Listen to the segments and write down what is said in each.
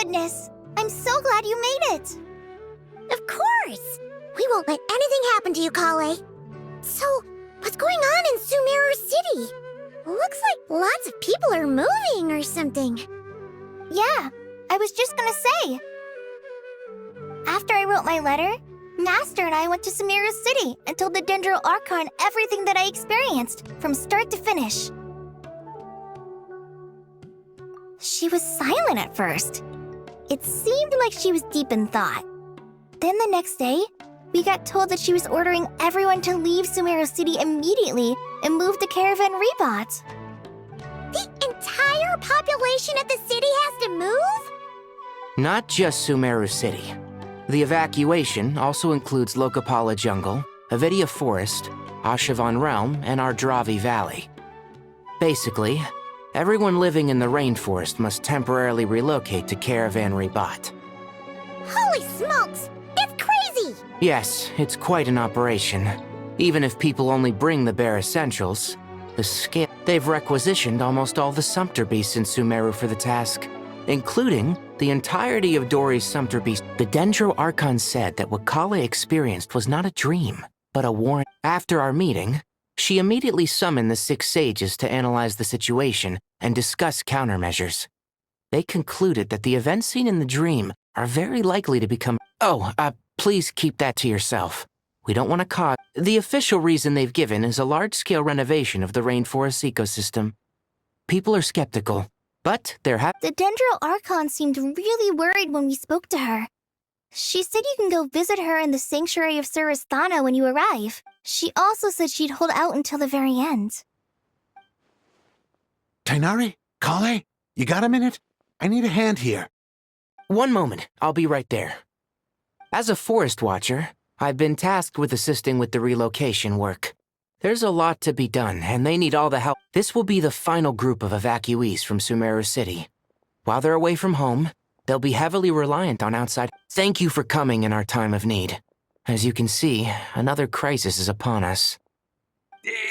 goodness! I'm so glad you made it! Of course! We won't let anything happen to you, Kale. So, what's going on in Sumeru City? Looks like lots of people are moving or something. Yeah, I was just gonna say. After I wrote my letter, Master and I went to Sumeru City and told the Dendro Archon everything that I experienced, from start to finish. She was silent at first. It seemed like she was deep in thought. Then the next day, we got told that she was ordering everyone to leave Sumeru City immediately and move to Caravan Rebot. The entire population of the city has to move? Not just Sumeru City. The evacuation also includes Lokapala Jungle, Avidia Forest, Ashavan Realm, and Ardravi Valley. Basically, everyone living in the rainforest must temporarily relocate to Caravan Rebot. Holy smokes! That's crazy! Yes, it's quite an operation. Even if people only bring the bare essentials, the scale... They've requisitioned almost all the Sumpter Beasts in Sumeru for the task, including the entirety of Dori's Sumpter Beast. The Dendro Archon said that what Kale experienced was not a dream, but a warning. After our meeting, she immediately summoned the 6 sages to analyze the situation and discuss countermeasures. They concluded that the events seen in the dream are very likely to become... please keep that to yourself. We don't want to cause... The official reason they've given is a large-scale renovation of the rainforest ecosystem. People are skeptical, but they're happy. The Dendro Archon seemed really worried when we spoke to her. She said you can go visit her in the Sanctuary of Surasthana when you arrive. She also said she'd hold out until the very end. Tighnari? Kale? You got a minute? I need a hand here. One moment, I'll be right there. As a forest watcher, I've been tasked with assisting with the relocation work. There's a lot to be done, and they need all the help. This will be the final group of evacuees from Sumeru City. While they're away from home, they'll be heavily reliant on outside. Thank you for coming in our time of need. As you can see, another crisis is upon us.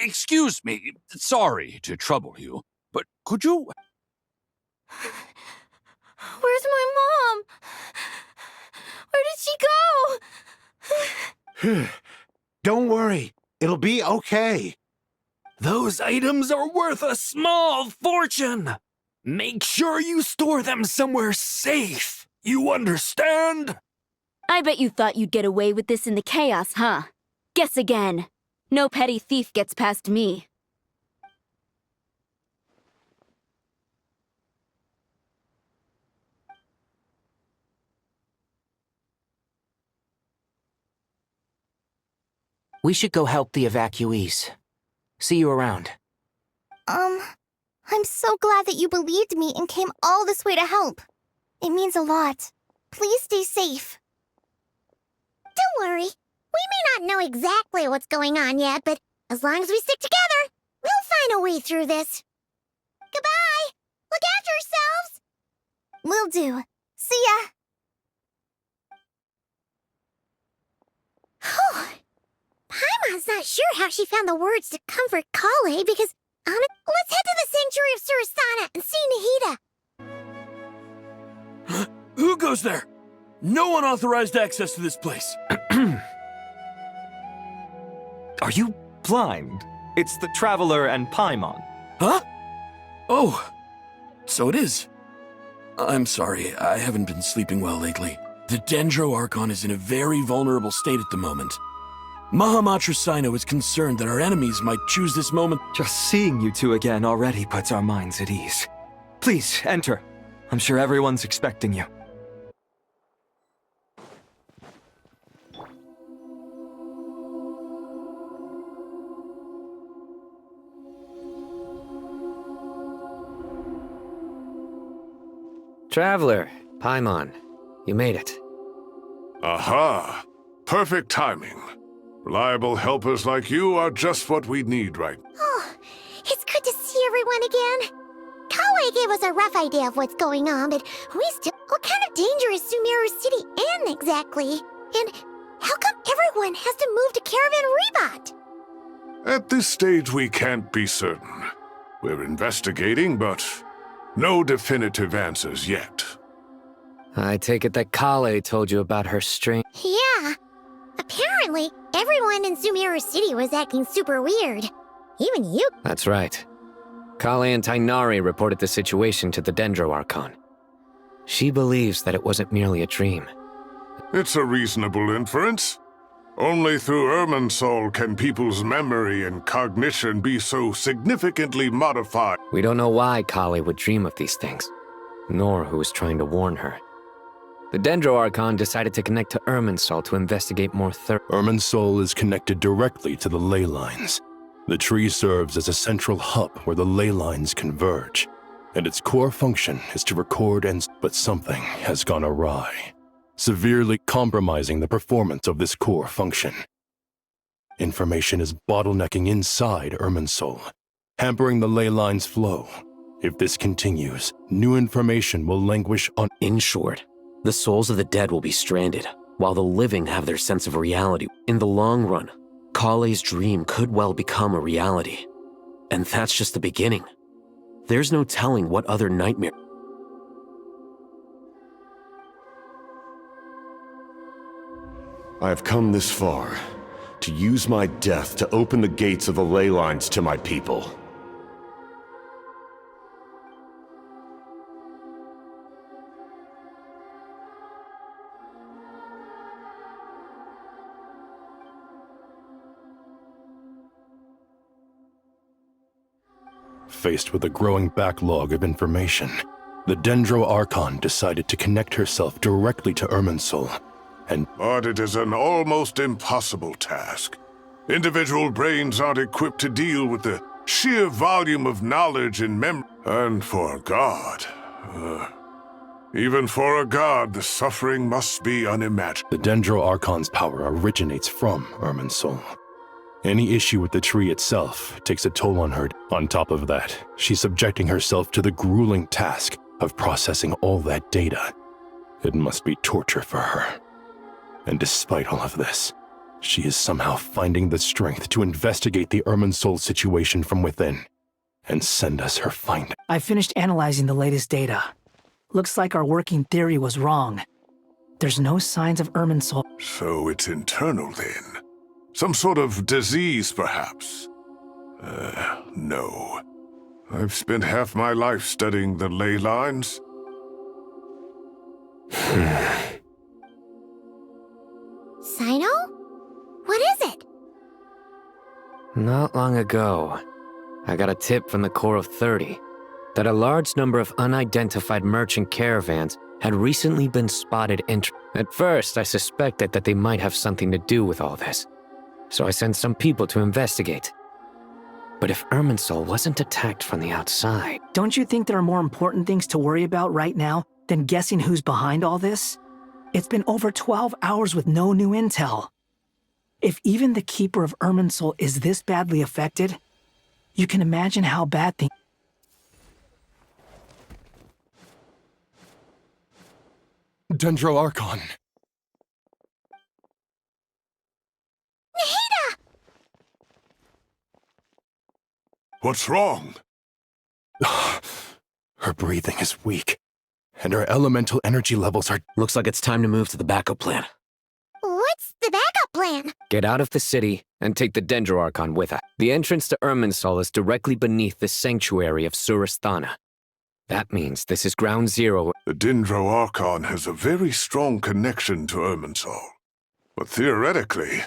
Excuse me, sorry to trouble you, but could you... Where's my mom? Where did she go? Don't worry. It'll be okay. Those items are worth a small fortune. Make sure you store them somewhere safe. You understand? I bet you thought you'd get away with this in the chaos, huh? Guess again. No petty thief gets past me. We should go help the evacuees. See you around. I'm so glad that you believed me and came all this way to help. It means a lot. Please stay safe. Don't worry. We may not know exactly what's going on yet, but as long as we stick together, we'll find a way through this. Goodbye! Look after yourselves! Will do. See ya! Whew. Paimon's not sure how she found the words to comfort Kale because, let's head to the Sanctuary of Surasthana and see Nahida. Huh? Who goes there? No unauthorized access to this place. Are you blind? It's the Traveler and Paimon. Huh? Oh, so it is. I'm sorry, I haven't been sleeping well lately. The Dendro Archon is in a very vulnerable state at the moment. Mahamatra Sino is concerned that our enemies might choose this moment. Just seeing you two again already puts our minds at ease. Please, enter. I'm sure everyone's expecting you. Traveler, Paimon, you made it. Aha! Perfect timing. Reliable helpers like you are just what we need right now. Oh, it's good to see everyone again. Kale gave us a rough idea of what's going on, but we still... What kind of danger is Sumeru City in, exactly? And how come everyone has to move to Caravan Rebot? At this stage, we can't be certain. We're investigating, but no definitive answers yet. I take it that Kale told you about her string. Yeah. Apparently, everyone in Sumeru City was acting super weird. Even you. That's right. Kale and Tainari reported the situation to the Dendro Archon. She believes that it wasn't merely a dream. It's a reasonable inference. Only through Irminsul can people's memory and cognition be so significantly modified. We don't know why Kale would dream of these things, nor who was trying to warn her. The Dendro Archon decided to connect to Irminsul to investigate more thoroughly. Irminsul is connected directly to the ley lines. The tree serves as a central hub where the ley lines converge, and its core function is to record but something has gone awry, severely compromising the performance of this core function. Information is bottlenecking inside Irminsul, hampering the ley lines' flow. If this continues, new information will languish on. In short, the souls of the dead will be stranded, while the living have their sense of reality. In the long run, Kale's dream could well become a reality. And that's just the beginning. There's no telling what other nightmare. I have come this far, to use my death to open the gates of the ley lines to my people. Faced with a growing backlog of information, the Dendro Archon decided to connect herself directly to Irminsul. But it is an almost impossible task. Individual brains aren't equipped to deal with the sheer volume of knowledge and memory. And for a god, even for a god, the suffering must be unimaginable. The Dendro Archon's power originates from Irminsul. Any issue with the tree itself takes a toll on her. On top of that, she's subjecting herself to the grueling task of processing all that data. It must be torture for her. And despite all of this, she is somehow finding the strength to investigate the Irminsul situation from within and send us her findings. I finished analyzing the latest data. Looks like our working theory was wrong. There's no signs of Irminsul. So it's internal then? Some sort of disease, perhaps? No. I've spent half my life studying the ley lines. Sino? What is it? Not long ago, I got a tip from the Core of 30 that a large number of unidentified merchant caravans had recently been spotted At first, I suspected that they might have something to do with all this, so I sent some people to investigate. But if Irminsul wasn't attacked from the outside... Don't you think there are more important things to worry about right now than guessing who's behind all this? It's been over 12 hours with no new intel. If even the Keeper of Irminsul is this badly affected, you can imagine how bad things... Dendro Archon! Nahida! What's wrong? Her breathing is weak, and her elemental energy levels are... Looks like it's time to move to the backup plan. What's the backup plan? Get out of the city and take the Dendro Archon with us. The entrance to Irminsul is directly beneath the sanctuary of Surasthana. That means this is ground zero. The Dendro Archon has a very strong connection to Irminsul. But theoretically,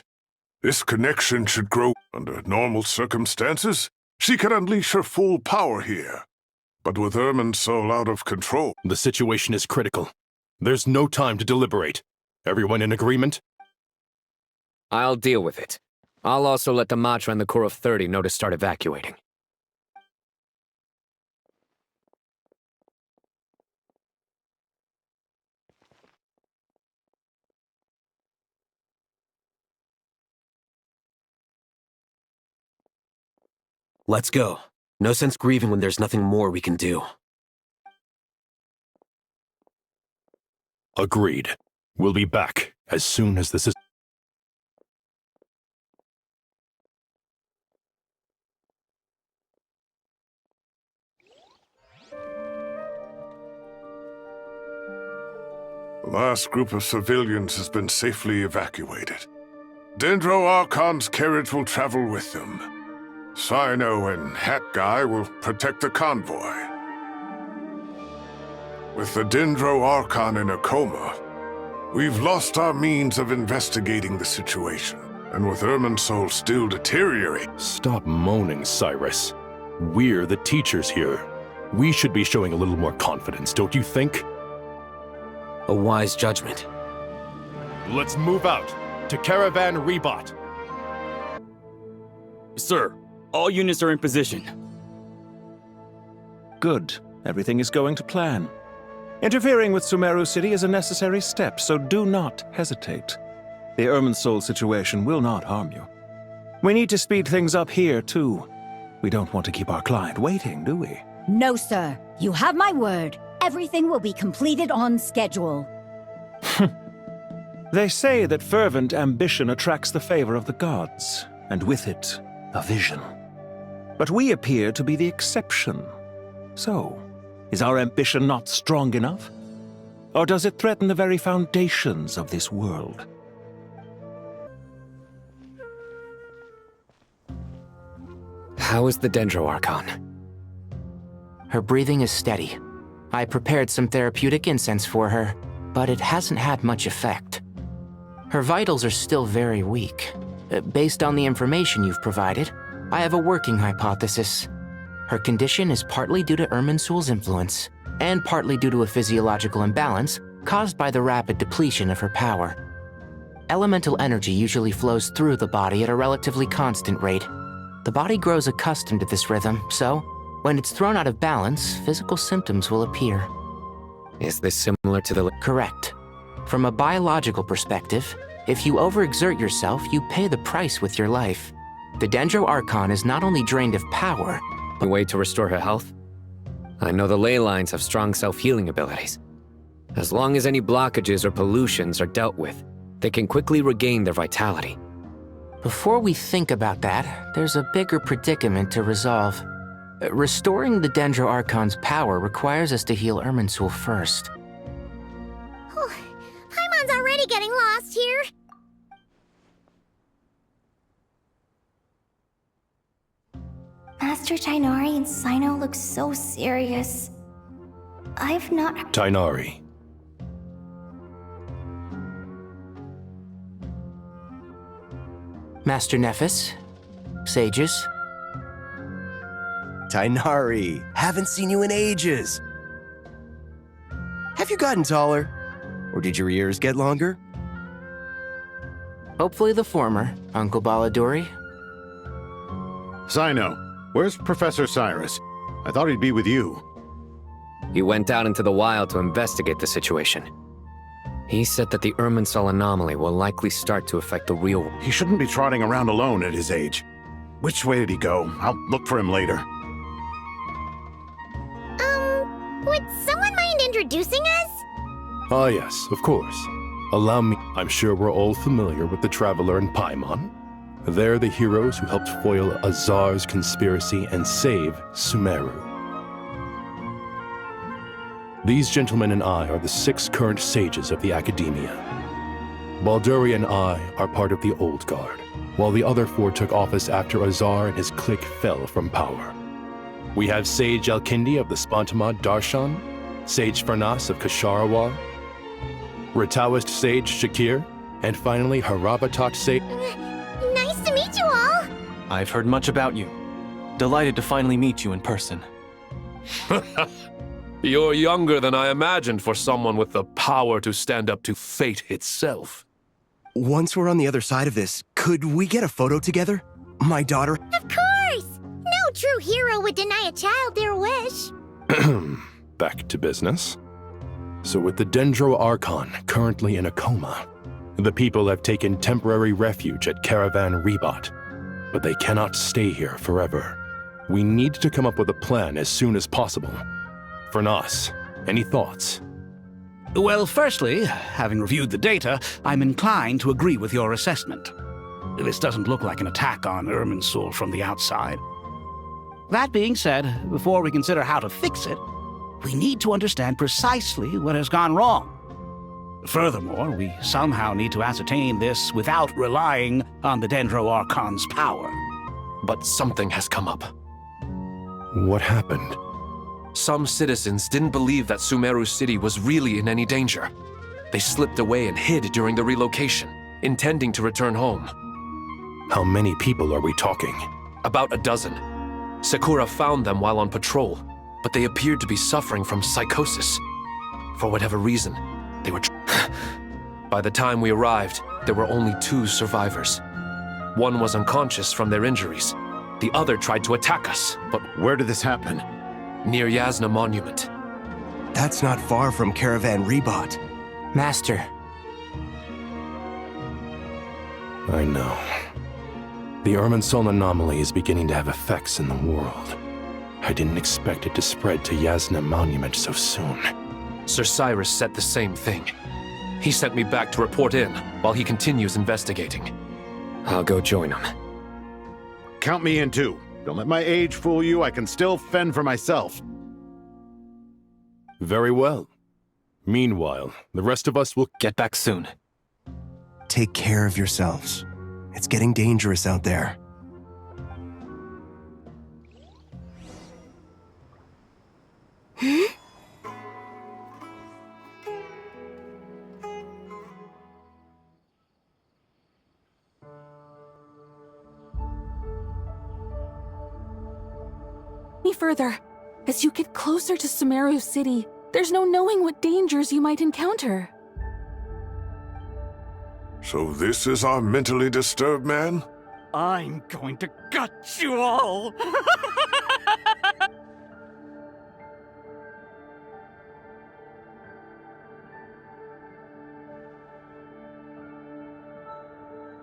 this connection should grow. Under normal circumstances, she could unleash her full power here. But with Irminsul out of control... The situation is critical. There's no time to deliberate. Everyone in agreement? I'll deal with it. I'll also let the Matra and the Core of 30 know to start evacuating. Let's go. No sense grieving when there's nothing more we can do. Agreed. We'll be back as soon as this is... last group of civilians has been safely evacuated. Dendro Archon's carriage will travel with them. Sino and Hat Guy will protect the convoy. With the Dendro Archon in a coma, we've lost our means of investigating the situation. And with Irminsul still deteriorating... Stop moaning, Cyrus. We're the teachers here. We should be showing a little more confidence, don't you think? A wise judgment. Let's move out to Caravan Rebot. Sir, all units are in position. Good. Everything is going to plan. Interfering with Sumeru City is a necessary step, so do not hesitate. The Irminsul situation will not harm you. We need to speed things up here, too. We don't want to keep our client waiting, do we? No, sir. You have my word. Everything will be completed on schedule. They say that fervent ambition attracts the favor of the gods, and with it, a vision. But we appear to be the exception. So, is our ambition not strong enough? Or does it threaten the very foundations of this world? How is the Dendro Archon? Her breathing is steady. I prepared some therapeutic incense for her, but it hasn't had much effect. Her vitals are still very weak. Based on the information you've provided, I have a working hypothesis. Her condition is partly due to Irminsul's influence, and partly due to a physiological imbalance caused by the rapid depletion of her power. Elemental energy usually flows through the body at a relatively constant rate. The body grows accustomed to this rhythm, so when it's thrown out of balance, physical symptoms will appear. Is this similar to the... Correct. From a biological perspective, if you overexert yourself, you pay the price with your life. The Dendro Archon is not only drained of power, A way to restore her health? I know the ley lines have strong self-healing abilities. As long as any blockages or pollutions are dealt with, they can quickly regain their vitality. Before we think about that, there's a bigger predicament to resolve. Restoring the Dendro Archon's power requires us to heal Irminsul first. Paimon's already getting lost here. Master Tainari and Sino look so serious. I've not... Tainari. Master Nephis, sages. Tainari, haven't seen you in ages. Have you gotten taller? Or did your ears get longer? Hopefully the former, Uncle Baladuri. Sino, where's Professor Cyrus? I thought he'd be with you. He went out into the wild to investigate the situation. He said that the Irminsul anomaly will likely start to affect the real world. He shouldn't be trotting around alone at his age. Which way did he go? I'll look for him later. Would someone mind introducing us? Ah yes, of course. Allow me. I'm sure we're all familiar with the Traveler and Paimon. They're the heroes who helped foil Azar's conspiracy and save Sumeru. These gentlemen and I are the 6 current sages of the Academia. Balduri and I are part of the Old Guard, while the other 4 took office after Azar and his clique fell from power. We have Sage Alkindi of the Spontamad Darshan, Sage Farnas of Kasharawar, Rataoist Sage Shakir, and finally Harabatot Sage... Nice to meet you all! I've heard much about you. Delighted to finally meet you in person. You're younger than I imagined for someone with the power to stand up to fate itself. Once we're on the other side of this, could we get a photo together? My daughter... Of course! No true hero would deny a child their wish. Back to business. So with the Dendro Archon currently in a coma, the people have taken temporary refuge at Caravan Rebot, but they cannot stay here forever. We need to come up with a plan as soon as possible. Farnas, any thoughts? Well, firstly, having reviewed the data, I'm inclined to agree with your assessment. This doesn't look like an attack on Irminsul from the outside. That being said, before we consider how to fix it, we need to understand precisely what has gone wrong. Furthermore, we somehow need to ascertain this without relying on the Dendro Archon's power. But something has come up. What happened? Some citizens didn't believe that Sumeru City was really in any danger. They slipped away and hid during the relocation, intending to return home. How many people are we talking? About a dozen. Sakura found them while on patrol, but they appeared to be suffering from psychosis. For whatever reason, they were... By the time we arrived, there were only 2 survivors. One was unconscious from their injuries. The other tried to attack us, but... Where did this happen? Near Yasna Monument. That's not far from Caravan Rebot. Master. I know. The Irminsul anomaly is beginning to have effects in the world. I didn't expect it to spread to Yasna Monument so soon. Sir Cyrus said the same thing. He sent me back to report in, while he continues investigating. I'll go join him. Count me in too. Don't let my age fool you, I can still fend for myself. Very well. Meanwhile, the rest of us will get back soon. Take care of yourselves. It's getting dangerous out there. Any further. As you get closer to Sumeru City, there's no knowing what dangers you might encounter. So this is our mentally disturbed man? I'm going to gut you all!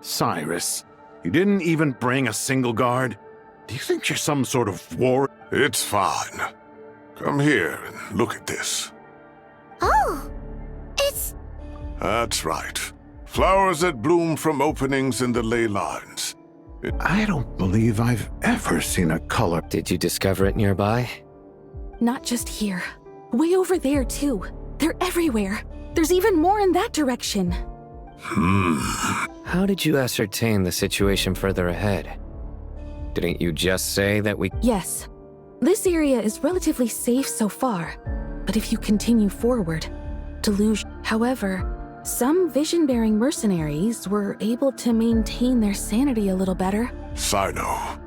Cyrus, you didn't even bring a single guard? Do you think you're some sort of war? It's fine. Come here and look at this. Oh, it's... That's right. Flowers that bloom from openings in the ley lines. I don't believe I've ever seen a color. Did you discover it nearby? Not just here. Way over there, too. They're everywhere. There's even more in that direction. How did you ascertain the situation further ahead? Didn't you just say that we... Yes. This area is relatively safe so far. But if you continue forward, delusion... However, some vision-bearing mercenaries were able to maintain their sanity a little better. Sino,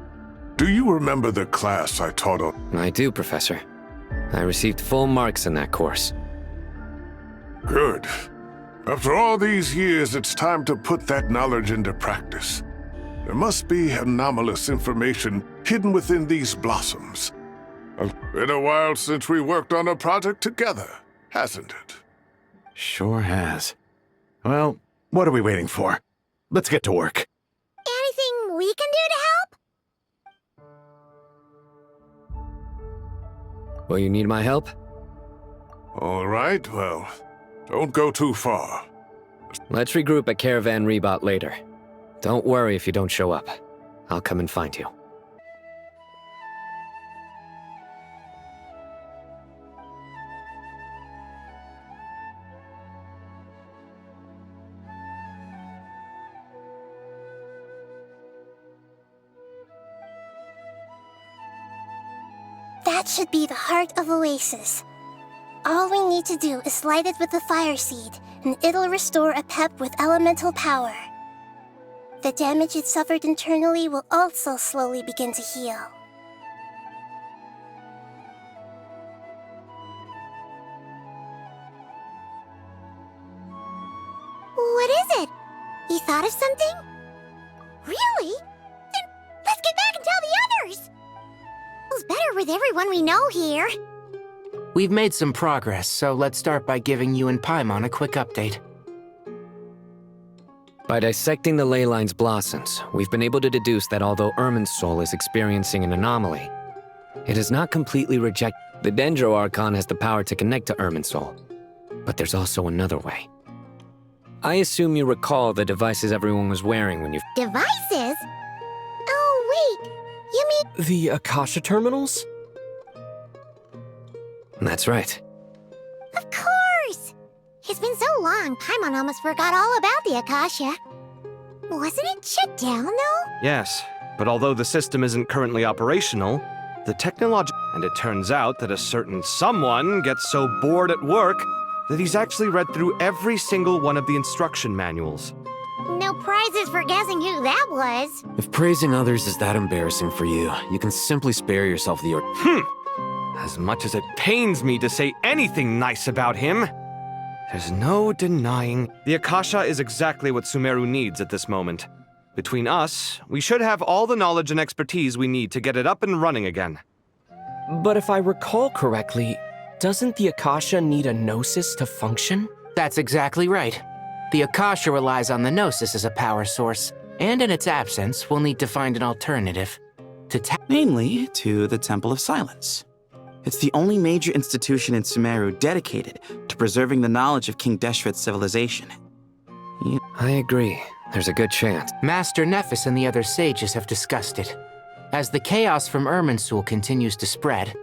do you remember the class I taught on? I do, Professor. I received full marks in that course. Good. After all these years, it's time to put that knowledge into practice. There must be anomalous information hidden within these blossoms. It's been a while since we worked on a project together, hasn't it? Sure has. Well, what are we waiting for? Let's get to work. Anything we can do to help? Will you need my help? All right, well, don't go too far. Let's regroup at Caravan Rebot later. Don't worry if you don't show up. I'll come and find you. That should be the heart of Oasis. All we need to do is light it with the fire seed, and it'll restore a pep with elemental power. The damage it suffered internally will also slowly begin to heal. What is it? You thought of something? Really? Then let's get back and tell the others! Feels better with everyone we know here. We've made some progress, so let's start by giving you and Paimon a quick update. By dissecting the ley line's blossoms, we've been able to deduce that although Irminsul is experiencing an anomaly, it is not completely rejected. The Dendro Archon has the power to connect to Irminsul, but there's also another way. I assume you recall the devices everyone was wearing when you... Devices? Oh, wait. You mean... The Akasha terminals? That's right. Of course! It's been so long, Paimon almost forgot all about the Akasha. Wasn't it shut down, though? Yes, but although the system isn't currently operational, the technology... And it turns out that a certain someone gets so bored at work that he's actually read through every single one of the instruction manuals. No prizes for guessing who that was. If praising others is that embarrassing for you, you can simply spare yourself the... As much as it pains me to say anything nice about him, there's no denying the Akasha is exactly what Sumeru needs at this moment. Between us, we should have all the knowledge and expertise we need to get it up and running again. But if I recall correctly, doesn't the Akasha need a Gnosis to function? That's exactly right. The Akasha relies on the Gnosis as a power source, and in its absence, we'll need to find an alternative. Namely, to the Temple of Silence. It's the only major institution in Sumeru dedicated to preserving the knowledge of King Deshret's civilization. I agree. There's a good chance. Master Nephis and the other sages have discussed it. As the chaos from Irminsul continues to spread,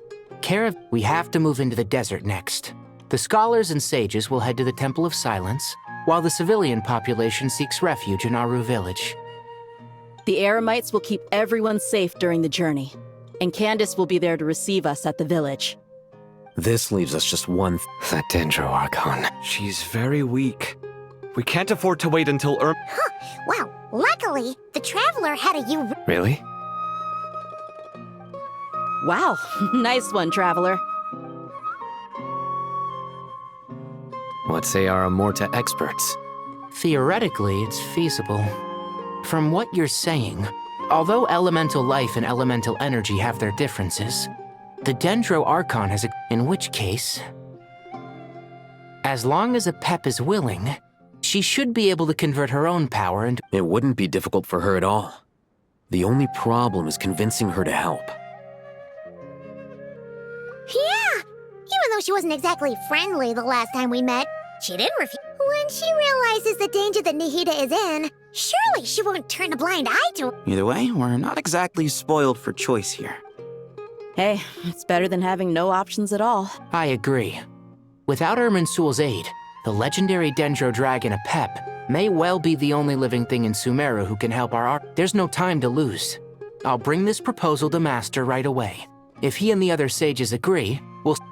we have to move into the desert next. The scholars and sages will head to the Temple of Silence, while the civilian population seeks refuge in Aru village. The Eremites will keep everyone safe during the journey, and Candace will be there to receive us at the village. This leaves us just one... That Dendro Archon. She's very weak. We can't afford to wait until Wow, luckily, the Traveler had a Really? Wow, nice one, Traveler. What say our Amorta experts? Theoretically, it's feasible. From what you're saying, although elemental life and elemental energy have their differences, the Dendro Archon has in which case, as long as Apep is willing, she should be able to convert her own power into... It wouldn't be difficult for her at all. The only problem is convincing her to help. Yeah! Even though she wasn't exactly friendly the last time we met, she didn't refuse. When she realizes the danger that Nahida is in, surely she won't turn a blind eye to it. Either way, we're not exactly spoiled for choice here. Hey, it's better than having no options at all. I agree. Without Irminsul's aid, the legendary Dendro Dragon Apep may well be the only living thing in Sumeru who can help our art. There's no time to lose. I'll bring this proposal to Master right away. If he and the other sages agree,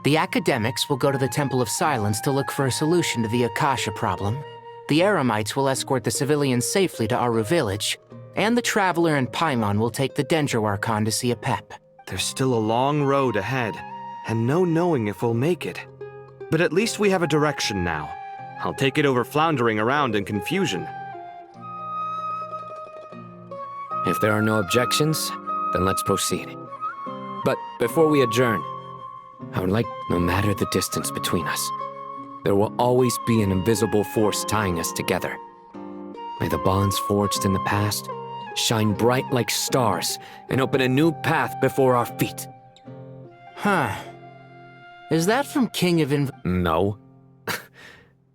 the academics will go to the Temple of Silence to look for a solution to the Akasha problem. The Eremites will escort the civilians safely to Aru village, and the Traveler and Paimon will take the Dendro Archon to see Apep. There's still a long road ahead, and no knowing if we'll make it. But at least we have a direction now. I'll take it over floundering around in confusion. If there are no objections, then let's proceed. But before we adjourn, I would like, no matter the distance between us, there will always be an invisible force tying us together. May the bonds forged in the past shine bright like stars and open a new path before our feet. Huh. Is that from King of No.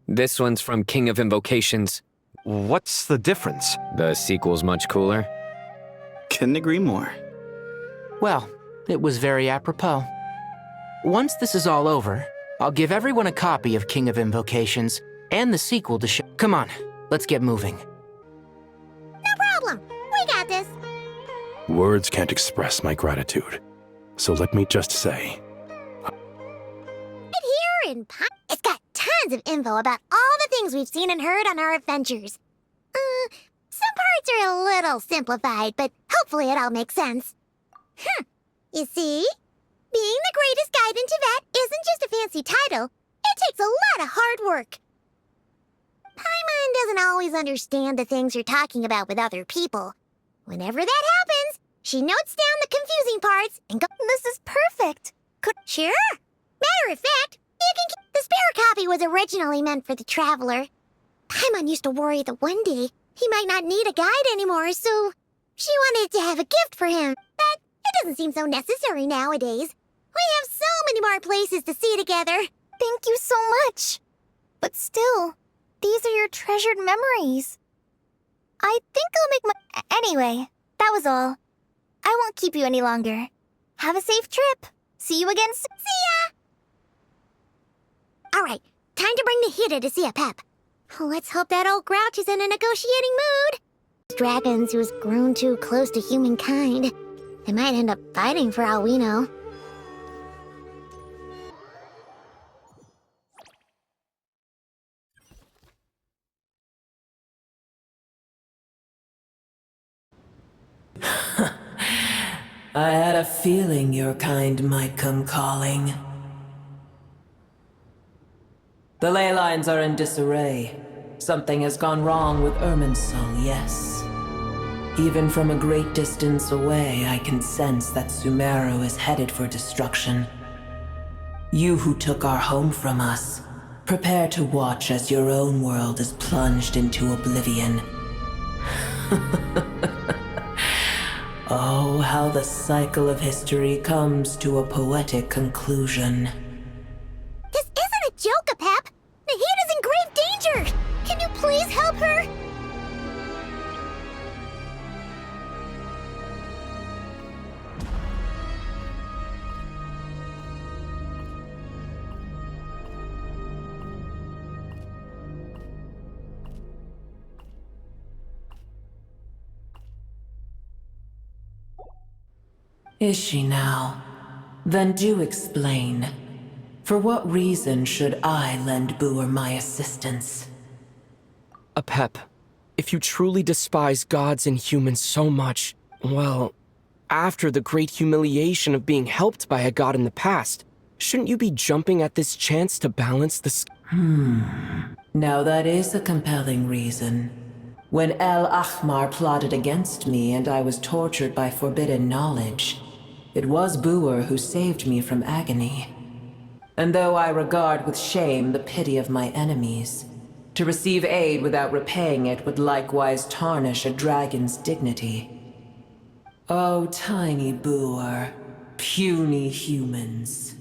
This one's from King of Invocations. What's the difference? The sequel's much cooler. Couldn't agree more. Well, it was very apropos. Once this is all over, I'll give everyone a copy of King of Invocations and the sequel to show. Come on, let's get moving. No problem. We got this. Words can't express my gratitude. So let me just say... Here in it's got tons of info about all the things we've seen and heard on our adventures. Some parts are a little simplified, but hopefully it all makes sense. You see? Being the greatest guide in Tibet isn't just a fancy title. It takes a lot of hard work. Paimon doesn't always understand the things you're talking about with other people. Whenever that happens, she notes down the confusing parts and goes, This is perfect. Sure. Matter of fact, you can the spare copy was originally meant for the Traveler. Paimon used to worry that one day he might not need a guide anymore, so she wanted to have a gift for him. But it doesn't seem so necessary nowadays. We have so many more places to see together. Thank you so much. But still, these are your treasured memories. I think I'll make my... Anyway, that was all. I won't keep you any longer. Have a safe trip. See you again soon. See ya! Alright, Time to bring the hero to see a pep. Let's hope that old grouch is in a negotiating mood. Dragons who's grown too close to humankind. They might end up fighting for all we know. I had a feeling your kind might come calling. The ley lines are in disarray. Something has gone wrong with Irminsul, yes. Even from a great distance away, I can sense that Sumeru is headed for destruction. You who took our home from us, prepare to watch as your own world is plunged into oblivion. Oh, how the cycle of history comes to a poetic conclusion. This isn't a joke, Pep! Nahida's in grave danger! Can you please help her? Is she now? Then do explain. For what reason should I lend Boer my assistance? Apep, if you truly despise gods and humans so much, well, after the great humiliation of being helped by a god in the past, shouldn't you be jumping at this chance to balance the Now that is a compelling reason. When El Ahmar plotted against me and I was tortured by forbidden knowledge, it was Boer who saved me from agony. And though I regard with shame the pity of my enemies, to receive aid without repaying it would likewise tarnish a dragon's dignity. Oh, tiny Boer, puny humans.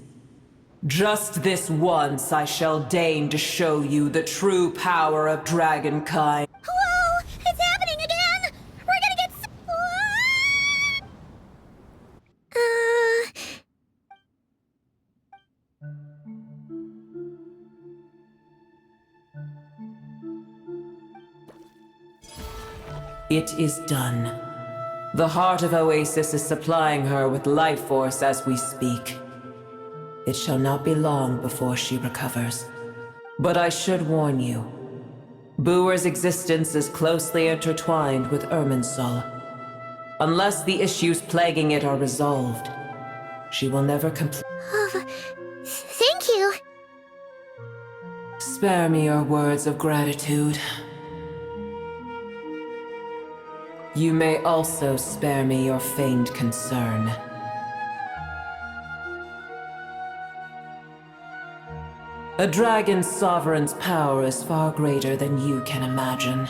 Just this once I shall deign to show you the true power of dragonkind. Whoa! It's happening again! We're gonna get It is done. The heart of Oasis is supplying her with life force as we speak. It shall not be long before she recovers. But I should warn you, Boer's existence is closely intertwined with Irminsul. Unless the issues plaguing it are resolved, she will never complete. Thank you! Spare me your words of gratitude. You may also spare me your feigned concern. A dragon's sovereign's power is far greater than you can imagine.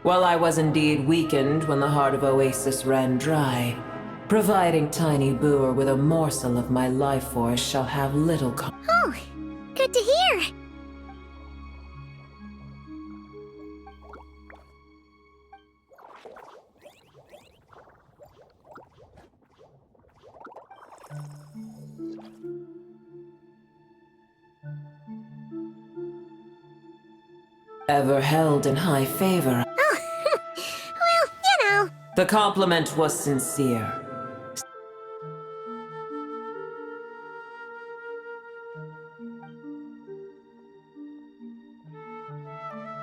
While I was indeed weakened when the heart of Oasis ran dry, providing Tiny Boer with a morsel of my life force shall have little Oh, good to hear! ever held in high favor. Oh, well, you know. The compliment was sincere.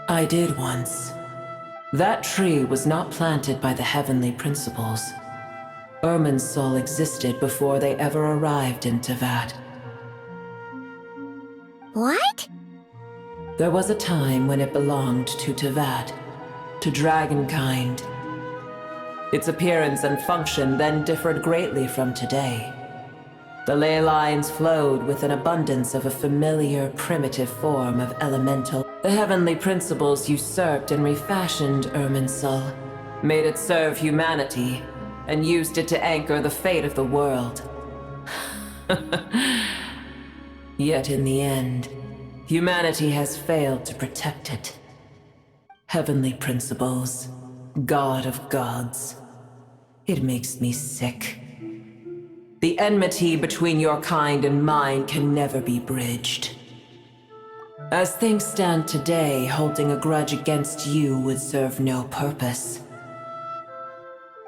I did once. That tree was not planted by the heavenly principles. Irminsul existed before they ever arrived in Tevat. What? There was a time when it belonged to Tevat, to dragonkind. Its appearance and function then differed greatly from today. The ley lines flowed with an abundance of a familiar, primitive form of elemental. The heavenly principles usurped and refashioned Irminsul, made it serve humanity, and used it to anchor the fate of the world. Yet in the end, humanity has failed to protect it. Heavenly principles, God of gods. It makes me sick. The enmity between your kind and mine can never be bridged. As things stand today, holding a grudge against you would serve no purpose.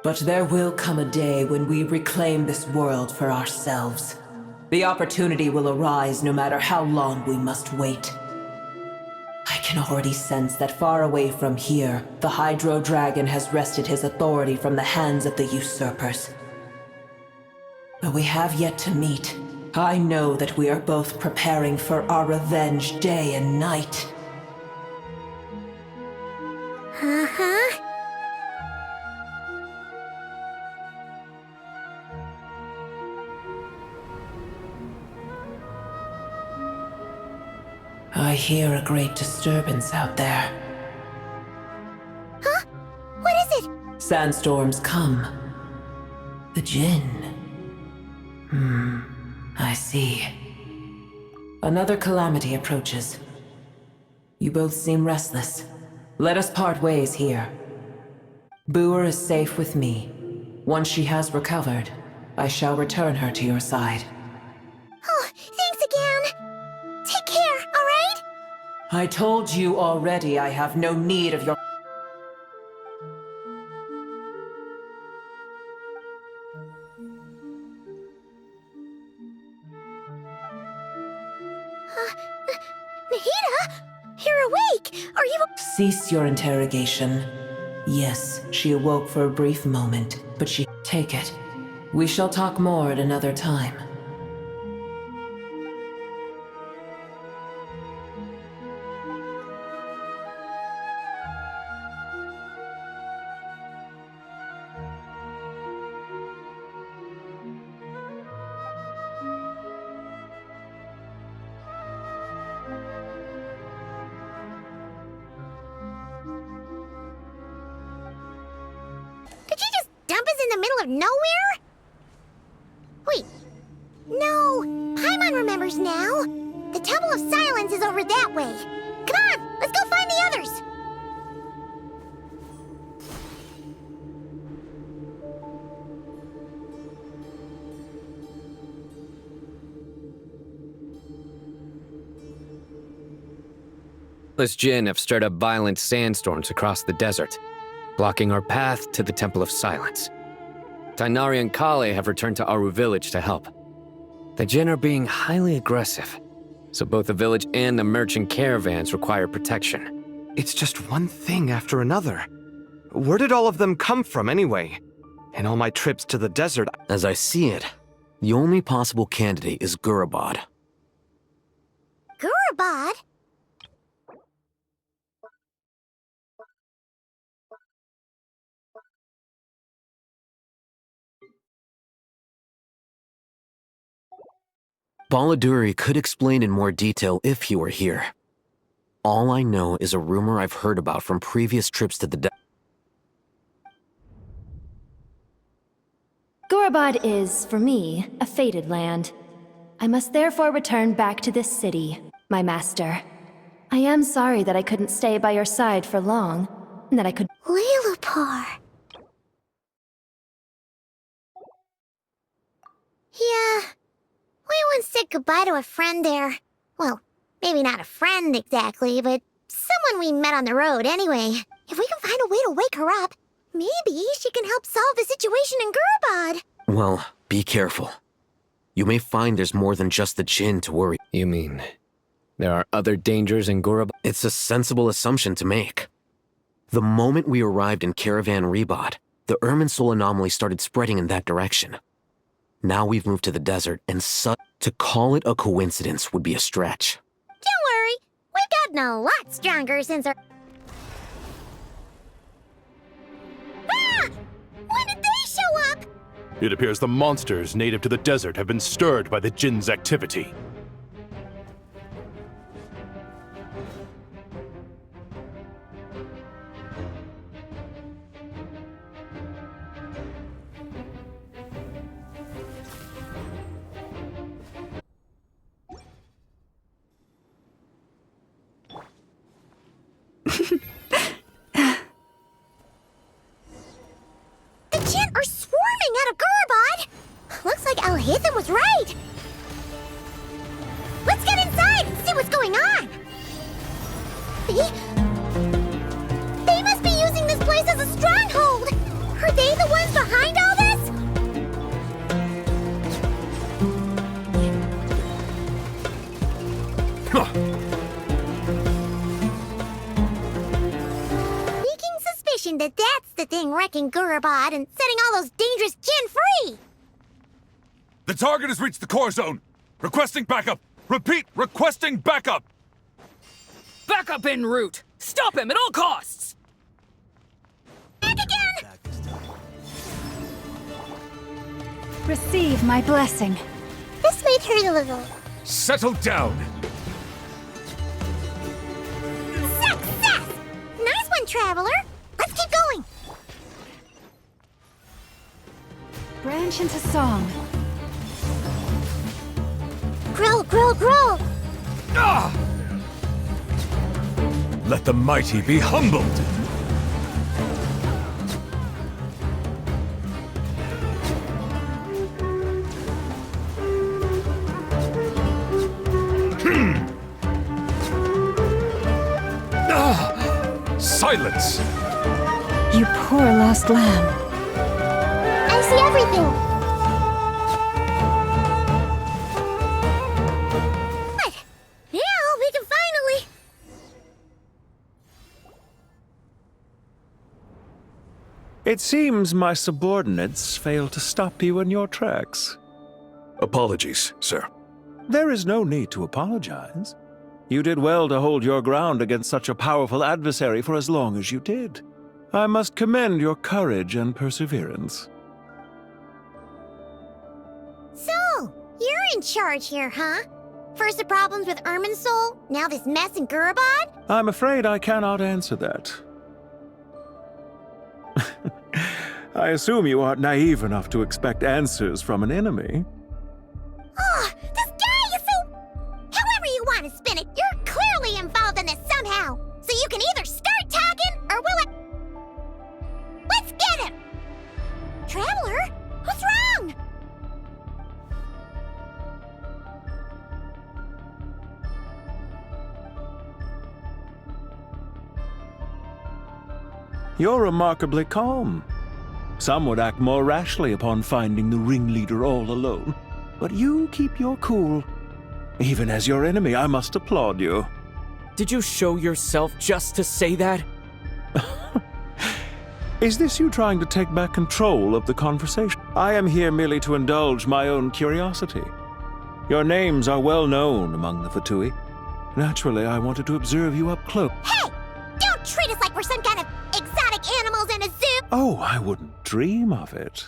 But there will come a day when we reclaim this world for ourselves. The opportunity will arise no matter how long we must wait. I can already sense that far away from here, the Hydro Dragon has wrested his authority from the hands of the usurpers. Though we have yet to meet, I know that we are both preparing for our revenge day and night. Uh-huh. I hear a great disturbance out there. Huh? What is it? Sandstorms come. The Jinn. I see. Another calamity approaches. You both seem restless. Let us part ways here. Booer is safe with me. Once she has recovered, I shall return her to your side. Oh, thanks again. Take care, all right? I told you already I have no need of your... Nahida? You're awake! Are you... Cease your interrogation. Yes, she awoke for a brief moment, but she... Take it. We shall talk more at another time. Did you just dump us in the middle of nowhere? Wait. No. Paimon remembers now. The Temple of Silence is over that way. Come on, let's go find the others. This Jinn have stirred up violent sandstorms across the desert, blocking our path to the Temple of Silence. Tainari and Kale have returned to Aru village to help. The Jinn are being highly aggressive, so both the village and the merchant caravans require protection. It's just one thing after another. Where did all of them come from anyway? In all my trips to the desert... As I see it, the only possible candidate is Gurabad. Gurabad? Baladuri could explain in more detail if he were here. All I know is a rumor I've heard about from previous trips to the Gurabad is, for me, a fated land. I must therefore return back to this city, my master. I am sorry that I couldn't stay by your side for long, and that I could— Lilipar. Yeah. We once said goodbye to a friend there. Well, maybe not a friend exactly, but someone we met on the road anyway. If we can find a way to wake her up, maybe she can help solve the situation in Gurabad. Well, be careful. You may find there's more than just the Jinn to worry. You mean, there are other dangers in Gurabad? It's a sensible assumption to make. The moment we arrived in Caravan Rebad, the Irminsul anomaly started spreading in that direction. Now we've moved to the desert, and to call it a coincidence would be a stretch. Don't worry, we've gotten a lot stronger since our— Ah! When did they show up? It appears the monsters native to the desert have been stirred by the Jinn's activity. The Jinn are swarming out of Gurabad! Looks like Al-Hitham was right! Let's get inside and see what's going on! They must be using this place as a stronghold! Are they the ones behind all this? Sneaking suspicion that that's the thing wrecking Gurabad and setting all those dangerous Jinn free! The target has reached the core zone. Requesting backup. Repeat, requesting backup. Backup en route. Stop him at all costs. Back again! Receive my blessing. This might hurt a little. Settle down. Success! Nice one, Traveler. Let's keep going. Branch into song. Grow, grow, grow! Ah! Let the mighty be humbled. Silence! You poor lost lamb. I see everything. What? Now we can finally... It seems my subordinates failed to stop you in your tracks. Apologies, sir. There is no need to apologize. You did well to hold your ground against such a powerful adversary for as long as you did. I must commend your courage and perseverance. So, you're in charge here, huh? First the problems with Irminsul, now this mess in Gurabad? I'm afraid I cannot answer that. I assume you aren't naive enough to expect answers from an enemy. Oh, this guy is so... However you want to spin it, you're clearly involved in this somehow. So you can either start talking, or we'll... Let's get him! Traveler? What's wrong? You're remarkably calm. Some would act more rashly upon finding the ringleader all alone. But you keep your cool. Even as your enemy, I must applaud you. Did you show yourself just to say that? Is this you trying to take back control of the conversation? I am here merely to indulge my own curiosity. Your names are well known among the Fatui. Naturally, I wanted to observe you up close. Hey! Don't treat us like we're some kind of exotic animals in a zoo! Oh, I wouldn't dream of it.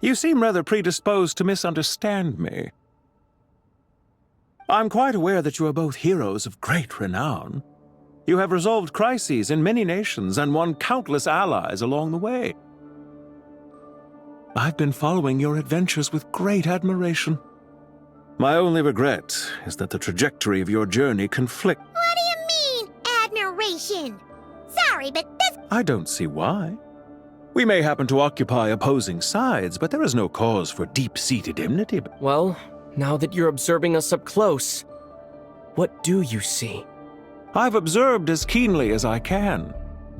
You seem rather predisposed to misunderstand me. I'm quite aware that you are both heroes of great renown. You have resolved crises in many nations and won countless allies along the way. I've been following your adventures with great admiration. My only regret is that the trajectory of your journey conflicts. What do you mean, admiration? Sorry, but this... I don't see why. We may happen to occupy opposing sides, but there is no cause for deep-seated enmity. Well, now that you're observing us up close, what do you see? I've observed as keenly as I can.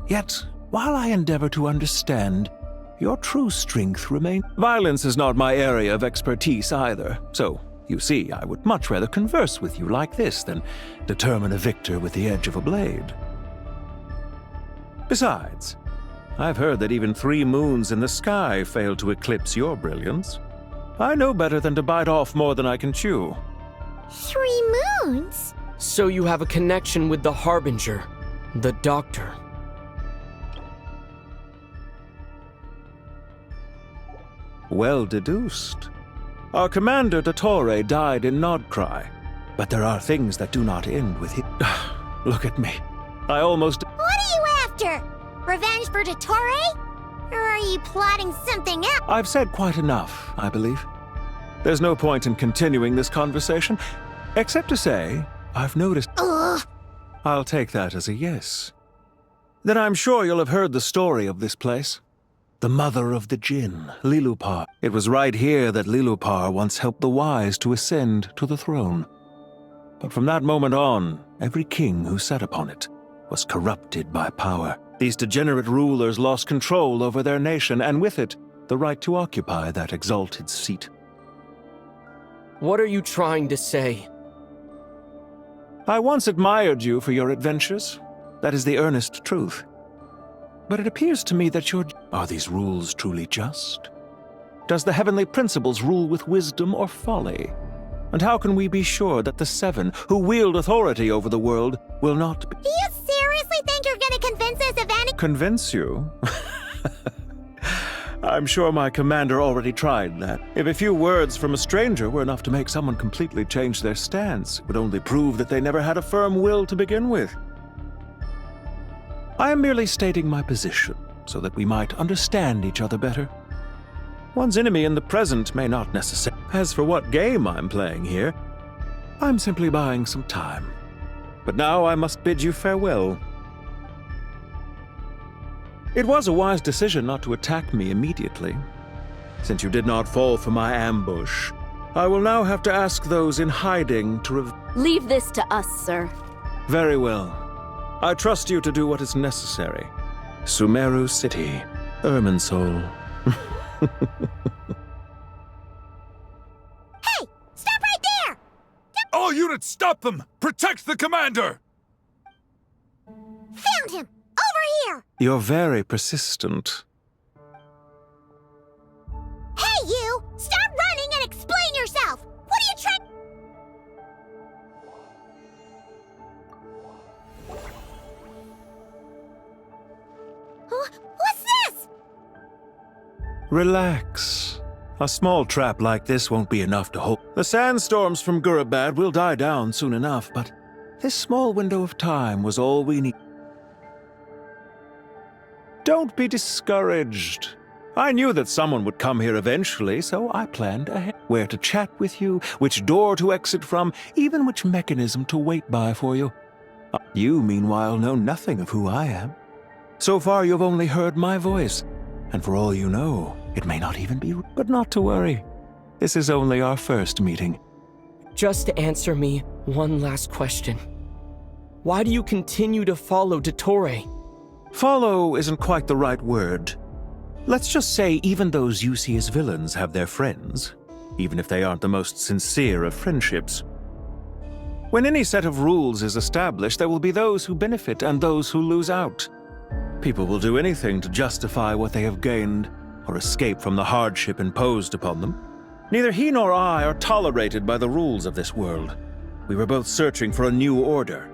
Yet, while I endeavor to understand, your true strength remains. Violence is not my area of expertise either, so, you see, I would much rather converse with you like this than determine a victor with the edge of a blade. Besides, I've heard that even 3 moons in the sky fail to eclipse your brilliance. I know better than to bite off more than I can chew. 3 moons? So you have a connection with the Harbinger, the Doctor. Well deduced. Our commander, Dottore, died in Nodcry, but there are things that do not end with him. Look at me. I almost... What are you after? Revenge for Dottore? Or are you plotting something else? I've said quite enough, I believe. There's no point in continuing this conversation, except to say, I've noticed... Ugh. I'll take that as a yes. Then I'm sure you'll have heard the story of this place. The mother of the Jinn, Lilupar. It was right here that Lilupar once helped the wise to ascend to the throne. But from that moment on, every king who sat upon it was corrupted by power. These degenerate rulers lost control over their nation, and with it, the right to occupy that exalted seat. What are you trying to say? I once admired you for your adventures. That is the earnest truth. But it appears to me that Are these rules truly just? Does the heavenly principles rule with wisdom or folly? And how can we be sure that the Seven, who wield authority over the world, will not be— Do you seriously think you're gonna convince us of any— Convince you? I'm sure my commander already tried that. If a few words from a stranger were enough to make someone completely change their stance, it would only prove that they never had a firm will to begin with. I am merely stating my position, so that we might understand each other better. One's enemy in the present may not necessarily— As for what game I'm playing here, I'm simply buying some time. But now I must bid you farewell. It was a wise decision not to attack me immediately. Since you did not fall for my ambush, I will now have to ask those in hiding to Leave this to us, sir. Very well. I trust you to do what is necessary. Sumeru City, Irminsul. Hey! Stop right there! All units, stop them! Protect the commander! Found him! Over here! You're very persistent. Hey, you! Stop running and explain yourself! What are you trying— What's this? Relax. A small trap like this won't be enough to hold. The sandstorms from Gurabad will die down soon enough, but this small window of time was all we need. Don't be discouraged. I knew that someone would come here eventually, so I planned ahead. Where to chat with you, which door to exit from, even which mechanism to wait by for you. You, meanwhile, know nothing of who I am. So far, you've only heard my voice, and for all you know, it may not even be— But not to worry. This is only our first meeting. Just answer me one last question. Why do you continue to follow Dottore? Follow isn't quite the right word. Let's just say even those you see as villains have their friends, even if they aren't the most sincere of friendships. When any set of rules is established, there will be those who benefit and those who lose out. People will do anything to justify what they have gained or escape from the hardship imposed upon them. Neither he nor I are tolerated by the rules of this world. We were both searching for a new order.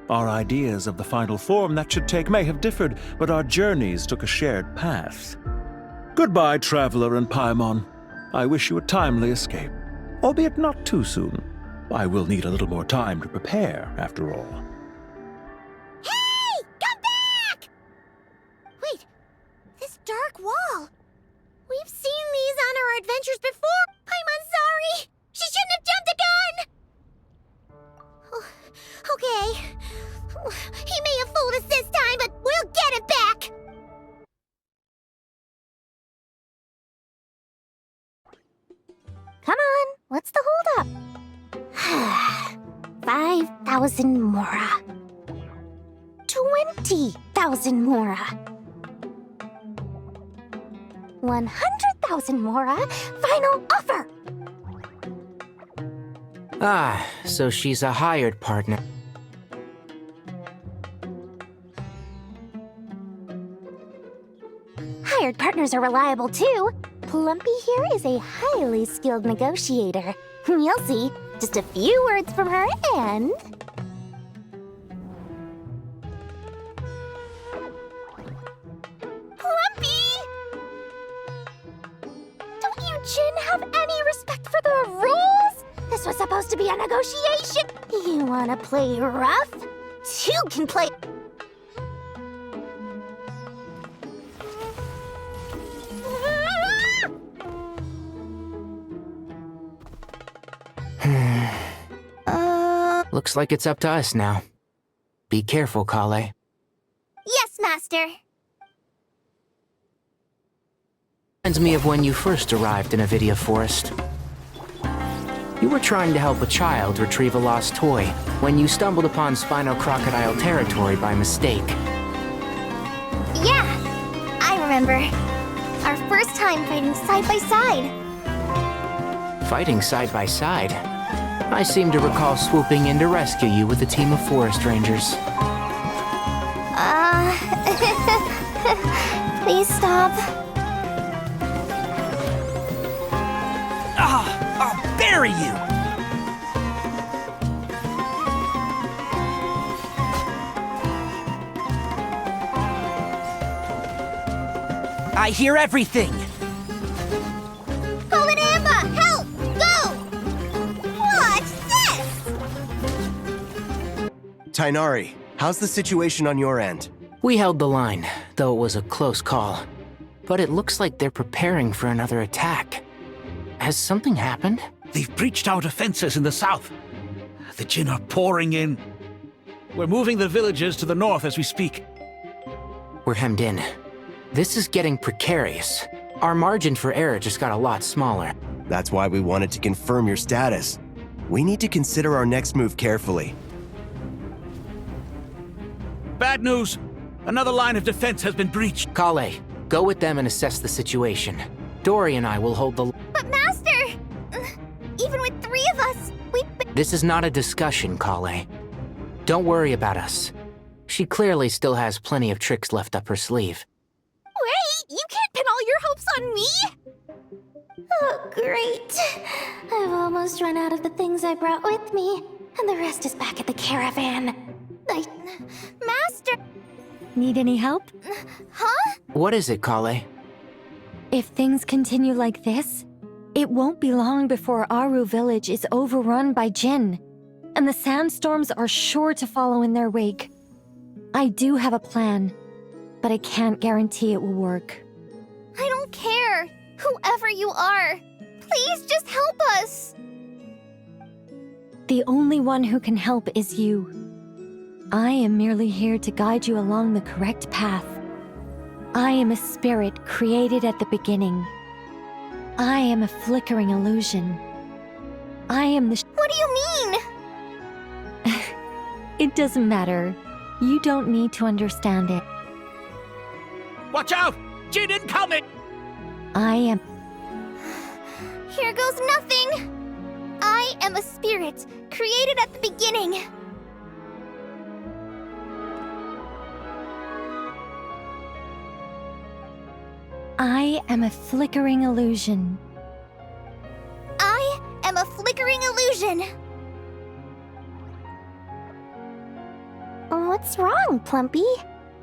Our ideas of the final form that should take may have differed, but our journeys took a shared path. Goodbye, Traveler and Paimon. I wish you a timely escape, albeit not too soon. I will need a little more time to prepare, after all. Hey! Come back! Wait, this dark wall. We've seen these on our adventures before. I'm sorry. She shouldn't have jumped the gun! Oh, okay. He may have fooled us this time, but we'll get it back! Come on, what's the holdup? 5,000 mora. 20,000 mora. 100,000 mora. Final offer! Ah, so she's a hired partner. Hired partners are reliable too. Plumpy here is a highly skilled negotiator. You'll see. Just a few words from her and... Plumpy! Don't you, Jin, have any respect for the rules? This was supposed to be a negotiation. You wanna play rough? Two can play... Looks like it's up to us now. Be careful, Kale. Yes, Master. Reminds me of when you first arrived in Avidia Forest. You were trying to help a child retrieve a lost toy when you stumbled upon Spino Crocodile territory by mistake. Yeah, I remember. Our first time fighting side by side. Fighting side by side? I seem to recall swooping in to rescue you with a team of forest rangers. Please stop. I'll bury you! I hear everything! Kolanamba, help! Go! What's this? Tainari, how's the situation on your end? We held the line, though it was a close call. But it looks like they're preparing for another attack. Has something happened? They've breached our defenses in the south. The Jinn are pouring in. We're moving the villages to the north as we speak. We're hemmed in. This is getting precarious. Our margin for error just got a lot smaller. That's why we wanted to confirm your status. We need to consider our next move carefully. Bad news! Another line of defense has been breached. Kale, go with them and assess the situation. Dory and I will hold the... But Master! Even with 3 of us, This is not a discussion, Kale. Don't worry about us. She clearly still has plenty of tricks left up her sleeve. Wait! You can't pin all your hopes on me? Oh, great. I've almost run out of the things I brought with me, and the rest is back at the caravan. Master! Need any help? Huh? What is it, Kale? If things continue like this, it won't be long before Aru village is overrun by Jinn, and the sandstorms are sure to follow in their wake. I do have a plan, but I can't guarantee it will work. I don't care. Whoever you are, please just help us. The only one who can help is you. I am merely here to guide you along the correct path. I am a spirit created at the beginning. I am a flickering illusion. I am the... What do you mean? It doesn't matter. You don't need to understand it. Watch out! Jinn incoming! I am... Here goes nothing! I am a spirit, created at the beginning. I am a flickering illusion. I am a flickering illusion. What's wrong, Plumpy?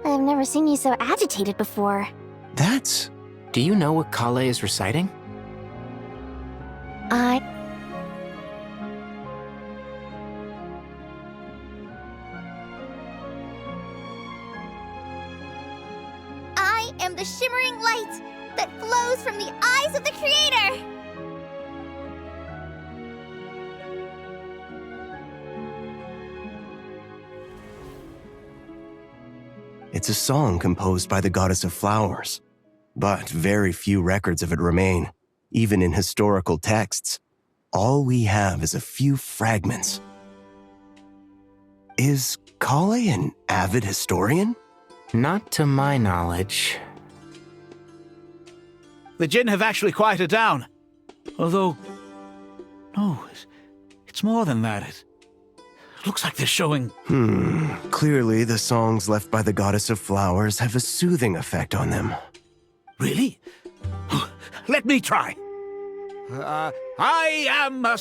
I've never seen you so agitated before. That's... Do you know what Kale is reciting? I am the shimmering light that flows from the eyes of the Creator! It's a song composed by the goddess of flowers, but very few records of it remain, even in historical texts. All we have is a few fragments. Is Kale an avid historian? Not to my knowledge. The Jinn have actually quieted down. Although... No, it's more than that. It looks like they're showing... Clearly the songs left by the goddess of flowers have a soothing effect on them. Really? Let me try. I am a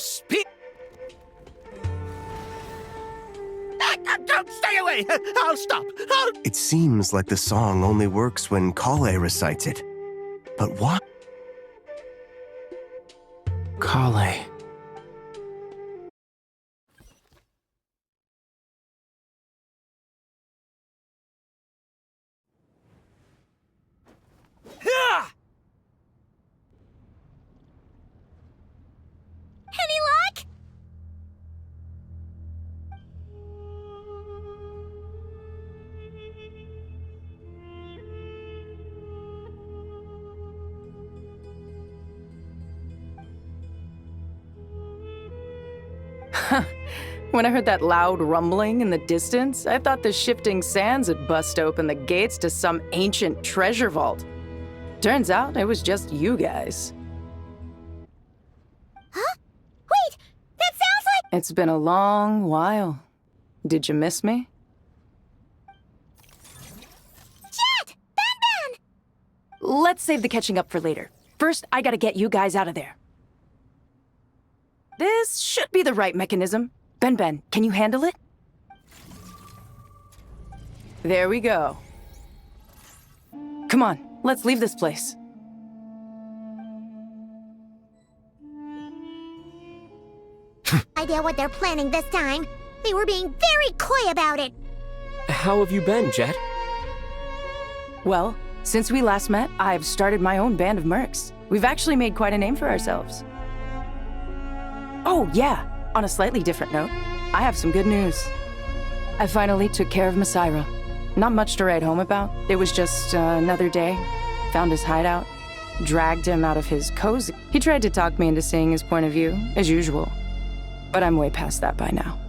Don't stay away! I'll stop! It seems like the song only works when Kale recites it. But why? Kale. Any luck? When I heard that loud rumbling in the distance, I thought the shifting sands had bust open the gates to some ancient treasure vault. Turns out it was just you guys. Huh? Wait! That sounds like— It's been a long while. Did you miss me? Jet! Ben! Let's save the catching up for later. First, I gotta get you guys out of there. This should be the right mechanism. Ben, can you handle it? There we go. Come on, let's leave this place. Idea what they're planning this time. They were being very coy about it. How have you been, Jet? Well, since we last met, I've started my own band of mercs. We've actually made quite a name for ourselves. Oh, yeah. On a slightly different note, I have some good news. I finally took care of Masaira. Not much to write home about. It was just another day. Found his hideout. Dragged him out of his cozy. He tried to talk me into seeing his point of view, as usual. But I'm way past that by now.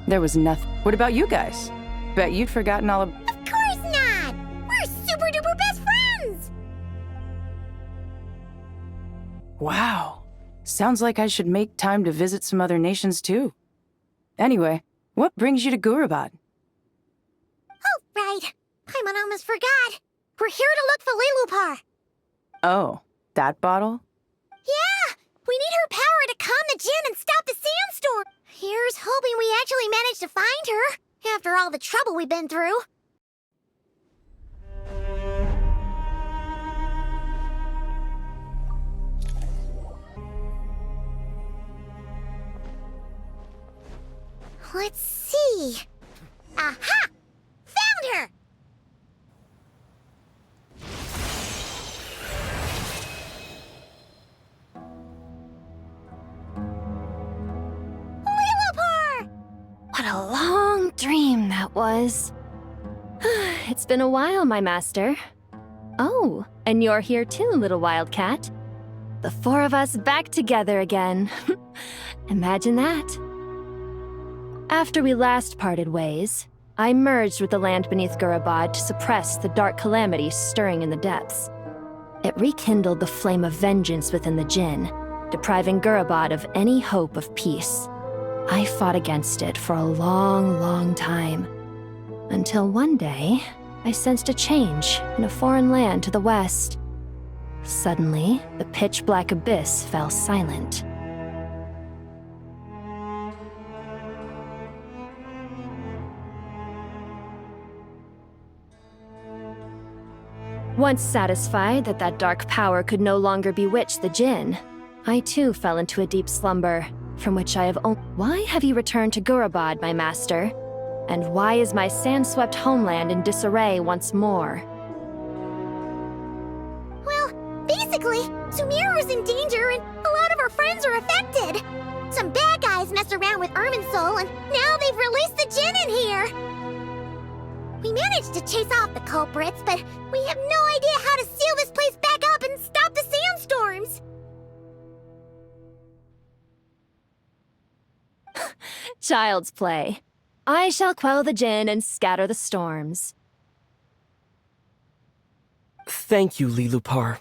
There was nothing. What about you guys? Bet you'd forgotten all of— Of course not! We're super duper best friends! Wow. Sounds like I should make time to visit some other nations too. Anyway, what brings you to Gurabad? Oh, right. Paimon almost forgot. We're here to look for Lilupar. Oh, that bottle? Yeah! We need her power to calm the Jinn and stop the sandstorm. Here's hoping we actually manage to find her, after all the trouble we've been through. Let's see. Aha! Found her! Lilupar! What a long dream that was. It's been a while, my master. Oh, and you're here too, little wildcat. The four of us back together again. Imagine that. After we last parted ways, I merged with the land beneath Gurabad to suppress the dark calamity stirring in the depths. It rekindled the flame of vengeance within the Jinn, depriving Gurabad of any hope of peace. I fought against it for a long, long time, until one day, I sensed a change in a foreign land to the west. Suddenly, the pitch-black abyss fell silent. Once satisfied that that dark power could no longer bewitch the Jinn, I too fell into a deep slumber, from which I have only— Why have you returned to Gurabad, my master? And why is my sand-swept homeland in disarray once more? Well, basically, Sumeru's in danger and a lot of our friends are affected. Some bad guys messed around with Irminsul and now they've released the Jinn in here. We managed to chase off the culprits, but we have no idea how to seal this place back up and stop the sandstorms. Child's play. I shall quell the Jinn and scatter the storms. Thank you, Lilupar.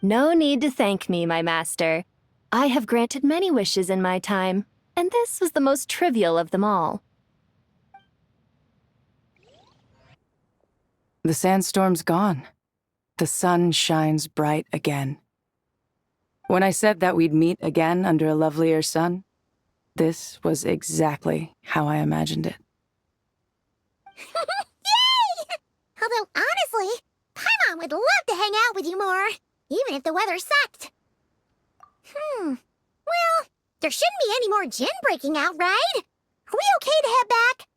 No need to thank me, my master. I have granted many wishes in my time, and this was the most trivial of them all. The sandstorm's gone. The sun shines bright again. When I said that we'd meet again under a lovelier sun, this was exactly how I imagined it. Yay! Although, honestly, Paimon would love to hang out with you more, even if the weather sucked. Well, there shouldn't be any more Jinn breaking out, right? Are we okay to head back?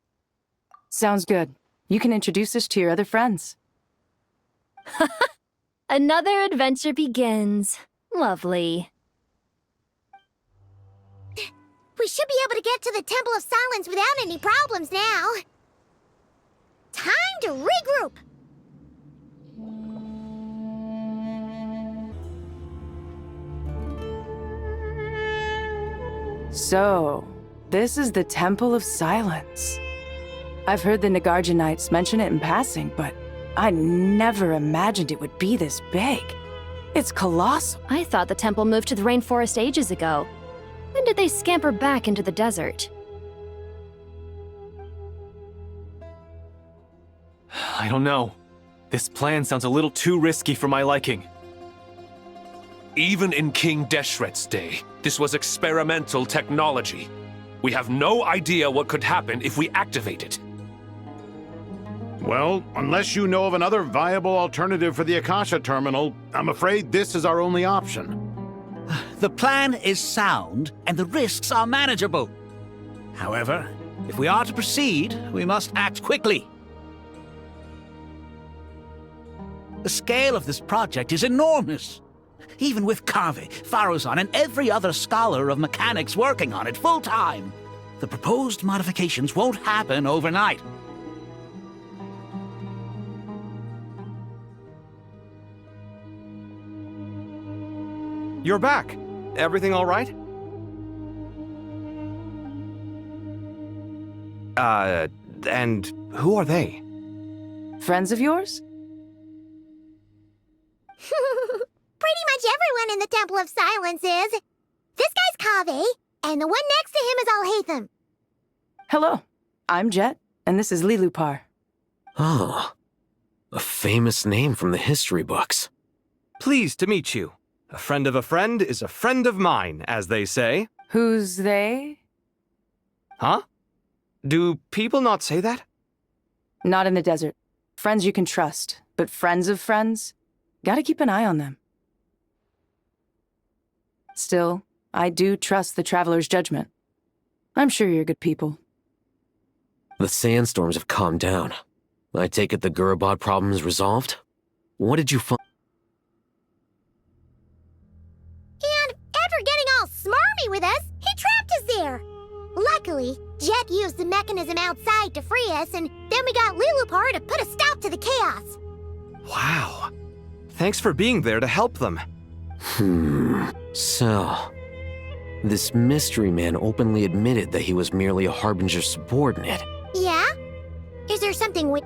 Sounds good. You can introduce us to your other friends. Another adventure begins. Lovely. We should be able to get to the Temple of Silence without any problems now. Time to regroup. So, this is the Temple of Silence. I've heard the Nagarjanites mention it in passing, but I never imagined it would be this big. It's colossal. I thought the temple moved to the rainforest ages ago. When did they scamper back into the desert? I don't know. This plan sounds a little too risky for my liking. Even in King Deshret's day, this was experimental technology. We have no idea what could happen if we activate it. Well, unless you know of another viable alternative for the Akasha terminal, I'm afraid this is our only option. The plan is sound, and the risks are manageable. However, if we are to proceed, we must act quickly. The scale of this project is enormous. Even with Kave, Faruzan, and every other scholar of mechanics working on it full-time, the proposed modifications won't happen overnight. You're back. Everything all right? And who are they? Friends of yours? Pretty much everyone in the Temple of Silence is. This guy's Kave, and the one next to him is Alhaitham. Hello, I'm Jet, and this is Lilupar. Oh, a famous name from the history books. Pleased to meet you. A friend of a friend is a friend of mine, as they say. Who's they? Huh? Do people not say that? Not in the desert. Friends you can trust, but friends of friends? Gotta keep an eye on them. Still, I do trust the Traveler's judgment. I'm sure you're good people. The sandstorms have calmed down. I take it the Gurubad problem is resolved? What did you find? And after getting all smarmy with us, he trapped us there. Luckily, Jet used the mechanism outside to free us, and then we got Lilupar to put a stop to the chaos. Wow. Thanks for being there to help them. So, this mystery man openly admitted that he was merely a Harbinger subordinate. Yeah? Is there something we...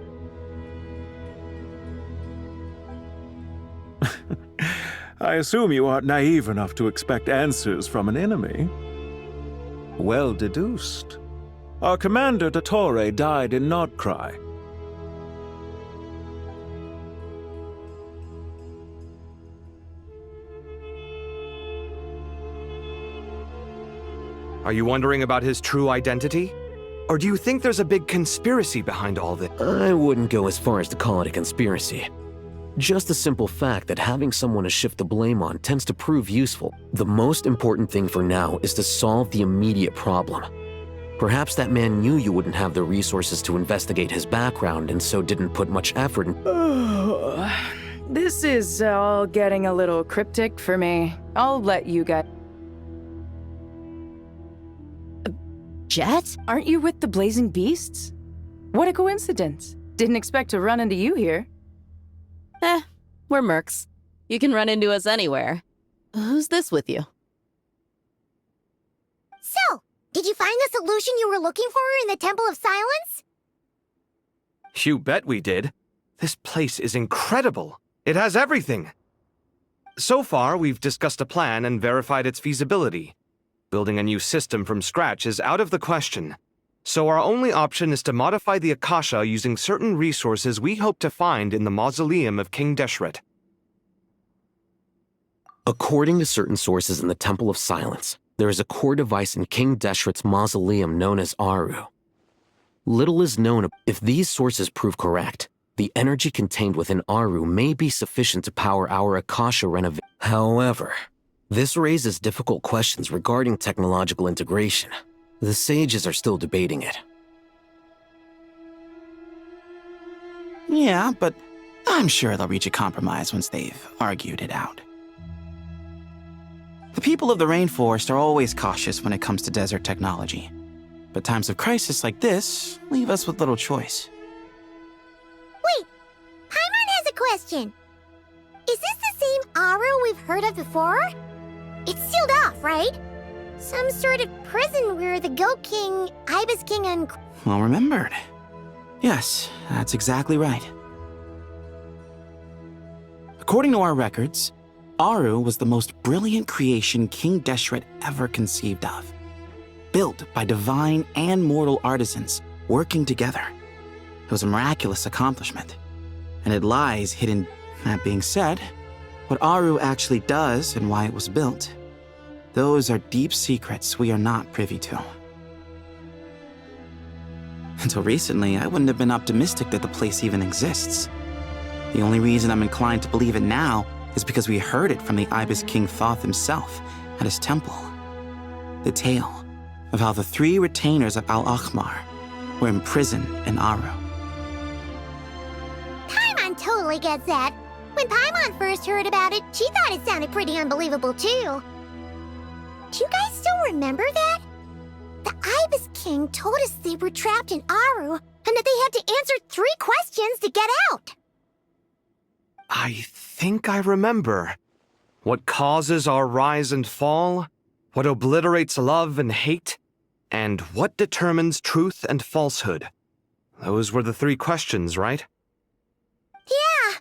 I assume you aren't naive enough to expect answers from an enemy. Well deduced. Our commander, Dottore, died in Nordcry. Are you wondering about his true identity? Or do you think there's a big conspiracy behind all this? I wouldn't go as far as to call it a conspiracy. Just the simple fact that having someone to shift the blame on tends to prove useful. The most important thing for now is to solve the immediate problem. Perhaps that man knew you wouldn't have the resources to investigate his background and so didn't put much effort in. This is all getting a little cryptic for me. I'll let you guys... Jet? Aren't you with the Blazing Beasts? What a coincidence. Didn't expect to run into you here. We're mercs. You can run into us anywhere. Who's this with you? So, did you find the solution you were looking for in the Temple of Silence? You bet we did. This place is incredible. It has everything. So far, we've discussed a plan and verified its feasibility. Building a new system from scratch is out of the question. So our only option is to modify the Akasha using certain resources we hope to find in the mausoleum of King Deshret. According to certain sources in the Temple of Silence, there is a core device in King Deshret's mausoleum known as Aru. Little is known. If these sources prove correct, the energy contained within Aru may be sufficient to power our Akasha renovation. However, this raises difficult questions regarding technological integration. The sages are still debating it. Yeah, but I'm sure they'll reach a compromise once they've argued it out. The people of the rainforest are always cautious when it comes to desert technology. But times of crisis like this leave us with little choice. Wait, Paimon has a question. Is this the same Aru we've heard of before? It's sealed off, right? Some sort of prison where the Goat King, Ibis King, and... Well remembered. Yes, that's exactly right. According to our records, Aru was the most brilliant creation King Deshret ever conceived of. Built by divine and mortal artisans working together. It was a miraculous accomplishment, and it lies hidden. That being said, what Aru actually does and why it was built, those are deep secrets we are not privy to. Until recently, I wouldn't have been optimistic that the place even exists. The only reason I'm inclined to believe it now is because we heard it from the Ibis King Thoth himself at his temple. The tale of how the 3 retainers of Al-Akhmar were imprisoned in Aru. Paimon totally gets that. When Paimon first heard about it, she thought it sounded pretty unbelievable too. Do you guys still remember that? The Ibis King told us they were trapped in Aru and that they had to answer 3 questions to get out. I think I remember. What causes our rise and fall? What obliterates love and hate? And what determines truth and falsehood? Those were the 3 questions, right? Yeah.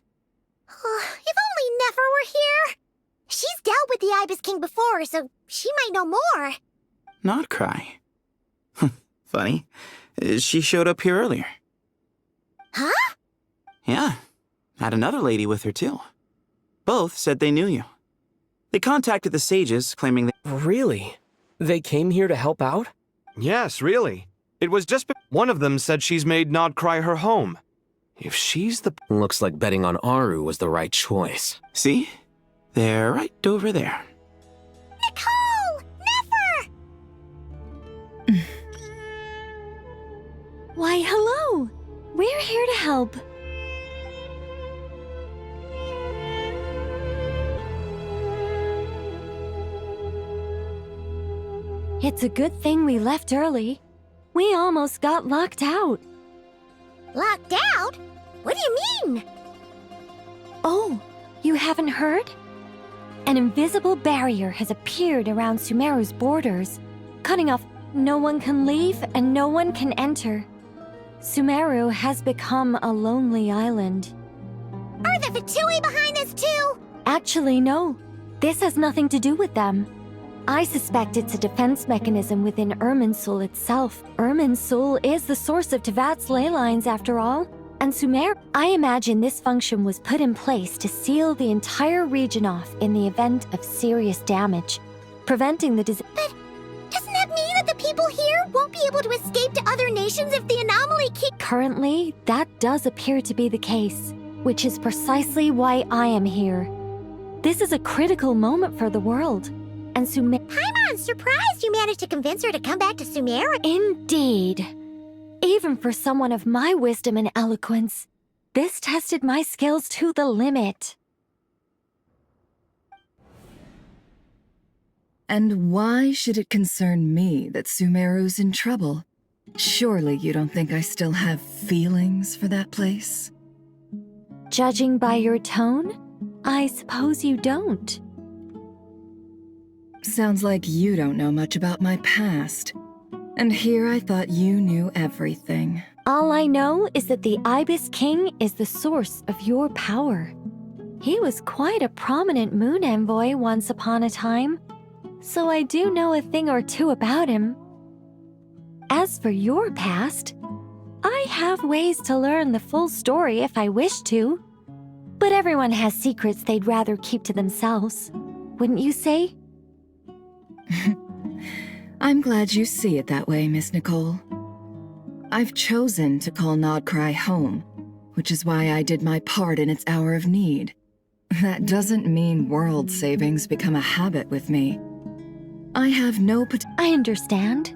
If only Nefer were here. She's dealt with the Ibis King before, so she might know more. Not cry. Funny. She showed up here earlier. Huh? Yeah. Had another lady with her, too. Both said they knew you. They contacted the sages, claiming that... Really? They came here to help out? Yes, really. It was just... One of them said she's made Nod cry her home. If she's the... Looks like betting on Aru was the right choice. See? They're right over there. Nicole! Nefer! Why, hello! We're here to help. It's a good thing we left early. We almost got locked out. Locked out? What do you mean? Oh, you haven't heard? An invisible barrier has appeared around Sumeru's borders, cutting off no one can leave and no one can enter. Sumeru has become a lonely island. Are the Fatui behind this too? Actually, no. This has nothing to do with them. I suspect it's a defense mechanism within Irminsul itself. Irminsul is the source of Tevat's ley lines, after all. And Sumeru... I imagine this function was put in place to seal the entire region off in the event of serious damage, preventing the disease. But doesn't that mean that the people here won't be able to escape to other nations if the anomaly keeps... Currently, that does appear to be the case, which is precisely why I am here. This is a critical moment for the world. And Paimon's surprised you managed to convince her to come back to Sumeru. Indeed. Even for someone of my wisdom and eloquence, this tested my skills to the limit. And why should it concern me that Sumeru's in trouble? Surely you don't think I still have feelings for that place? Judging by your tone, I suppose you don't. Sounds like you don't know much about my past. And here I thought you knew everything. All I know is that the Ibis King is the source of your power. He was quite a prominent moon envoy once upon a time, so I do know a thing or two about him. As for your past, I have ways to learn the full story if I wish to. But everyone has secrets they'd rather keep to themselves, wouldn't you say? I'm glad you see it that way, Miss Nicole. I've chosen to call Nodcry home, which is why I did my part in its hour of need. That doesn't mean world savings become a habit with me. I have no I understand.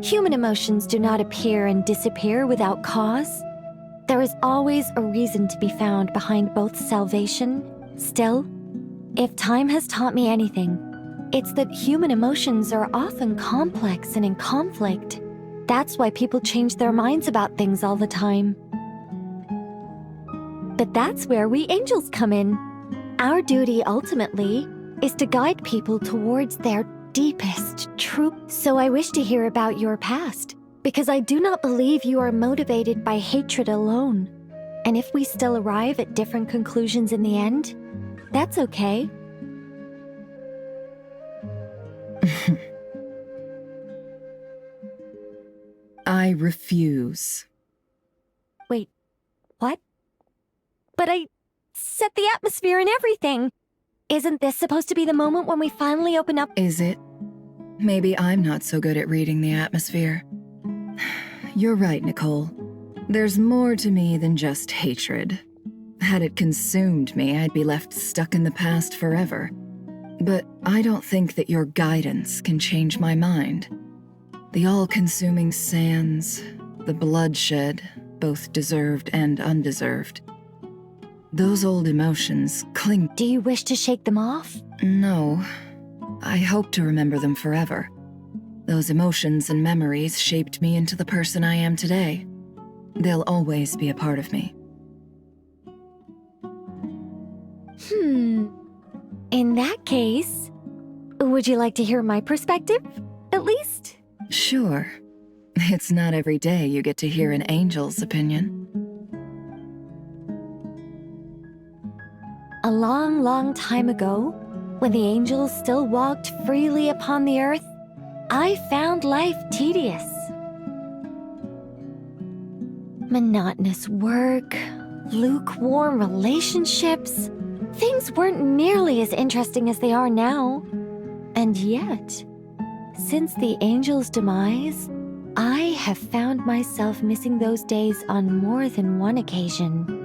Human emotions do not appear and disappear without cause. There is always a reason to be found behind both salvation. Still, if time has taught me anything, it's that human emotions are often complex and in conflict. That's why people change their minds about things all the time. But that's where we angels come in. Our duty ultimately is to guide people towards their deepest truth. So I wish to hear about your past, because I do not believe you are motivated by hatred alone. And if we still arrive at different conclusions in the end, that's okay. I refuse. Wait, what? But I set the atmosphere and everything. Isn't this supposed to be the moment when we finally open up? Is it? Maybe I'm not so good at reading the atmosphere. You're right, Nicole. There's more to me than just hatred. Had it consumed me, I'd be left stuck in the past forever. But I don't think that your guidance can change my mind. The all-consuming sands, the bloodshed, both deserved and undeserved. Those old emotions cling. Do you wish to shake them off? No. I hope to remember them forever. Those emotions and memories shaped me into the person I am today. They'll always be a part of me. In that case, would you like to hear my perspective, at least? Sure. It's not every day you get to hear an angel's opinion. A long, long time ago, when the angels still walked freely upon the earth, I found life tedious. Monotonous work, lukewarm relationships, things weren't nearly as interesting as they are now. And yet, since the angel's demise, I have found myself missing those days on more than one occasion.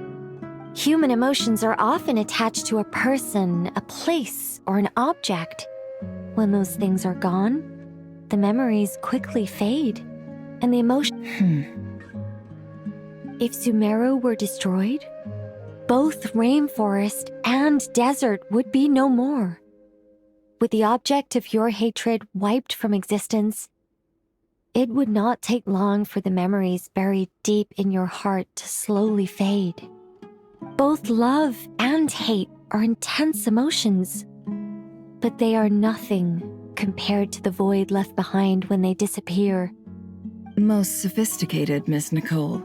Human emotions are often attached to a person, a place, or an object. When those things are gone, the memories quickly fade, and the emotion... If Sumeru were destroyed, both rainforest and desert would be no more. With the object of your hatred wiped from existence, it would not take long for the memories buried deep in your heart to slowly fade. Both love and hate are intense emotions, but they are nothing compared to the void left behind when they disappear. Most sophisticated, Miss Nicole.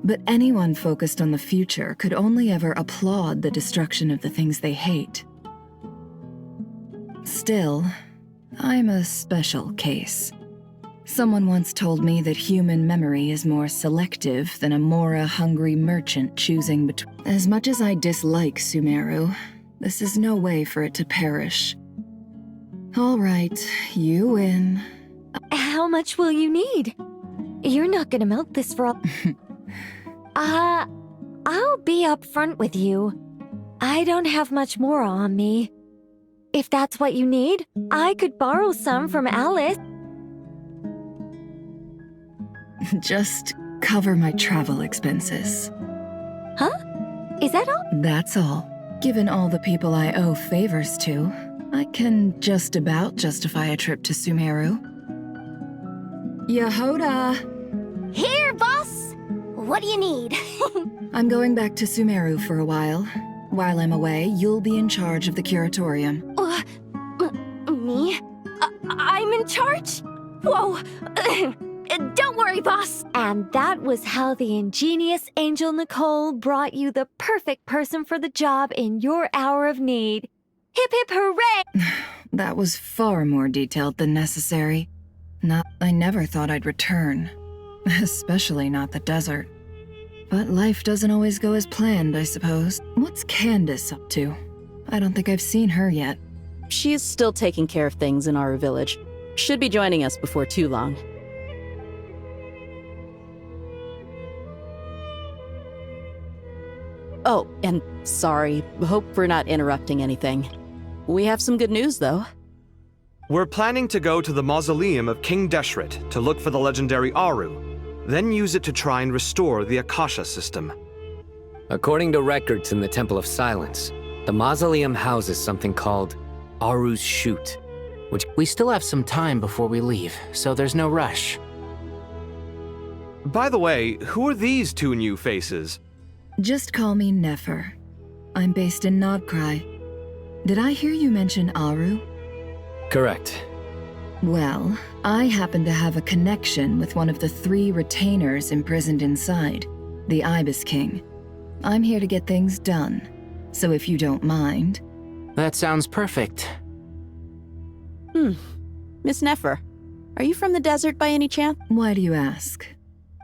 But anyone focused on the future could only ever applaud the destruction of the things they hate. Still, I'm a special case. Someone once told me that human memory is more selective than a Mora-hungry merchant choosing between... As much as I dislike Sumeru, this is no way for it to perish. All right, you win. How much will you need? You're not gonna melt this for all... I'll be upfront with you. I don't have much more on me. If that's what you need, I could borrow some from Alice. Just cover my travel expenses. Huh? Is that all? That's all. Given all the people I owe favors to, I can just about justify a trip to Sumeru. Yehoda! Here, boss! What do you need? I'm going back to Sumeru for a while. While I'm away, you'll be in charge of the curatorium. Me? I'm in charge? Whoa! Don't worry, boss! And that was how the ingenious Angel Nicole brought you the perfect person for the job in your hour of need. Hip hip hooray! That was far more detailed than necessary. I never thought I'd return. Especially not the desert. But life doesn't always go as planned, I suppose. What's Candace up to? I don't think I've seen her yet. She's still taking care of things in our village. Should be joining us before too long. Oh, and sorry. Hope we're not interrupting anything. We have some good news, though. We're planning to go to the mausoleum of King Deshret to look for the legendary Aru, then use it to try and restore the Akasha system. According to records in the Temple of Silence, the mausoleum houses something called Aru's Shoot, which we still have some time before we leave, so there's no rush. By the way, who are these two new faces? Just call me Nefer. I'm based in Nodcry. Did I hear you mention Aru? Correct. Well, I happen to have a connection with one of the 3 retainers imprisoned inside, the Ibis King. I'm here to get things done, so if you don't mind... That sounds perfect. Miss Nefer, are you from the desert by any chance? Why do you ask?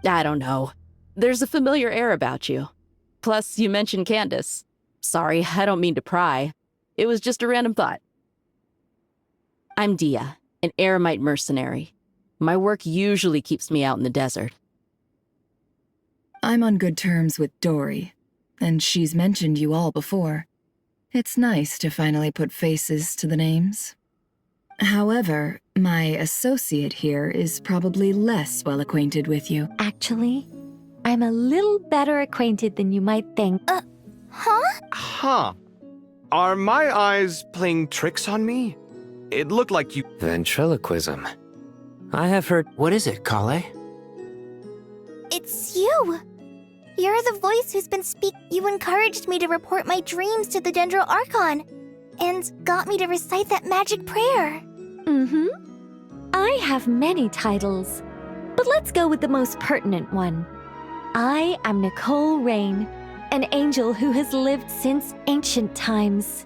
I don't know. There's a familiar air about you. Plus, you mentioned Candace. Sorry, I don't mean to pry. It was just a random thought. I'm Dia, an Eremite mercenary. My work usually keeps me out in the desert. I'm on good terms with Dory, and she's mentioned you all before. It's nice to finally put faces to the names. However, my associate here is probably less well acquainted with you. Actually, I'm a little better acquainted than you might think. Huh. Are my eyes playing tricks on me? It looked like you... Ventriloquism. I have heard... What is it, Kale? It's you! You're the voice who's been You encouraged me to report my dreams to the Dendro Archon, and got me to recite that magic prayer. Mm-hmm. I have many titles, but let's go with the most pertinent one. I am Nicole Rain, an angel who has lived since ancient times.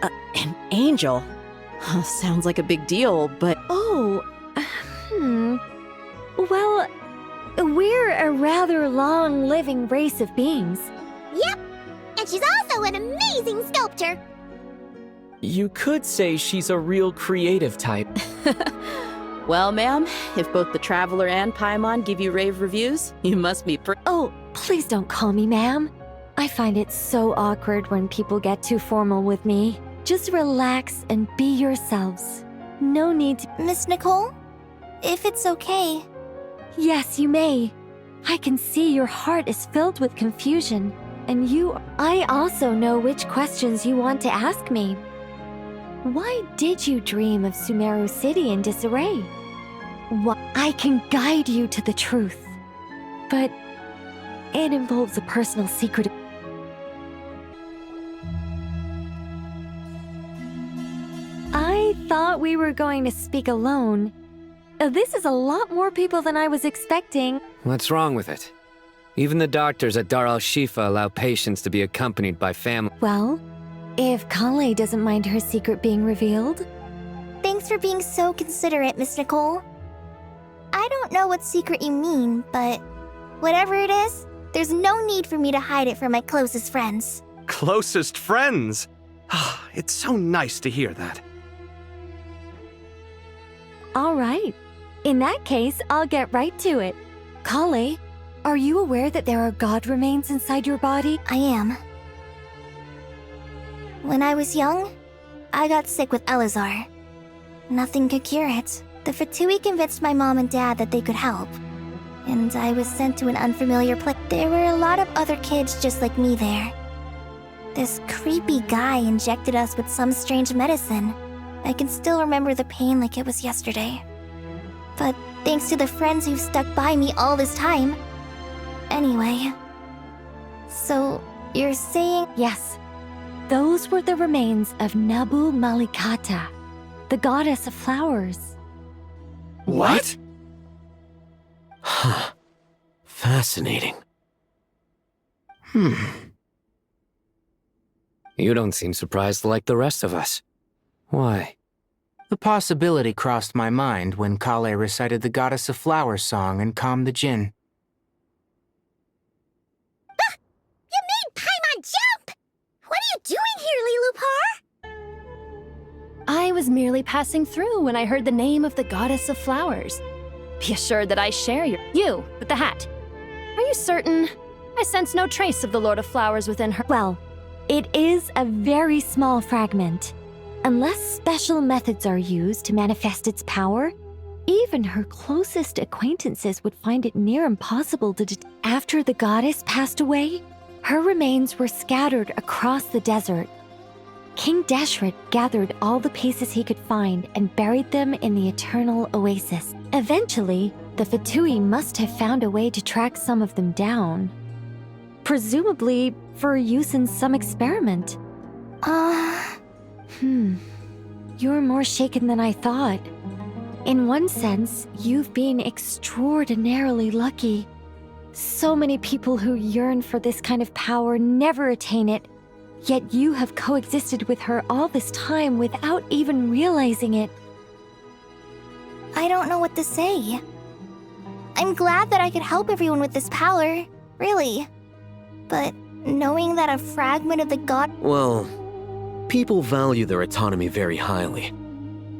An angel? Sounds like a big deal, but... Well, we're a rather long-living race of beings. Yep, and she's also an amazing sculptor. You could say she's a real creative type. Well, ma'am, if both the Traveler and Paimon give you rave reviews, you must be Oh, please don't call me ma'am. I find it so awkward when people get too formal with me. Just relax and be yourselves. No need to... Miss Nicole? If it's okay... Yes, you may. I can see your heart is filled with confusion, and I also know which questions you want to ask me. Why did you dream of Sumeru City in disarray? I can guide you to the truth, but it involves a personal secret. I thought we were going to speak alone. This is a lot more people than I was expecting. What's wrong with it? Even the doctors at Dar al-Shifa allow patients to be accompanied by family. Well, if Kale doesn't mind her secret being revealed. Thanks for being so considerate, Miss Nicole. I don't know what secret you mean, but whatever it is, there's no need for me to hide it from my closest friends. Closest friends? It's so nice to hear that. All right. In that case, I'll get right to it. Kale, are you aware that there are god remains inside your body? I am. When I was young, I got sick with Elazar. Nothing could cure it. The Fatui convinced my mom and dad that they could help, and I was sent to an unfamiliar place. There were a lot of other kids just like me there. This creepy guy injected us with some strange medicine. I can still remember the pain like it was yesterday. But thanks to the friends who've stuck by me all this time. Anyway, so you're saying... Yes. Those were the remains of Nabu Malikata, the goddess of flowers. What? Huh. Fascinating. You don't seem surprised like the rest of us. Why? The possibility crossed my mind when Kale recited the Goddess of Flowers song and calmed the djinn. You made Paimon jump! What are you doing here, Lilupar? I was merely passing through when I heard the name of the Goddess of Flowers. Be assured that I share you with the hat. Are you certain? I sense no trace of the Lord of Flowers within her. Well, it is a very small fragment. Unless special methods are used to manifest its power, even her closest acquaintances would find it near impossible to detect. After the goddess passed away, her remains were scattered across the desert. King Deshret gathered all the pieces he could find and buried them in the Eternal Oasis. Eventually, the Fatui must have found a way to track some of them down. Presumably for use in some experiment. You're You're more shaken than I thought. In one sense, you've been extraordinarily lucky. So many people who yearn for this kind of power never attain it, yet you have coexisted with her all this time without even realizing it. I don't know what to say. I'm glad that I could help everyone with this power, really. But knowing that a fragment of the god— Well, people value their autonomy very highly.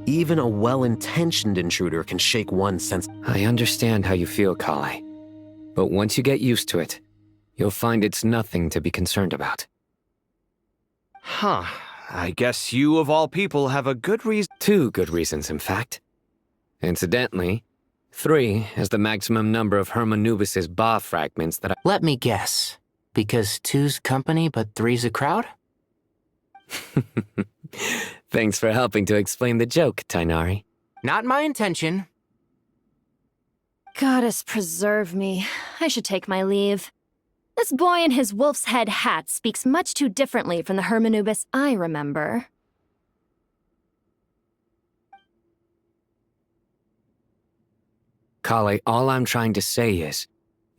Even a well-intentioned intruder can shake one's sense. I understand how you feel, Kale. But once you get used to it, you'll find it's nothing to be concerned about. Huh. I guess you, of all people, have a good reason. 2 good reasons, in fact. Incidentally, 3 is the maximum number of Hermanubis's Ba fragments that I— Let me guess. Because 2's company, but 3's a crowd? Thanks for helping to explain the joke, Tainari. Not my intention. Goddess preserve me. I should take my leave. This boy in his wolf's head hat speaks much too differently from the Hermanubis I remember. Kale, all I'm trying to say is,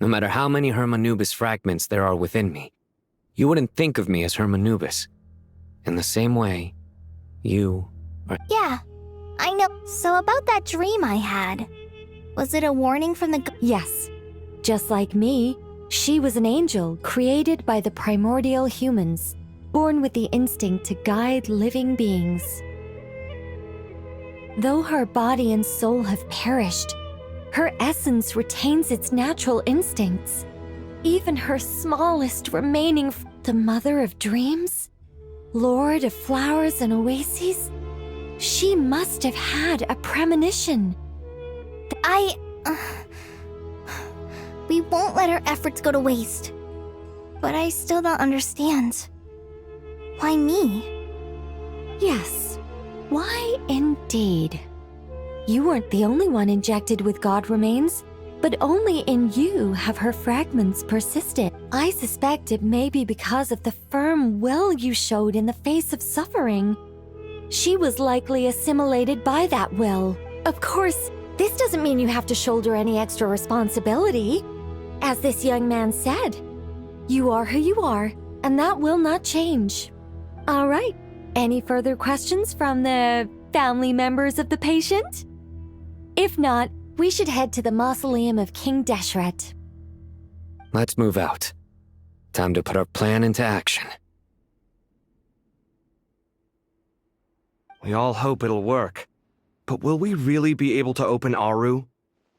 no matter how many Hermanubis fragments there are within me, you wouldn't think of me as Hermanubis. In the same way, you are— Yeah, I know. So about that dream I had, was it a warning from the— Yes. Just like me, she was an angel created by the primordial humans, born with the instinct to guide living beings. Though her body and soul have perished, her essence retains its natural instincts. Even her smallest remaining— the mother of dreams? Lord of flowers and oases? She must have had a premonition. We won't let her efforts go to waste. But I still don't understand. Why me? Yes. Why indeed? You weren't the only one injected with god remains, but only in you have her fragments persisted. I suspect it may be because of the firm will you showed in the face of suffering. She was likely assimilated by that will. Of course, this doesn't mean you have to shoulder any extra responsibility. As this young man said, you are who you are, and that will not change. All right, any further questions from the family members of the patient? If not, we should head to the mausoleum of King Deshret. Let's move out. Time to put our plan into action. We all hope it'll work. But will we really be able to open Aru?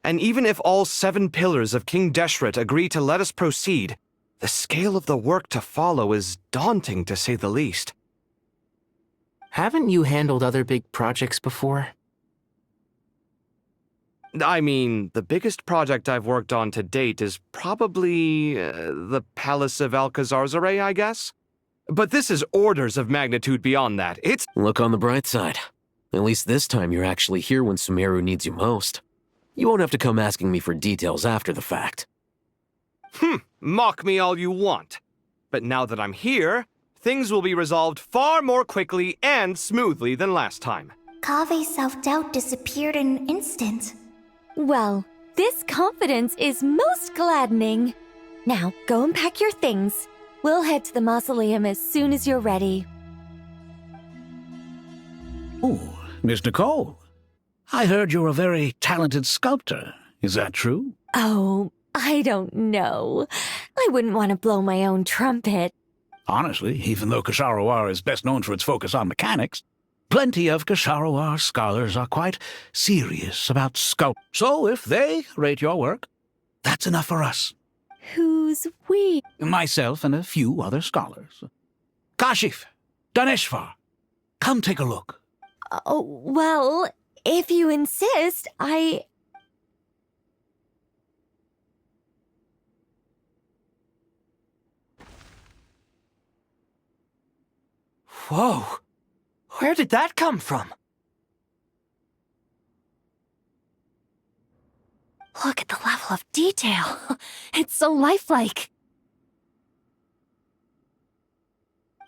And even if all 7 pillars of King Deshret agree to let us proceed, the scale of the work to follow is daunting, to say the least. Haven't you handled other big projects before? I mean, the biggest project I've worked on to date is probably the Palace of Alcazarzaray, I guess? But this is orders of magnitude beyond that. It's— Look on the bright side. At least this time you're actually here when Sumeru needs you most. You won't have to come asking me for details after the fact. Mock me all you want. But now that I'm here, things will be resolved far more quickly and smoothly than last time. Kave's self-doubt disappeared in an instant. Well, this confidence is most gladdening. Now, go and pack your things. We'll head to the mausoleum as soon as you're ready. Ooh, Miss Nicole. I heard you're a very talented sculptor. Is that true? Oh, I don't know. I wouldn't want to blow my own trumpet. Honestly, even though Kasharawar is best known for its focus on mechanics, plenty of Kasharawar scholars are quite serious about sculpt. So if they rate your work, that's enough for us. Who's we? Myself and a few other scholars. Kashif, Daneshvar, come take a look. Oh, well, if you insist, Whoa! Where did that come from? Look at the level of detail. It's so lifelike.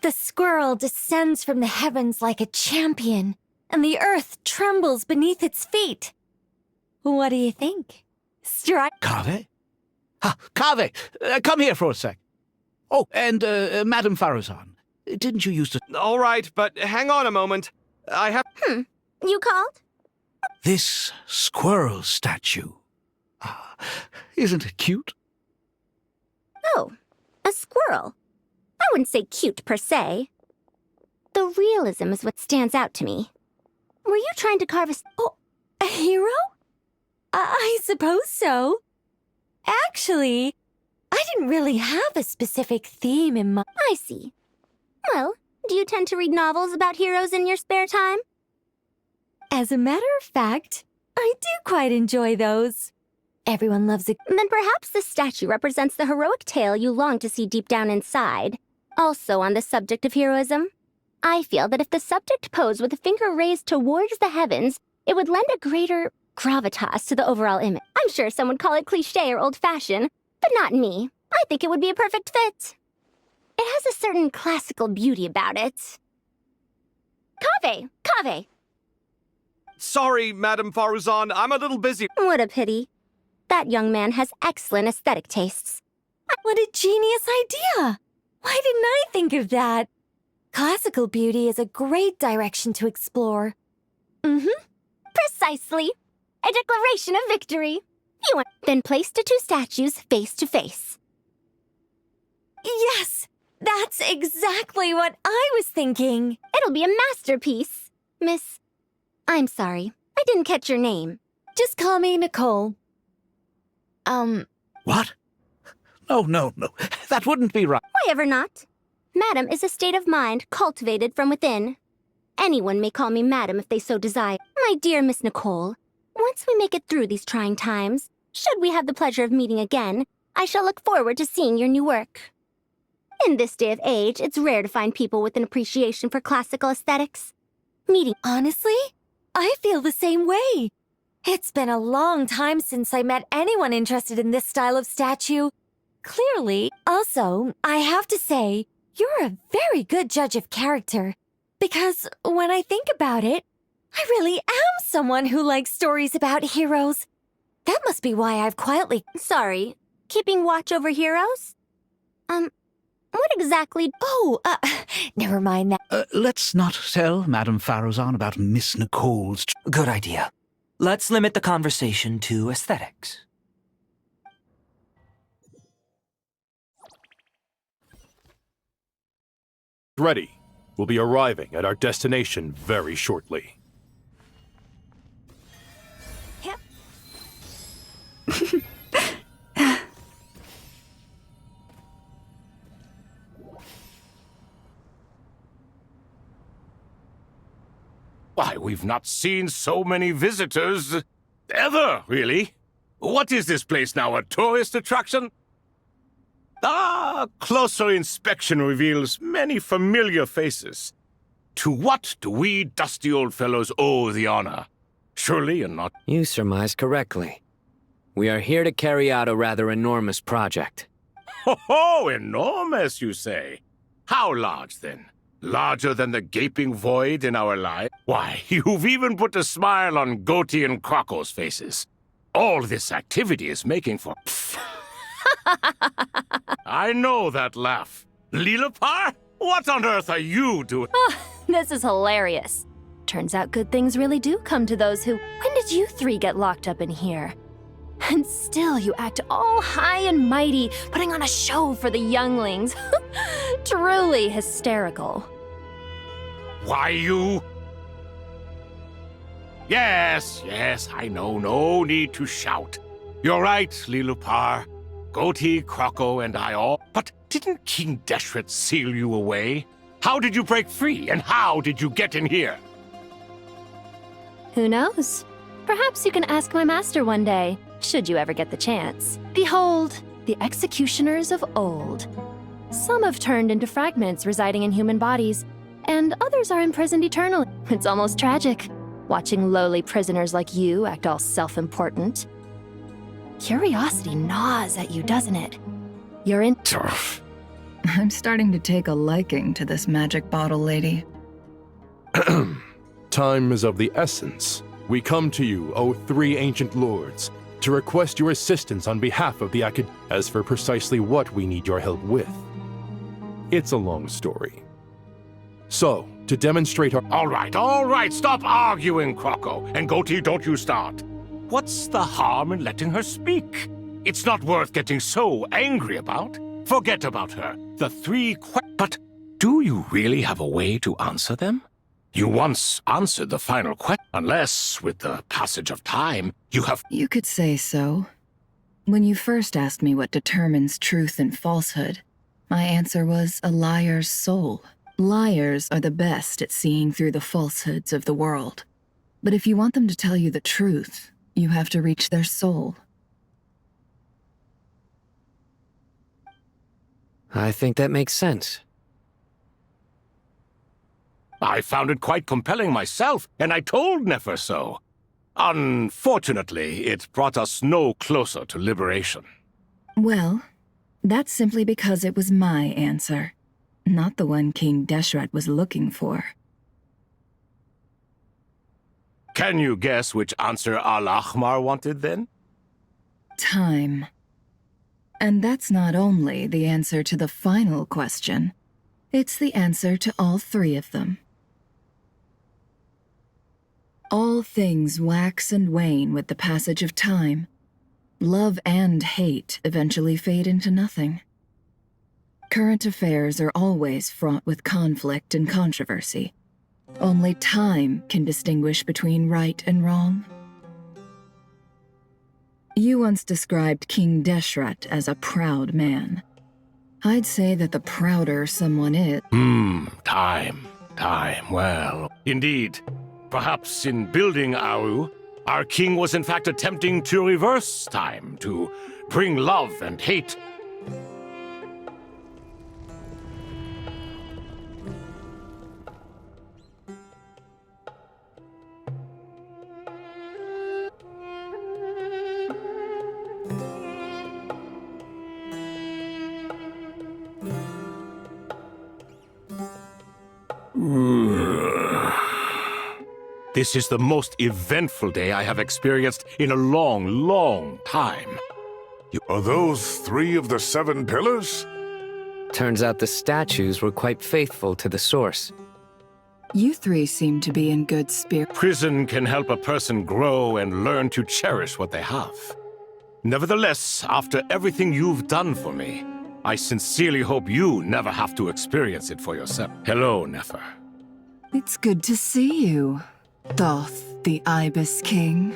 The squirrel descends from the heavens like a champion, and the earth trembles beneath its feet. What do you think? Kave? Kave, come here for a sec. Oh, and Madame Faruzan, didn't you used to... All right, but hang on a moment. I have... You called? This squirrel statue. Isn't it cute? Oh, a squirrel. I wouldn't say cute per se. The realism is what stands out to me. Were you trying to carve a hero? I suppose so. Actually, I didn't really have a specific theme in mind. I see. Well, do you tend to read novels about heroes in your spare time? As a matter of fact, I do quite enjoy those. Everyone loves it. Then perhaps this statue represents the heroic tale you long to see deep down inside. Also on the subject of heroism, I feel that if the subject posed with a finger raised towards the heavens, it would lend a greater gravitas to the overall image. I'm sure some would call it cliché or old-fashioned, but not me. I think it would be a perfect fit. It has a certain classical beauty about it. Kave! Sorry, Madame Faruzan, I'm a little busy. What a pity. That young man has excellent aesthetic tastes. What a genius idea! Why didn't I think of that? Classical beauty is a great direction to explore. Precisely. A declaration of victory. Then place the two statues face to face. Yes! That's exactly what I was thinking. It'll be a masterpiece. Miss... I'm sorry. I didn't catch your name. Just call me Nicole. What? No. That wouldn't be right. Why ever not? Madam is a state of mind cultivated from within. Anyone may call me Madam if they so desire. My dear Miss Nicole, once we make it through these trying times, should we have the pleasure of meeting again, I shall look forward to seeing your new work. In this day of age, it's rare to find people with an appreciation for classical aesthetics. Honestly, I feel the same way. It's been a long time since I met anyone interested in this style of statue. Clearly. Also, I have to say, you're a very good judge of character. Because when I think about it, I really am someone who likes stories about heroes. That must be why I've quietly... Sorry, keeping watch over heroes? What exactly... never mind that. Let's not tell Madame Faruzan about Miss Nicole's... Good idea. Let's limit the conversation to aesthetics. Ready. We'll be arriving at our destination very shortly. Yep. Why, we've not seen so many visitors ever, really. What is this place now, a tourist attraction? Closer inspection reveals many familiar faces. To what do we dusty old fellows owe the honor? Surely you're not... You surmise correctly. We are here to carry out a rather enormous project. Ho, enormous, you say? How large, then? Larger than the gaping void in our life? Why, you've even put a smile on Goatee and Crocco's faces. All this activity is making for... I know that laugh. Lilipar? What on earth are you doing? This is hilarious. Turns out good things really do come to those who... When did you three get locked up in here? And still you act all high and mighty, putting on a show for the younglings. Truly hysterical. Why, you... Yes, I know. No need to shout. You're right, Lilipar. Goatee, Crocco, and I all... But didn't King Deshret seal you away? How did you break free, and how did you get in here? Who knows? Perhaps you can ask my master one day, should you ever get the chance. Behold, the executioners of old. Some have turned into fragments residing in human bodies, and others are imprisoned eternally. It's almost tragic, watching lowly prisoners like you act all self-important. Curiosity gnaws at you, doesn't it? You're in... I'm starting to take a liking to this magic bottle lady. Time is of the essence. We come to you, O three ancient lords, to request your assistance on behalf of the As for precisely what we need your help with, it's a long story. So, to demonstrate our— All right, stop arguing, Croco. And Goatee, don't you start. What's the harm in letting her speak? It's not worth getting so angry about. Forget about her. The three But do you really have a way to answer them? You once answered the final question, unless, with the passage of time, you have— You could say so. When you first asked me what determines truth and falsehood, my answer was a liar's soul. Liars are the best at seeing through the falsehoods of the world. But if you want them to tell you the truth, you have to reach their soul. I think that makes sense. I found it quite compelling myself, and I told Nefer so. Unfortunately, it brought us no closer to liberation. Well, that's simply because it was my answer, not the one King Deshret was looking for. Can you guess which answer Al-Ahmar wanted then? Time. And that's not only the answer to the final question, it's the answer to all three of them. All things wax and wane with the passage of time. Love and hate eventually fade into nothing. Current affairs are always fraught with conflict and controversy. Only time can distinguish between right and wrong. You once described King Deshret as a proud man. I'd say that the prouder someone is— Time. Well, indeed. Perhaps in building Aru, our king was in fact attempting to reverse time, to bring love and hate. This is the most eventful day I have experienced in a long time. Are those 3 of the 7 pillars? Turns out the statues were quite faithful to the source. You three seem to be in good spirit. Prison can help a person grow and learn to cherish what they have. Nevertheless, after everything you've done for me, I sincerely hope you never have to experience it for yourself. Hello, Nefer. It's good to see you, Thoth, the Ibis King.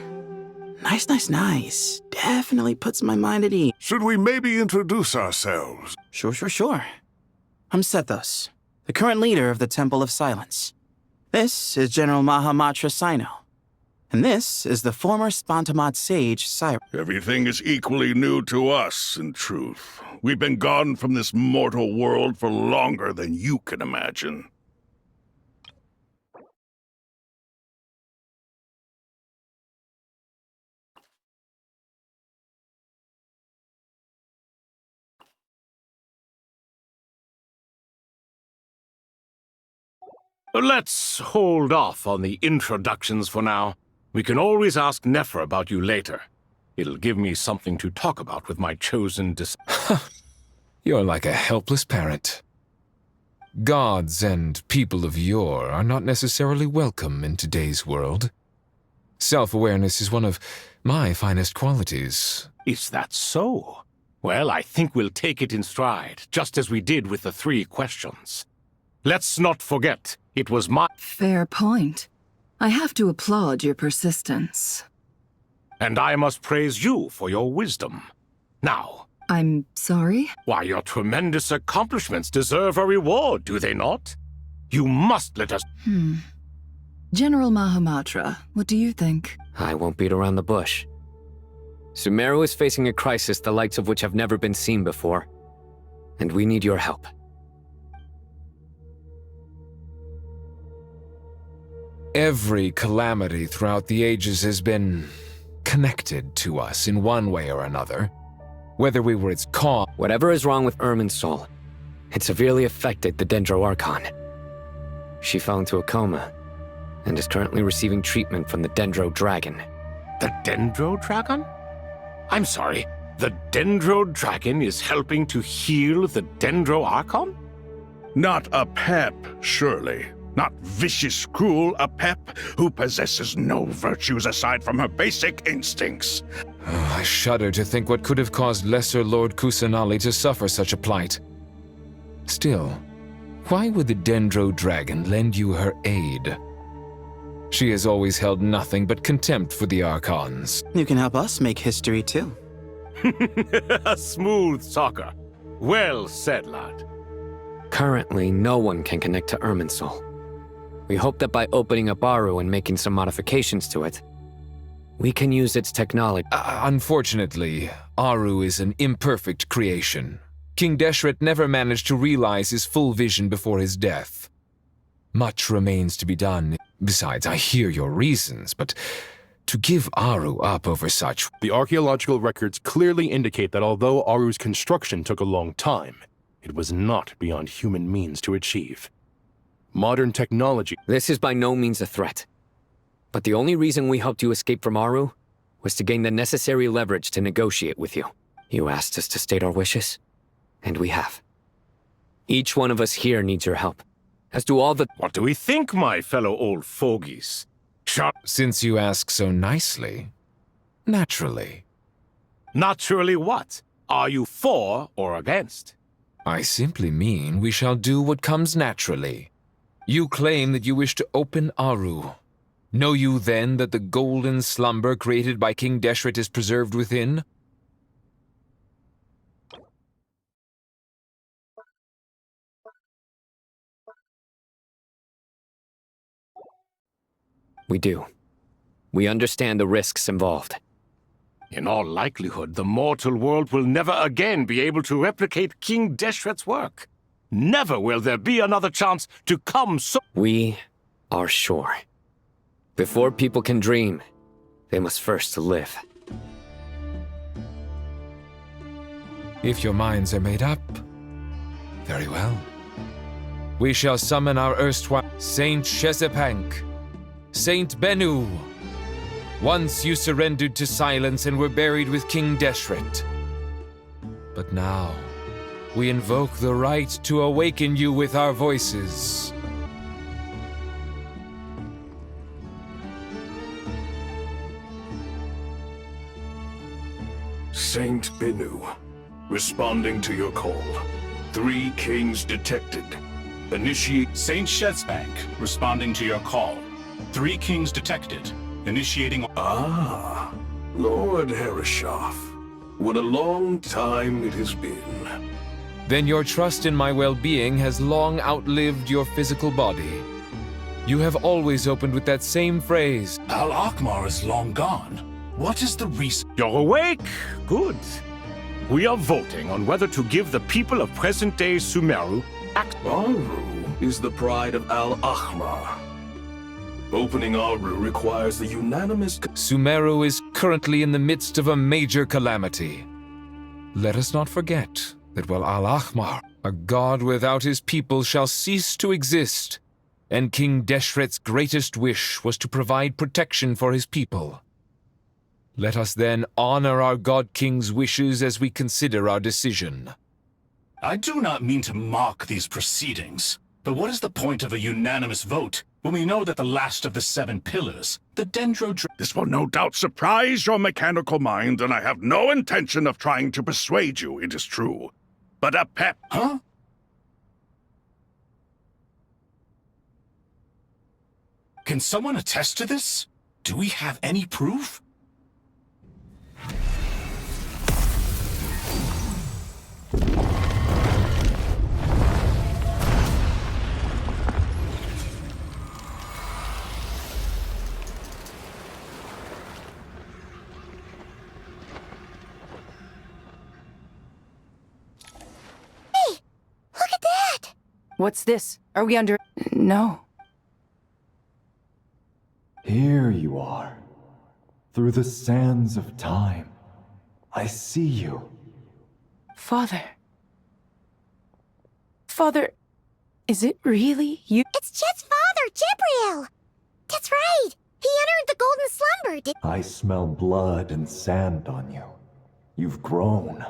Nice. Definitely puts my mind at ease. Should we maybe introduce ourselves? Sure. I'm Sethos, the current leader of the Temple of Silence. This is General Mahamatra Sino. And this is the former Spantamad sage, Cyrus. Everything is equally new to us, in truth. We've been gone from this mortal world for longer than you can imagine. Let's hold off on the introductions for now. We can always ask Nefer about you later. It'll give me something to talk about with my chosen You're like a helpless parent. Gods and people of yore are not necessarily welcome in today's world. Self-awareness is one of my finest qualities. Is that so? Well, I think we'll take it in stride, just as we did with the 3 questions. Let's not forget, it was my— Fair point. I have to applaud your persistence. And I must praise you for your wisdom. Now— I'm sorry? Why, your tremendous accomplishments deserve a reward, do they not? You must let us— General Mahamatra, what do you think? I won't beat around the bush. Sumeru is facing a crisis the likes of which have never been seen before. And we need your help. Every calamity throughout the ages has been connected to us in one way or another. Whether we were its cause— Whatever is wrong with Irmin's soul, it severely affected the Dendro Archon. She fell into a coma, and is currently receiving treatment from the Dendro Dragon. The Dendro Dragon? I'm sorry, the Dendro Dragon is helping to heal the Dendro Archon? Not a pep, surely. Not vicious, cruel a pep who possesses no virtues aside from her basic instincts. Oh, I shudder to think what could have caused Lesser Lord Kusanali to suffer such a plight. Still, why would the Dendro Dragon lend you her aid? She has always held nothing but contempt for the Archons. You can help us make history too. Smooth talker. Well said, lad. Currently, no one can connect to Irminsul. We hope that by opening up Aru and making some modifications to it, we can use its technology. Unfortunately, Aru is an imperfect creation. King Deshret never managed to realize his full vision before his death. Much remains to be done. Besides, I hear your reasons, but to give Aru up over such... The archaeological records clearly indicate that although Aru's construction took a long time, it was not beyond human means to achieve. Modern technology... This is by no means a threat. But the only reason we helped you escape from Aru was to gain the necessary leverage to negotiate with you. You asked us to state our wishes, and we have. Each one of us here needs your help, as do all the... What do we think, my fellow old fogies? Since you ask so nicely, naturally. Naturally what? Are you for or against? I simply mean we shall do what comes naturally. You claim that you wish to open Aru. Know you then that the golden slumber created by King Deshret is preserved within? We do. We understand the risks involved. In all likelihood, the mortal world will never again be able to replicate King Deshret's work. Never will there be another chance to come so— We are sure. Before people can dream, they must first live. If your minds are made up, very well. We shall summon our erstwhile Saint Shezepank, Saint Bennu. Once you surrendered to silence and were buried with King Deshret. But now, we invoke the right to awaken you with our voices. Saint Bennu, responding to your call. 3 kings detected. Initiate... Saint Shezbank, responding to your call. 3 kings detected. Initiating... Ah, Lord Herreshoff. What a long time it has been. Then your trust in my well-being has long outlived your physical body. You have always opened with that same phrase. Al-Akhmar is long gone. What is the reason? You're awake? Good. We are voting on whether to give the people of present-day Sumeru Aru is the pride of Al-Akhmar. Opening Aru requires the unanimous... Sumeru is currently in the midst of a major calamity. Let us not forget that while Al-Akhmar, a god without his people, shall cease to exist, and King Deshret's greatest wish was to provide protection for his people. Let us then honor our God King's wishes as we consider our decision. I do not mean to mock these proceedings, but what is the point of a unanimous vote when we know that the last of the 7 pillars, the Dendro... This will no doubt surprise your mechanical mind, and I have no intention of trying to persuade you it is true. But a pep... Huh? Can someone attest to this? Do we have any proof? Look at that! What's this? Are we under... No. Here you are. Through the sands of time. I see you. Father. Father, is it really you? It's Chet's father, Jibril! That's right! He entered the Golden Slumber, I smell blood and sand on you. You've grown,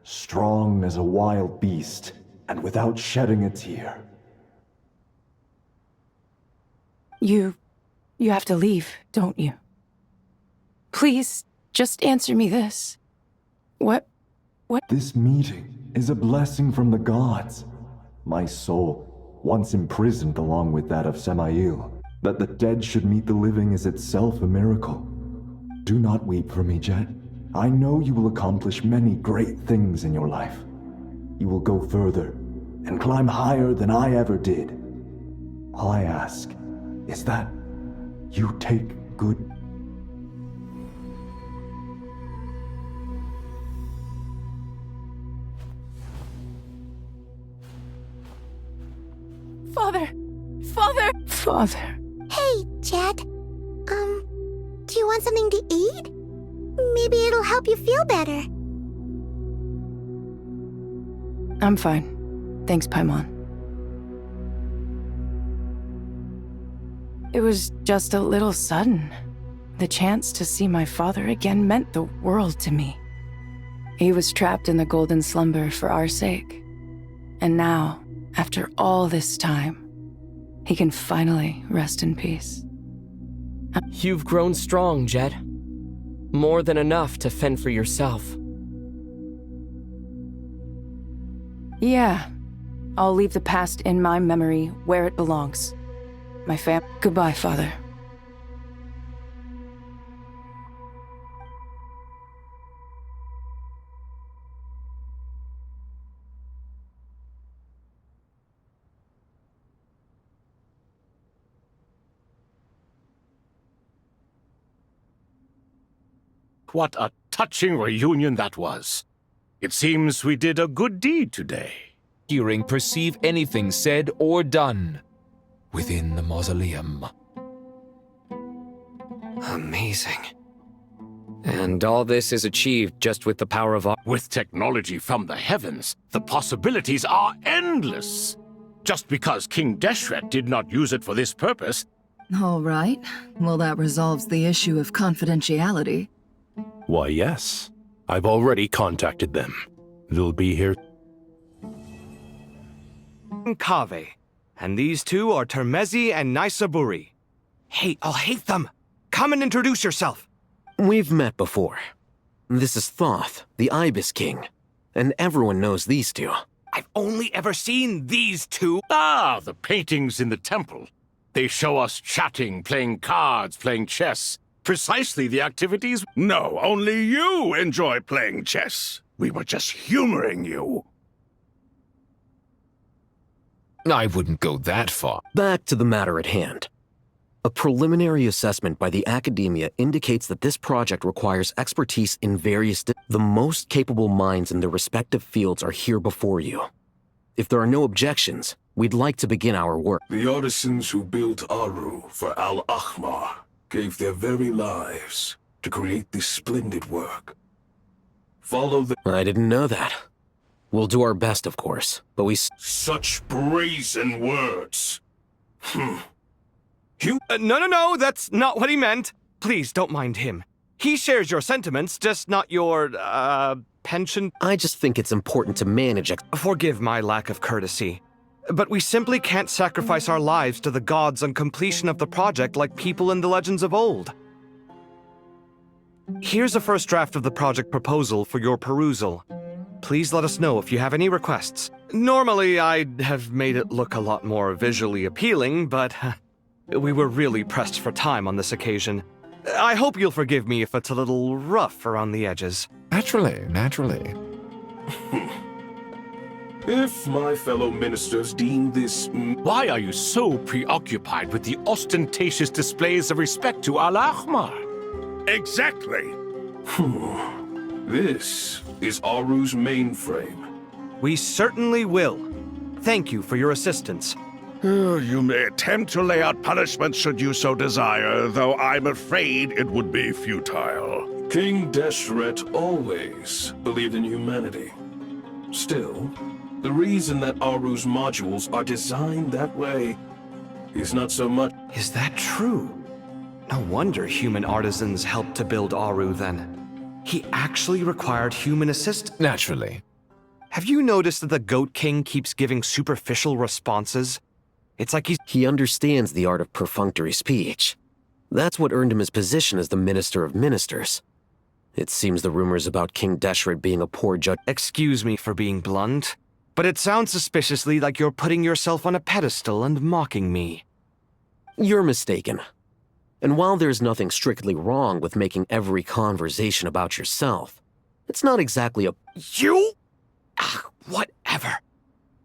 strong as a wild beast, and without shedding a tear. You have to leave, don't you? Please, just answer me this. What? This meeting is a blessing from the gods. My soul, once imprisoned along with that of Samael, that the dead should meet the living is itself a miracle. Do not weep for me, Jet. I know you will accomplish many great things in your life. You will go further and climb higher than I ever did. All I ask is that you take good. Father! Father! Hey, Jet. Do you want something to eat? Maybe it'll help you feel better. I'm fine. Thanks, Paimon. It was just a little sudden. The chance to see my father again meant the world to me. He was trapped in the Golden Slumber for our sake. And now, after all this time, he can finally rest in peace. You've grown strong, Jet. More than enough to fend for yourself. Yeah. I'll leave the past in my memory where it belongs. My fam- Goodbye, Father. What a touching reunion that was. It seems we did a good deed today. Hearing perceive anything said or done within the mausoleum. Amazing. And all this is achieved just with the power of With technology from the heavens, the possibilities are endless. Just because King Deshret did not use it for this purpose. All right. Well, that resolves the issue of confidentiality. Why, yes. I've already contacted them. They'll be here. Kaveh. And these two are Termezi and Naisaburi. Hey, I'll hate them. Come and introduce yourself. We've met before. This is Thoth, the Ibis King. And everyone knows these two. I've only ever seen these two. Ah, the paintings in the temple. They show us chatting, playing cards, playing chess. Precisely the activities. No, only you enjoy playing chess. We were just humoring you. I wouldn't go that far. Back to the matter at hand. A preliminary assessment by the academia indicates that this project requires expertise in the most capable minds in their respective fields are here before you. If there are no objections, we'd like to begin our work. The artisans who built Aru for Al-Ahmar gave their very lives to create this splendid work. Follow the— I didn't know that. We'll do our best, of course, but we— Such brazen words. No, that's not what he meant. Please, don't mind him. He shares your sentiments, just not your, penchant. I just think it's important to manage— Forgive my lack of courtesy. But we simply can't sacrifice our lives to the gods on completion of the project like people in the legends of old. Here's a first draft of the project proposal for your perusal. Please let us know if you have any requests. Normally, I'd have made it look a lot more visually appealing, but we were really pressed for time on this occasion. I hope you'll forgive me if it's a little rough around the edges. Naturally. If my fellow ministers deem this— Why are you so preoccupied with the ostentatious displays of respect to Al-Ahmar? Exactly. This is Aru's mainframe. We certainly will. Thank you for your assistance. You may attempt to lay out punishment should you so desire, though I'm afraid it would be futile. King Deshret always believed in humanity. Still, the reason that Aru's modules are designed that way is not so much— Is that true? No wonder human artisans helped to build Aru then. He actually required human assist. Naturally. Have you noticed that the Goat King keeps giving superficial responses? It's like He understands the art of perfunctory speech. That's what earned him his position as the Minister of Ministers. It seems the rumors about King Deshret being a poor judge— Excuse me for being blunt, but it sounds suspiciously like you're putting yourself on a pedestal and mocking me. You're mistaken. And while there's nothing strictly wrong with making every conversation about yourself, it's not exactly a— You? Whatever.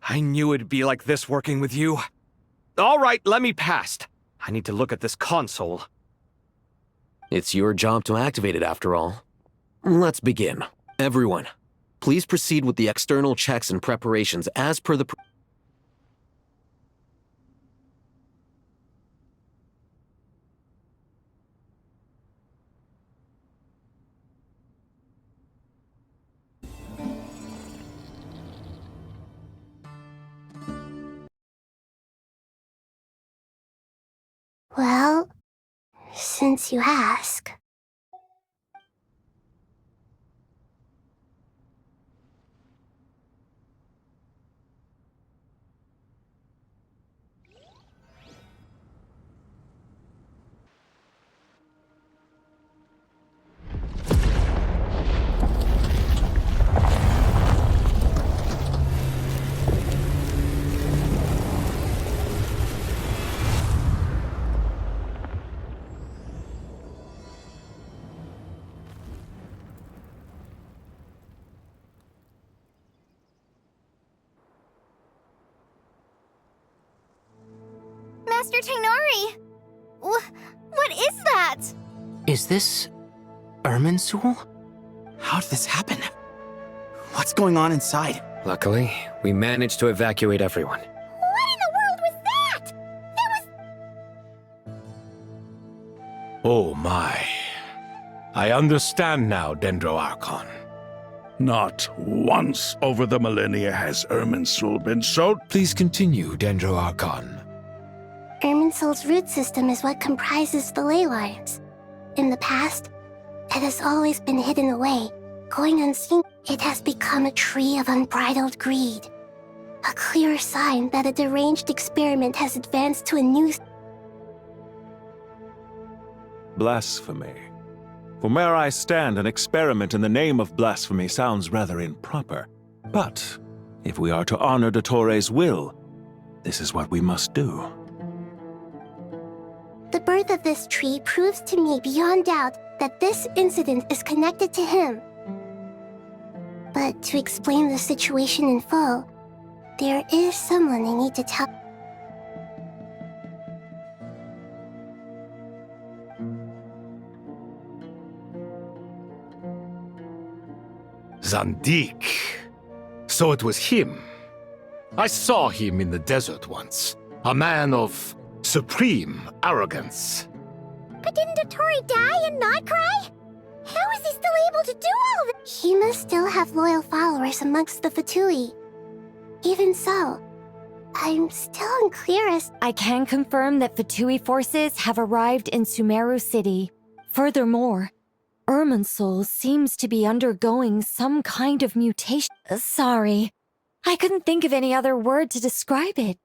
I knew it'd be like this working with you. All right, let me past. I need to look at this console. It's your job to activate it after all. Let's begin. Everyone, please proceed with the external checks and preparations as per the— Well, since you ask. Master Tainari! What is that? Is this Irminsul? How did this happen? What's going on inside? Luckily, we managed to evacuate everyone. What in the world was that? Oh my. I understand now, Dendroarchon. Not once over the millennia has Irminsul been so— Please continue, Dendroarchon. Irminsul's root system is what comprises the ley lines. In the past, it has always been hidden away, going unseen. It has become a tree of unbridled greed. A clear sign that a deranged experiment has advanced to a new— Blasphemy. From where I stand, an experiment in the name of blasphemy sounds rather improper. But if we are to honor Dottores' will, this is what we must do. The birth of this tree proves to me beyond doubt that this incident is connected to him. But to explain the situation in full, there is someone I need to tell. Zandik. So it was him. I saw him in the desert once. A man of supreme arrogance. But didn't Dottore die and not cry? How is he still able to do all of it? He must still have loyal followers amongst the Fatui. Even so, I'm still unclear as— I can confirm that Fatui forces have arrived in Sumeru City. Furthermore, Irminsul seems to be undergoing some kind of mutation. Sorry, I couldn't think of any other word to describe it.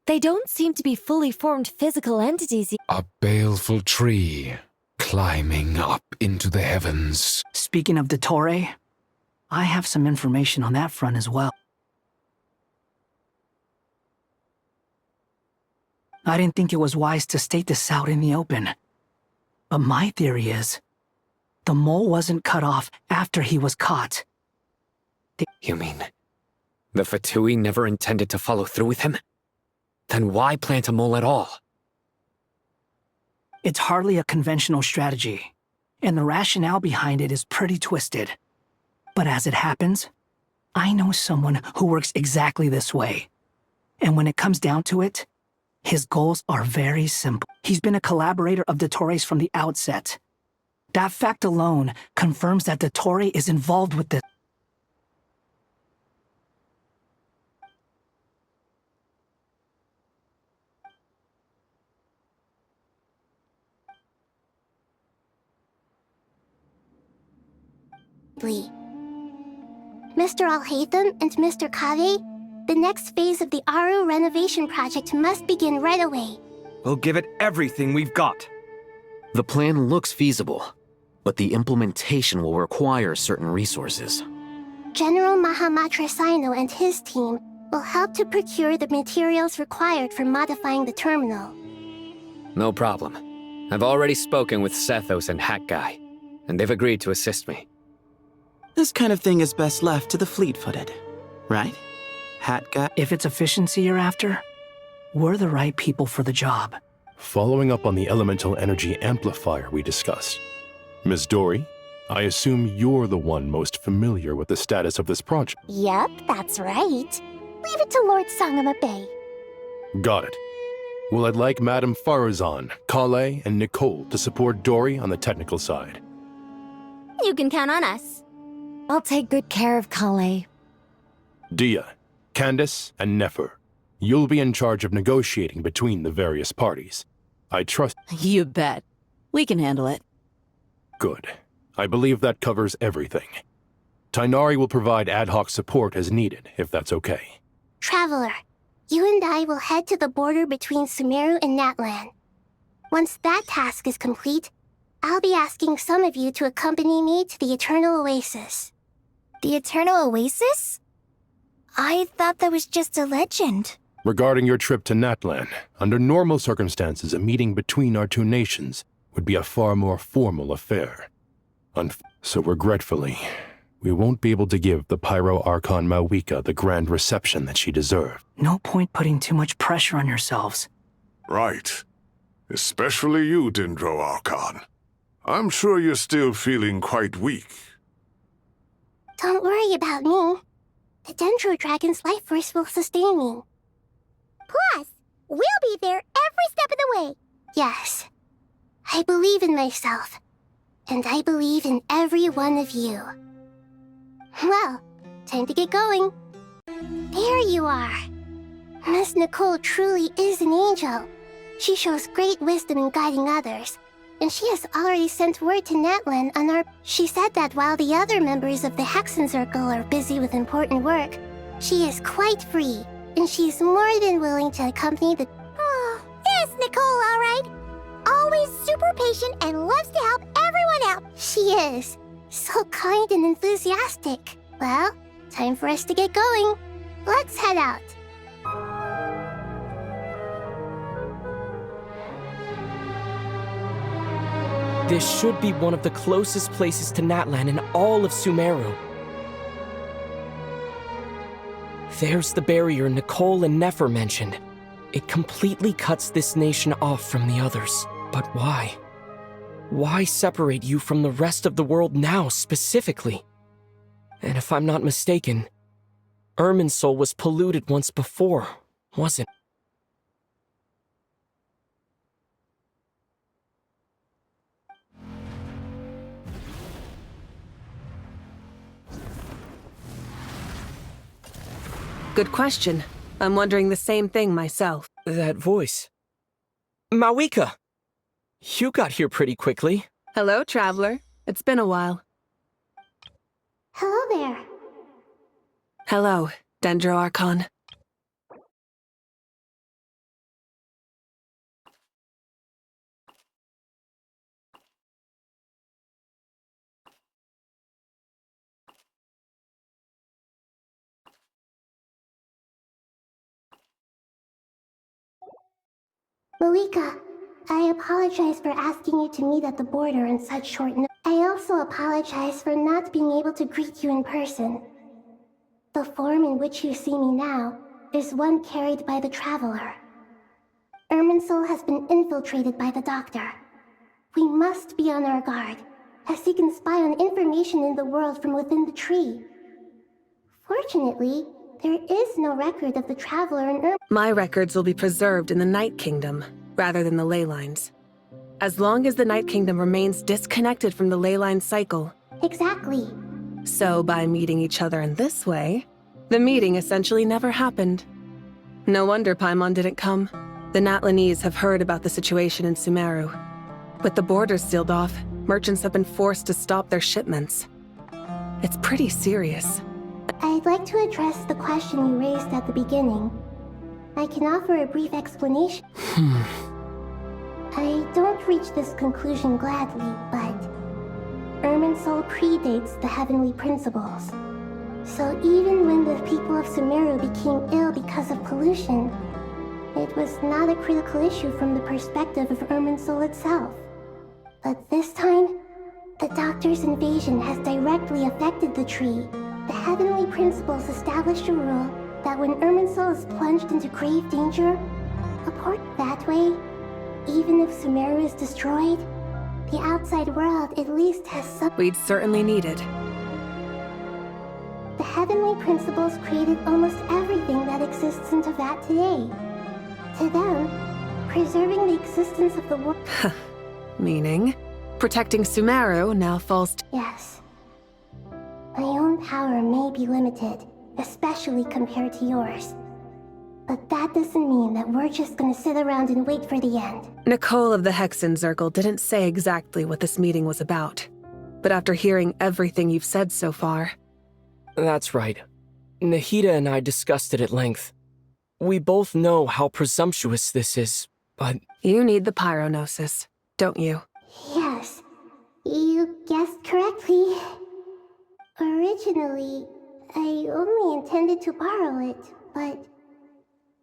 They don't seem to be fully formed physical entities yet. A baleful tree, climbing up into the heavens. Speaking of Dottore, I have some information on that front as well. I didn't think it was wise to state this out in the open. But my theory is, the mole wasn't cut off after he was caught. You mean, the Fatui never intended to follow through with him? Then why plant a mole at all? It's hardly a conventional strategy, and the rationale behind it is pretty twisted. But as it happens, I know someone who works exactly this way. And when it comes down to it, his goals are very simple. He's been a collaborator of Dottore's from the outset. That fact alone confirms that Dottore is involved with this. immediately. Mr. Alhaitham and Mr. Kave, the next phase of the Aru renovation project must begin right away. We'll give it everything we've got. The plan looks feasible, but the implementation will require certain resources. General Mahamatra Sino and his team will help to procure the materials required for modifying the terminal. No problem. I've already spoken with Sethos and Hat Guy, and they've agreed to assist me. This kind of thing is best left to the fleet-footed, right? Hat Guy? If it's efficiency you're after, we're the right people for the job. Following up on the elemental energy amplifier we discussed, Ms. Dory, I assume you're the one most familiar with the status of this project. Yep, that's right. Leave it to Lord Sangama Bay. Got it. Well, I'd like Madame Farazan, Kale, and Nicole to support Dory on the technical side. You can count on us. I'll take good care of Kale. Dia, Candace, and Nefer, you'll be in charge of negotiating between the various parties. I trust— You bet. We can handle it. Good. I believe that covers everything. Tainari will provide ad hoc support as needed, if that's okay. Traveler, you and I will head to the border between Sumeru and Natlan. Once that task is complete, I'll be asking some of you to accompany me to the Eternal Oasis. The Eternal Oasis? I thought that was just a legend. Regarding your trip to Natlan, under normal circumstances, a meeting between our two nations would be a far more formal affair. So regretfully, we won't be able to give the Pyro Archon Mawika the grand reception that she deserved. No point putting too much pressure on yourselves. Right. Especially you, Dendro Archon. I'm sure you're still feeling quite weak. Don't worry about me. The Dendro Dragon's life force will sustain me. Plus, we'll be there every step of the way. Yes. I believe in myself. And I believe in every one of you. Well, time to get going. There you are. Miss Nicole truly is an angel. She shows great wisdom in guiding others. And she has already sent word to Natlan on our— She said that while the other members of the Hexen Circle are busy with important work, she is quite free, and she's more than willing to accompany the— Oh, there's Nicole, all right. Always super patient and loves to help everyone out. She is. So kind and enthusiastic. Well, time for us to get going. Let's head out. This should be one of the closest places to Natlan in all of Sumeru. There's the barrier Nicole and Nefer mentioned. It completely cuts this nation off from the others. But why? Why separate you from the rest of the world now, specifically? And if I'm not mistaken, Irminsul was polluted once before, wasn't it? Good question. I'm wondering the same thing myself. That voice. Mawika! You got here pretty quickly. Hello, traveler. It's been a while. Hello there. Hello, Dendro Archon. Mawika, I apologize for asking you to meet at the border on such short notice. I also apologize for not being able to greet you in person. The form in which you see me now is one carried by the Traveler. Irminsul has been infiltrated by the Doctor. We must be on our guard, as he can spy on information in the world from within the tree. Fortunately, there is no record of the Traveler in My records will be preserved in the Night Kingdom, rather than the ley lines. As long as the Night Kingdom remains disconnected from the ley line cycle. Exactly. So by meeting each other in this way, the meeting essentially never happened. No wonder Paimon didn't come. The Natlanese have heard about the situation in Sumeru. With the borders sealed off, merchants have been forced to stop their shipments. It's pretty serious. I'd like to address the question you raised at the beginning. I can offer a brief explanation. I don't reach this conclusion gladly, but Irminsul predates the heavenly principles. So even when the people of Sumeru became ill because of pollution, it was not a critical issue from the perspective of Irminsul itself. But this time, the Doctor's invasion has directly affected the tree. The heavenly principles established a rule that when Irminsul is plunged into grave danger, that way, even if Sumeru is destroyed, the outside world at least has some— We'd certainly need it. The heavenly principles created almost everything that exists in Teyvat today. To them, preserving the existence of the world— Meaning? Protecting Sumeru now falls to— Yes. My own power may be limited, especially compared to yours. But that doesn't mean that we're just gonna sit around and wait for the end. Nicole of the Hexen Circle didn't say exactly what this meeting was about. But after hearing everything you've said so far— That's right. Nahida and I discussed it at length. We both know how presumptuous this is, but— You need the Pyronosis, don't you? Yes, you guessed correctly. Originally, I only intended to borrow it, but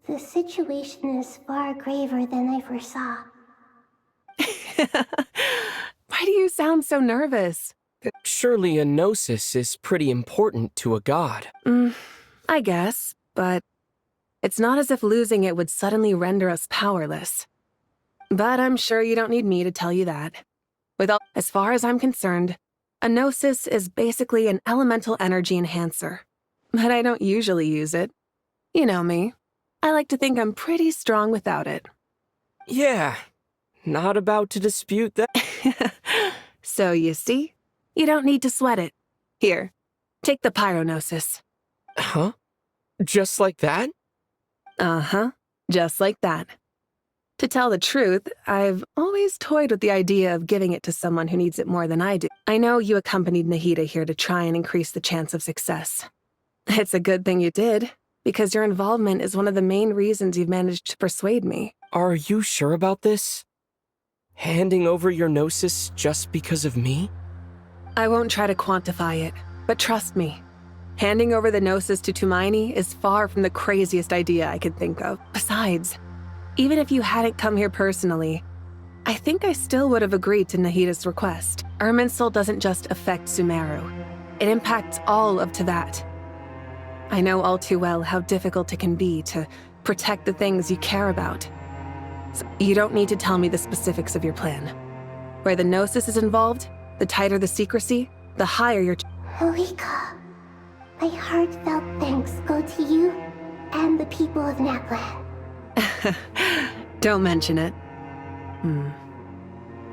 the situation is far graver than I foresaw. Why do you sound so nervous? Surely a gnosis is pretty important to a god. I guess, but it's not as if losing it would suddenly render us powerless. But I'm sure you don't need me to tell you that. As far as I'm concerned, a gnosis is basically an elemental energy enhancer. But I don't usually use it. You know me. I like to think I'm pretty strong without it. Yeah, not about to dispute that. So you see, you don't need to sweat it. Here, take the Pyronosis. Huh? Just like that? Uh-huh, just like that. To tell the truth, I've always toyed with the idea of giving it to someone who needs it more than I do. I know you accompanied Nahida here to try and increase the chance of success. It's a good thing you did, because your involvement is one of the main reasons you've managed to persuade me. Are you sure about this? Handing over your gnosis just because of me? I won't try to quantify it, but trust me. Handing over the gnosis to Tumaini is far from the craziest idea I could think of. Besides, even if you hadn't come here personally, I think I still would have agreed to Nahida's request. Irminsul doesn't just affect Sumeru. It impacts all of Teyvat. I know all too well how difficult it can be to protect the things you care about. So you don't need to tell me the specifics of your plan. Where the gnosis is involved, the tighter the secrecy, the higher your— Malika, my heartfelt thanks go to you and the people of Naplan. Don't mention it.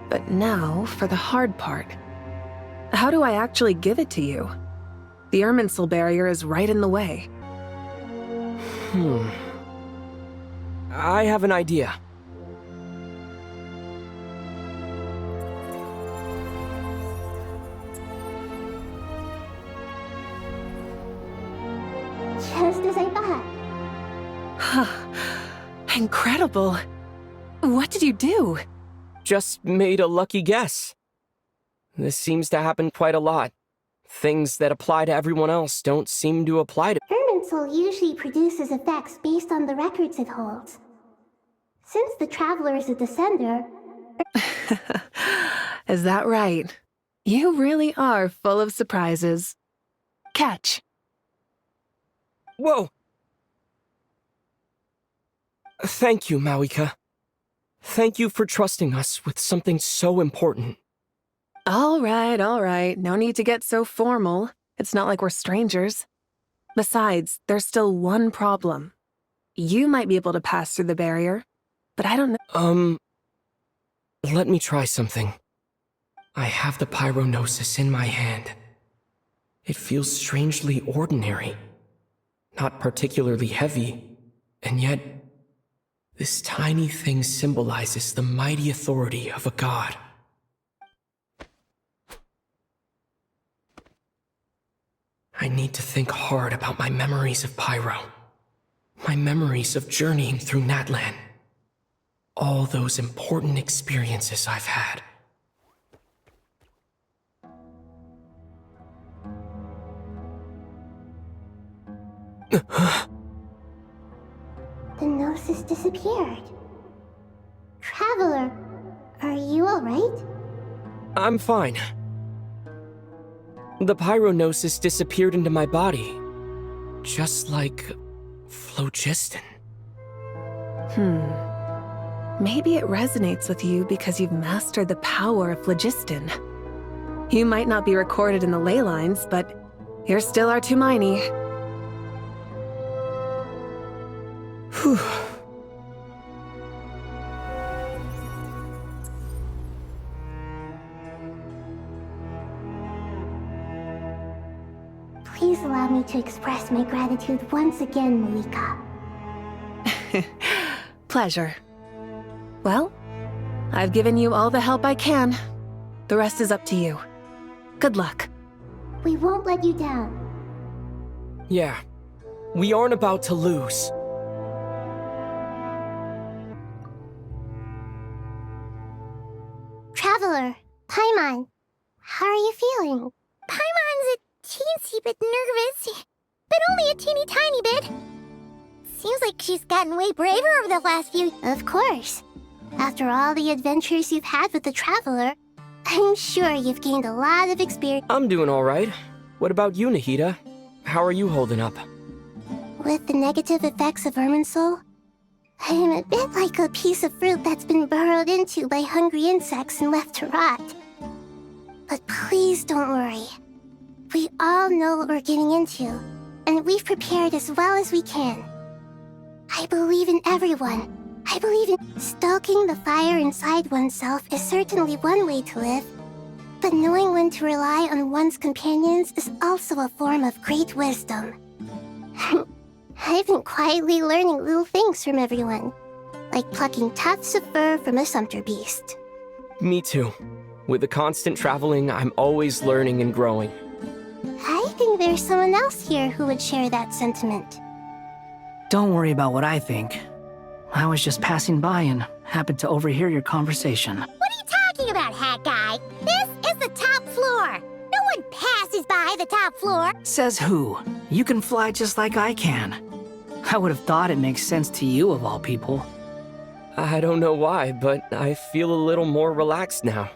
But now for the hard part. How do I actually give it to you? The Irminsul barrier is right in the way. I have an idea. Just as I thought. Incredible. What did you do? Just made a lucky guess. This seems to happen quite a lot. Things that apply to everyone else don't seem to apply to— Irminsul usually produces effects based on the records it holds. Since the Traveler is a descender— Is that right? You really are full of surprises. Catch. Whoa! Thank you, Mawika. Thank you for trusting us with something so important. All right. No need to get so formal. It's not like we're strangers. Besides, there's still one problem. You might be able to pass through the barrier, but I don't know— Let me try something. I have the Pyronosis in my hand. It feels strangely ordinary. Not particularly heavy, and yet this tiny thing symbolizes the mighty authority of a god. I need to think hard about my memories of Pyro. My memories of journeying through Natlan. All those important experiences I've had. The gnosis disappeared. Traveler, are you alright? I'm fine. The pyronosis disappeared into my body. Just like phlogiston. Maybe it resonates with you because you've mastered the power of phlogiston. You might not be recorded in the ley lines, but you're still our Tumaini. Whew. Please allow me to express my gratitude once again, Malika. Pleasure. Well, I've given you all the help I can. The rest is up to you. Good luck. We won't let you down. Yeah, we aren't about to lose. Traveler, Paimon, how are you feeling? Paimon's a teensy bit nervous, but only a teeny tiny bit. Seems like she's gotten way braver over the last few... Of course. After all the adventures you've had with the Traveler, I'm sure you've gained a lot of experience. I'm doing all right. What about you, Nahida? How are you holding up? With the negative effects of Irminsul, I am a bit like a piece of fruit that's been burrowed into by hungry insects and left to rot. But please don't worry. We all know what we're getting into, and we've prepared as well as we can. I believe in everyone. I believe in stoking the fire inside oneself is certainly one way to live, but knowing when to rely on one's companions is also a form of great wisdom. I've been quietly learning little things from everyone, like plucking tufts of fur from a sumpter beast. Me too. With the constant traveling, I'm always learning and growing. I think there's someone else here who would share that sentiment. Don't worry about what I think. I was just passing by and happened to overhear your conversation. What are you talking about, Hat Guy? This is the top floor. No one passes by the top floor. Says who? You can fly just like I can. I would have thought it makes sense to you of all people. I don't know why, but I feel a little more relaxed now.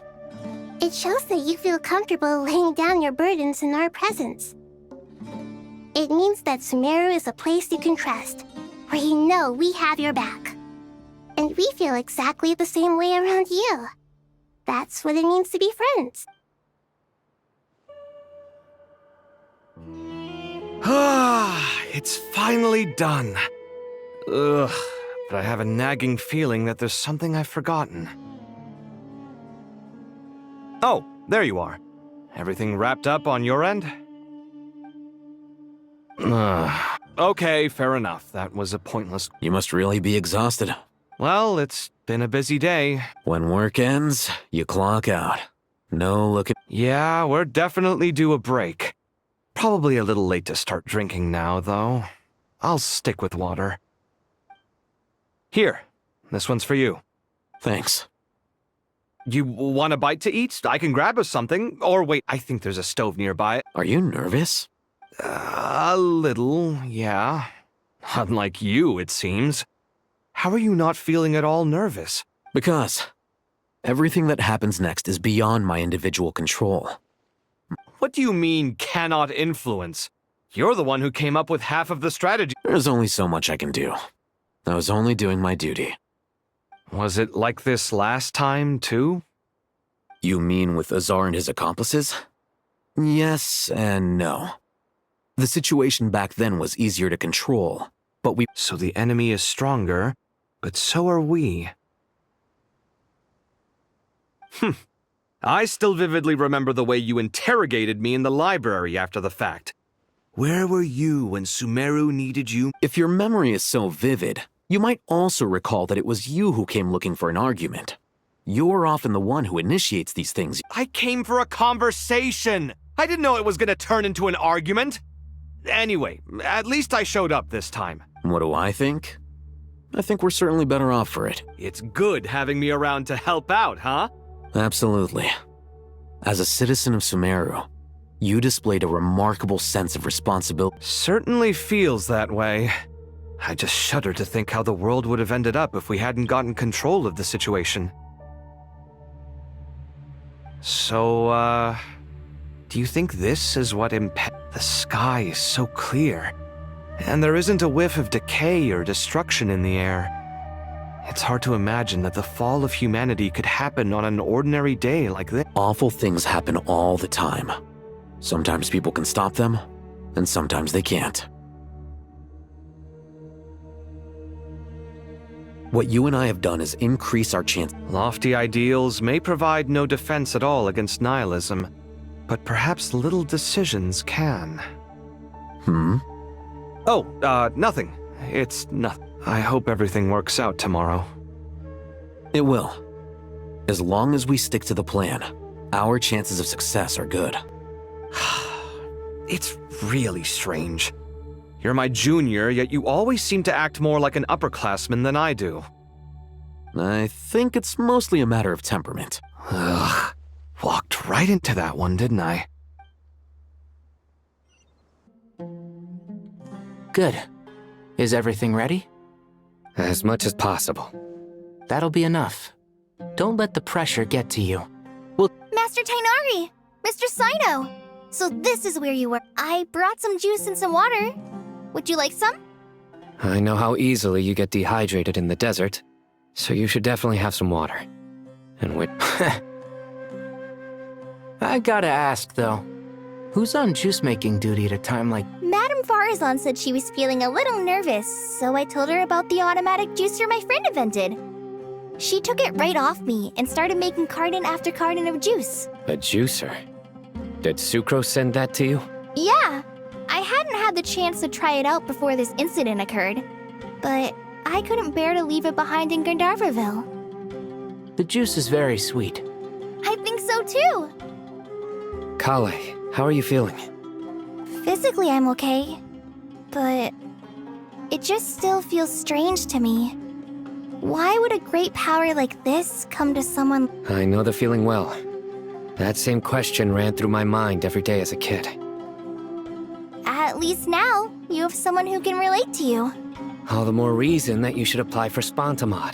It shows that you feel comfortable laying down your burdens in our presence. It means that Sumeru is a place you can trust, where you know we have your back. And we feel exactly the same way around you. That's what it means to be friends. Ah, it's finally done. Ugh, but I have a nagging feeling that there's something I've forgotten. Oh, there you are. Everything wrapped up on your end? Okay, fair enough. That was a pointless... You must really be exhausted. Well, it's been a busy day. When work ends, you clock out. No looking... Yeah, we're definitely due a break. Probably a little late to start drinking now, though. I'll stick with water. Here, this one's for you. Thanks. You want a bite to eat? I can grab us something. Or wait, I think there's a stove nearby. Are you nervous? A little, yeah. Unlike you, it seems. How are you not feeling at all nervous? Because everything that happens next is beyond my individual control. What do you mean, cannot influence? You're the one who came up with half of the strategy. There's only so much I can do. I was only doing my duty. Was it like this last time, too? You mean with Azar and his accomplices? Yes and no. The situation back then was easier to control, but we... So the enemy is stronger, but so are we. I still vividly remember the way you interrogated me in the library after the fact. Where were you when Sumeru needed you? If your memory is so vivid, you might also recall that it was you who came looking for an argument. You're often the one who initiates these things. I came for a conversation! I didn't know it was gonna turn into an argument! Anyway, at least I showed up this time. What do I think? I think we're certainly better off for it. It's good having me around to help out, huh? Absolutely. As a citizen of Sumeru, you displayed a remarkable sense of responsibility. Certainly feels that way. I just shudder to think how the world would have ended up if we hadn't gotten control of the situation. So, do you think this is what The sky is so clear, and there isn't a whiff of decay or destruction in the air. It's hard to imagine that the fall of humanity could happen on an ordinary day like this. Awful things happen all the time. Sometimes people can stop them, and sometimes they can't. What you and I have done is increase our chance. Lofty ideals may provide no defense at all against nihilism, but perhaps little decisions can. Oh, nothing. It's nothing. I hope everything works out tomorrow. It will. As long as we stick to the plan, our chances of success are good. It's really strange. You're my junior, yet you always seem to act more like an upperclassman than I do. I think it's mostly a matter of temperament. Ugh. Walked right into that one, didn't I? Good. Is everything ready? As much as possible. That'll be enough. Don't let the pressure get to you. Master Tainari! Mr. Sino! So this is where you were. I brought some juice and some water. Would you like some? I know how easily you get dehydrated in the desert, so you should definitely have some water. And wait. I gotta ask, though. Who's on juice-making duty at a time like... Madame Farazan said she was feeling a little nervous, so I told her about the automatic juicer my friend invented. She took it right off me and started making carton after carton of juice. A juicer? Did Sucrose send that to you? Yeah. I hadn't had the chance to try it out before this incident occurred, but I couldn't bear to leave it behind in Gandharvaville. The juice is very sweet. I think so too. Kale, how are you feeling? Physically, I'm okay, but it just still feels strange to me. Why would a great power like this come to someone? I know the feeling well. That same question ran through my mind every day as a kid. At least now, you have someone who can relate to you. All the more reason that you should apply for Spontamod.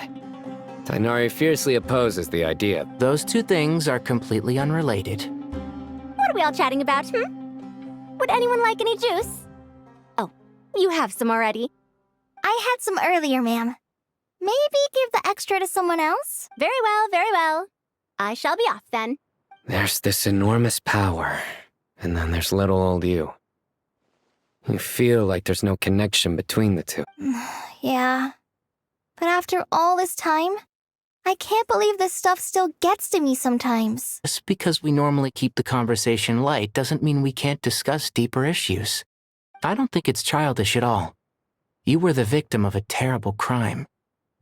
Tainari fiercely opposes the idea. Those two things are completely unrelated. What are we all chatting about, Would anyone like any juice? Oh, you have some already. I had some earlier, ma'am. Maybe give the extra to someone else? Very well, very well. I shall be off then. There's this enormous power, and then there's little old you. You feel like there's no connection between the two. Yeah. But after all this time, I can't believe this stuff still gets to me sometimes. Just because we normally keep the conversation light doesn't mean we can't discuss deeper issues. I don't think it's childish at all. You were the victim of a terrible crime.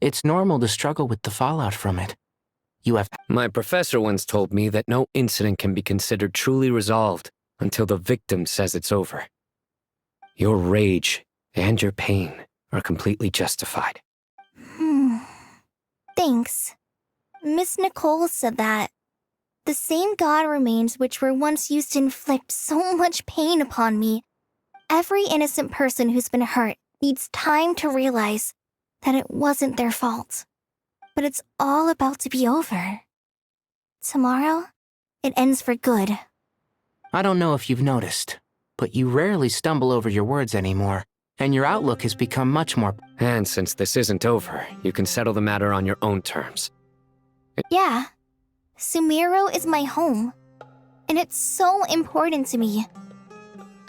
It's normal to struggle with the fallout from it. My professor once told me that no incident can be considered truly resolved until the victim says it's over. Your rage and your pain are completely justified. Thanks. Miss Nicole said that. The same God remains which were once used to inflict so much pain upon me. Every innocent person who's been hurt needs time to realize that it wasn't their fault. But it's all about to be over. Tomorrow, it ends for good. I don't know if you've noticed, but you rarely stumble over your words anymore, and your outlook has become much more... And since this isn't over, you can settle the matter on your own terms. Yeah. Sumeru is my home, and it's so important to me.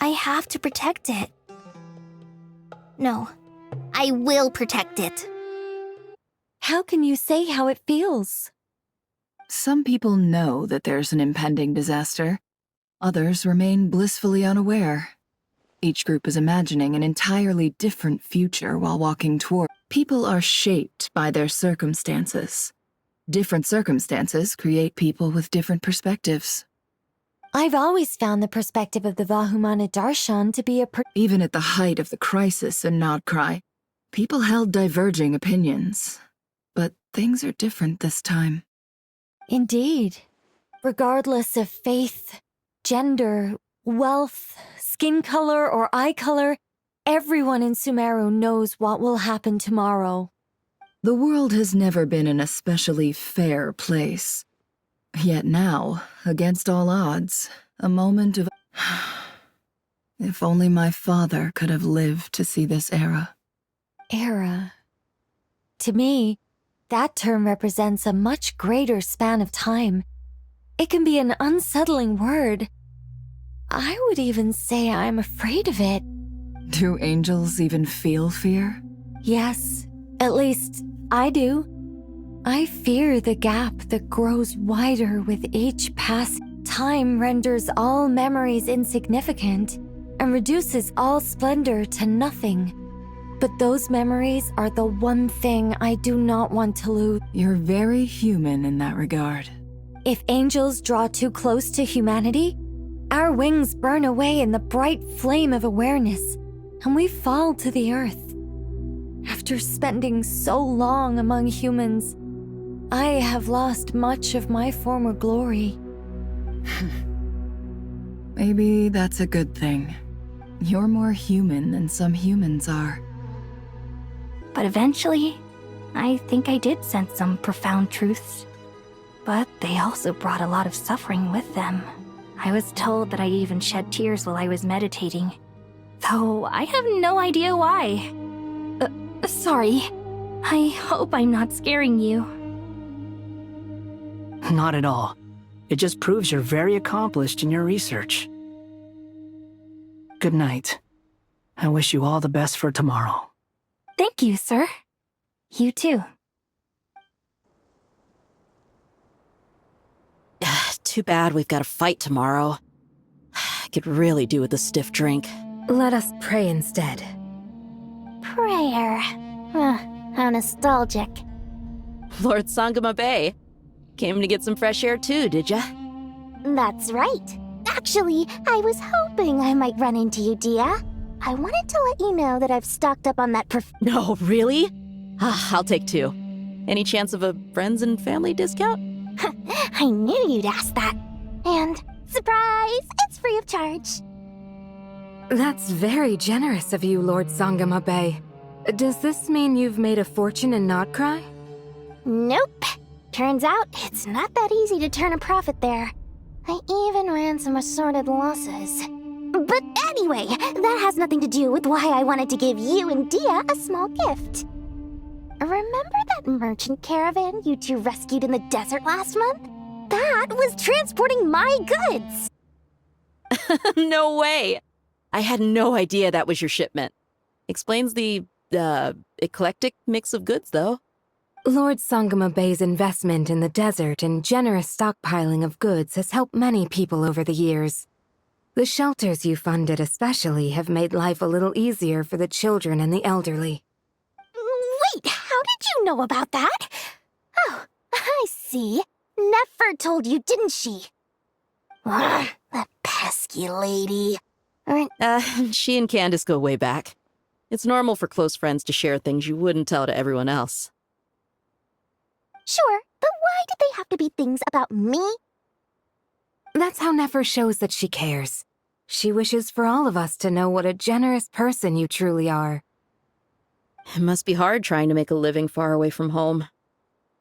I have to protect it. No, I will protect it. How can you say how it feels? Some people know that there's an impending disaster. Others remain blissfully unaware. Each group is imagining an entirely different future while walking toward. People are shaped by their circumstances. Different circumstances create people with different perspectives. I've always found the perspective of the Vahumana Darshan to be Even at the height of the crisis in Nodcry, people held diverging opinions. But things are different this time. Indeed. Regardless of faith, gender, wealth, skin color, or eye color, everyone in Sumeru knows what will happen tomorrow. The world has never been an especially fair place. Yet now, against all odds, a moment of... If only my father could have lived to see this era. Era. To me, that term represents a much greater span of time. It can be an unsettling word. I would even say I'm afraid of it. Do angels even feel fear? Yes, at least I do. I fear the gap that grows wider with each pass. Time renders all memories insignificant and reduces all splendor to nothing. But those memories are the one thing I do not want to lose. You're very human in that regard. If angels draw too close to humanity, our wings burn away in the bright flame of awareness, and we fall to the earth. After spending so long among humans, I have lost much of my former glory. Maybe that's a good thing. You're more human than some humans are. But eventually, I think I did sense some profound truths. But they also brought a lot of suffering with them. I was told that I even shed tears while I was meditating. Though I have no idea why. Sorry. I hope I'm not scaring you. Not at all. It just proves you're very accomplished in your research. Good night. I wish you all the best for tomorrow. Thank you, sir. You too. Too bad we've got a fight tomorrow. I could really do with a stiff drink. Let us pray instead. Prayer. How nostalgic. Lord Sangama Bay. Came to get some fresh air too, did ya? That's right. Actually, I was hoping I might run into you, Dia. I wanted to let you know that I've stocked up on that No, really? I'll take 2. Any chance of a friends and family discount? I knew you'd ask that. And, surprise! It's free of charge. That's very generous of you, Lord Sangama Bay. Does this mean you've made a fortune in Nodcry? Nope. Turns out, it's not that easy to turn a profit there. I even ran some assorted losses. But anyway, that has nothing to do with why I wanted to give you and Dia a small gift. Remember that merchant caravan you two rescued in the desert last month? That was transporting my goods! No way! I had no idea that was your shipment. Explains the, eclectic mix of goods, though. Lord Sangama Bay's investment in the desert and generous stockpiling of goods has helped many people over the years. The shelters you funded especially have made life a little easier for the children and the elderly. Wait, how did you know about that? Oh, I see. Nefer told you, didn't she? Ugh, that pesky lady. She and Candace go way back. It's normal for close friends to share things you wouldn't tell to everyone else. Sure, but why did they have to be things about me? That's how Nefer shows that she cares. She wishes for all of us to know what a generous person you truly are. It must be hard trying to make a living far away from home.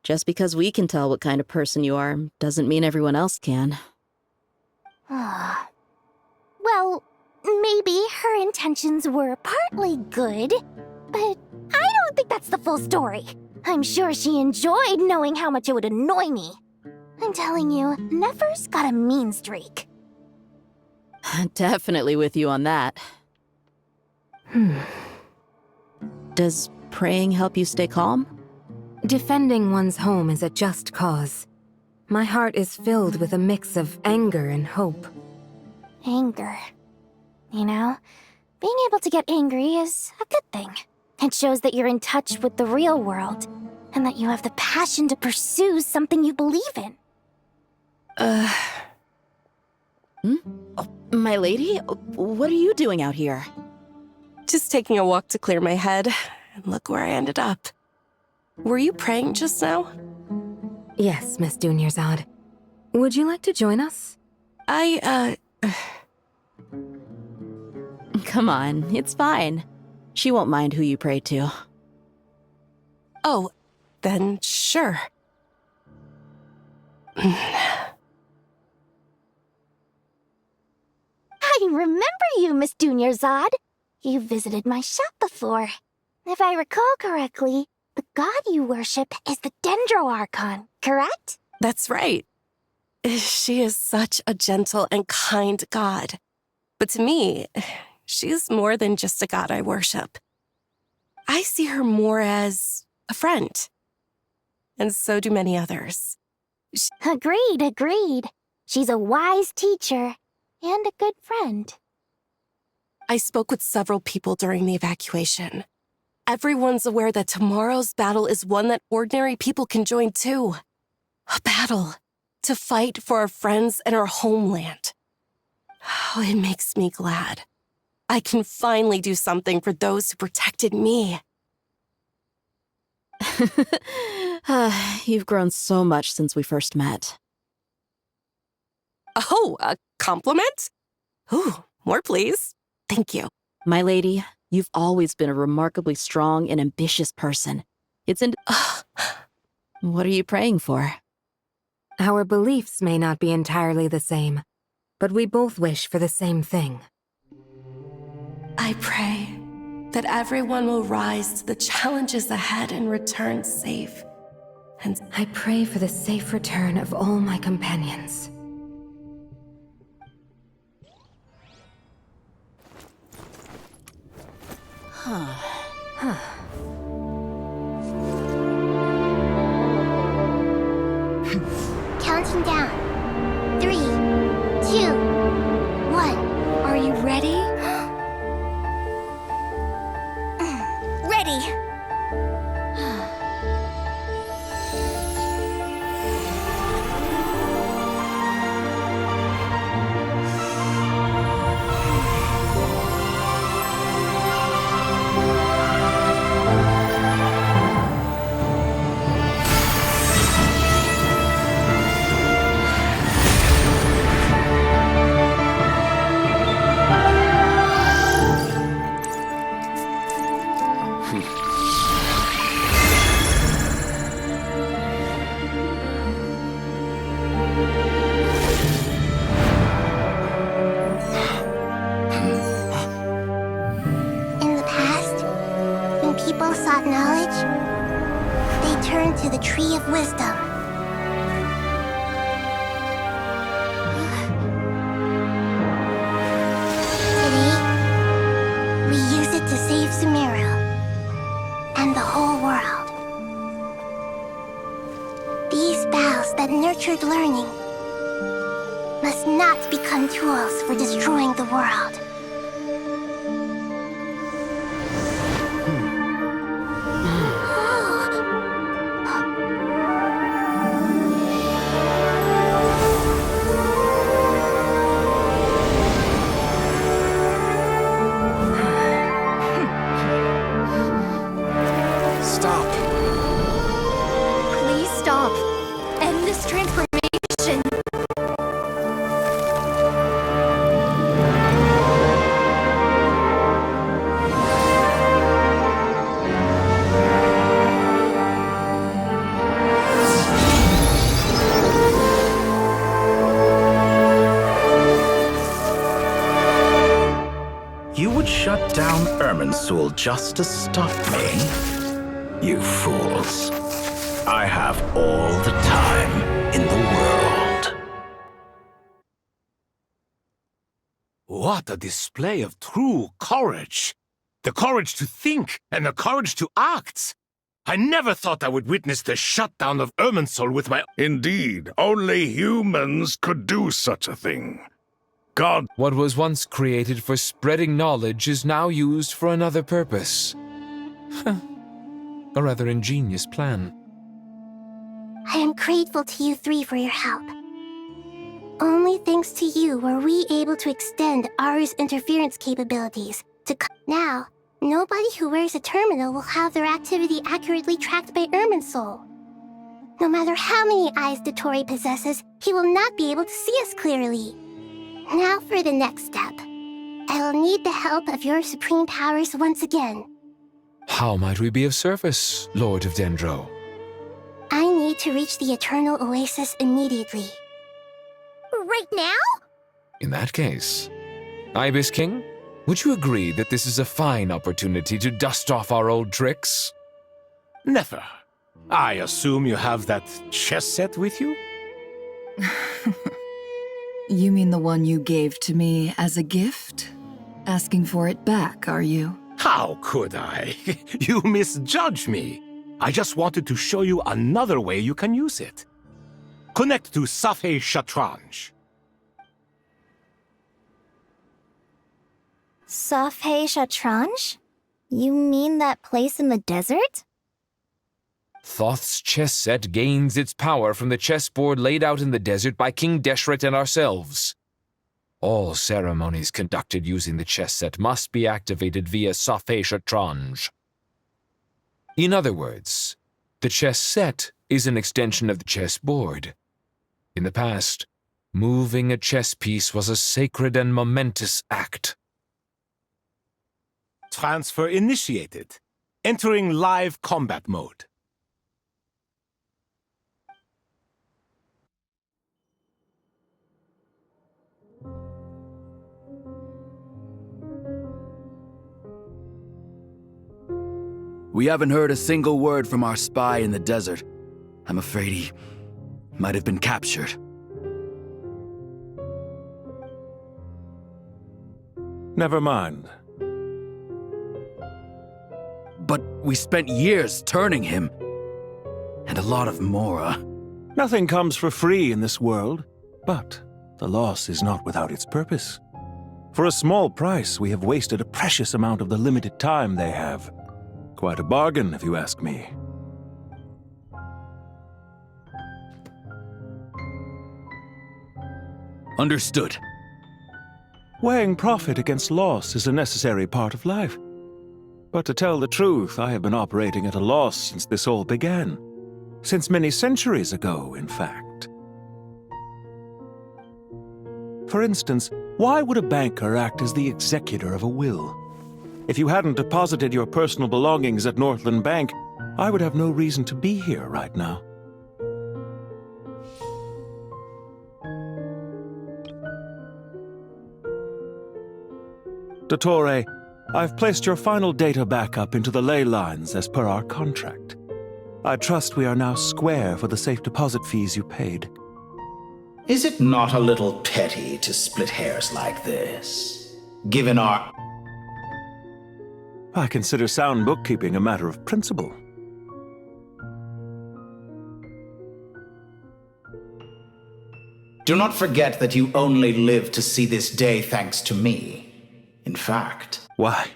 Just because we can tell what kind of person you are doesn't mean everyone else can. Well, maybe her intentions were partly good, but I don't think that's the full story. I'm sure she enjoyed knowing how much it would annoy me. I'm telling you, Nefer's got a mean streak. Definitely with you on that. Does praying help you stay calm? Defending one's home is a just cause. My heart is filled with a mix of anger and hope. Anger. You know, being able to get angry is a good thing. It shows that you're in touch with the real world, and that you have the passion to pursue something you believe in. My lady? What are you doing out here? Just taking a walk to clear my head. And look where I ended up. Were you praying just now? Yes, Miss Dunyarzad. Would you like to join us? Come on, it's fine. She won't mind who you pray to. Oh, then sure. I remember you, Miss Dunyarzad. You visited my shop before. If I recall correctly, the god you worship is the Dendroarchon, correct? That's right. She is such a gentle and kind god. But to me, she's more than just a god I worship. I see her more as a friend. And so do many others. Agreed. She's a wise teacher and a good friend. I spoke with several people during the evacuation. Everyone's aware that tomorrow's battle is one that ordinary people can join too. A battle to fight for our friends and our homeland. Oh, it makes me glad. I can finally do something for those who protected me. You've grown so much since we first met. Oh, a compliment? Ooh, more please. Thank you. My lady, you've always been a remarkably strong and ambitious person. What are you praying for? Our beliefs may not be entirely the same, but we both wish for the same thing. I pray that everyone will rise to the challenges ahead and return safe. And I pray for the safe return of all my companions. Counting down. 3, 2, 1. Are you ready? Ready. People sought knowledge, they turned to the Tree of Wisdom. Today, we use it to save Sumeru and the whole world. These boughs that nurtured learning must not become tools for destroying the world. Shut down Irminsul just to stop me? You fools. I have all the time in the world. What a display of true courage! The courage to think and the courage to act! I never thought I would witness the shutdown of Irminsul with my... Indeed, only humans could do such a thing. God. What was once created for spreading knowledge is now used for another purpose. A rather ingenious plan. I am grateful to you three for your help. Only thanks to you were we able to extend Aru's interference capabilities to now, nobody who wears a terminal will have their activity accurately tracked by Irminsul. No matter how many eyes Dottore possesses, he will not be able to see us clearly. Now for the next step. I will need the help of your supreme powers once again. How might we be of service, Lord of Dendro? I need to reach the Eternal Oasis immediately. Right now? In that case, Ibis King, would you agree that this is a fine opportunity to dust off our old tricks? Never. I assume you have that chess set with you? You mean the one you gave to me as a gift? Asking for it back, are you? How could I? You misjudge me. I just wanted to show you another way you can use it. Connect to Safei Shatranj. Safei Shatranj? You mean that place in the desert? Thoth's chess set gains its power from the chessboard laid out in the desert by King Deshret and ourselves. All ceremonies conducted using the chess set must be activated via Safei Shatranj. In other words, the chess set is an extension of the chessboard. In the past, moving a chess piece was a sacred and momentous act. Transfer initiated. Entering live combat mode. We haven't heard a single word from our spy in the desert. I'm afraid he might have been captured. Never mind. But we spent years turning him. And a lot of Mora. Nothing comes for free in this world, but the loss is not without its purpose. For a small price, we have wasted a precious amount of the limited time they have. Quite a bargain, if you ask me. Understood. Weighing profit against loss is a necessary part of life. But to tell the truth, I have been operating at a loss since this all began. Since many centuries ago, in fact. For instance, why would a banker act as the executor of a will? If you hadn't deposited your personal belongings at Northland Bank, I would have no reason to be here right now. Dottore, I've placed your final data backup into the ley lines as per our contract. I trust we are now square for the safe deposit fees you paid. Is it not a little petty to split hairs like this? Given our... I consider sound bookkeeping a matter of principle. Do not forget that you only live to see this day thanks to me. In fact... Why,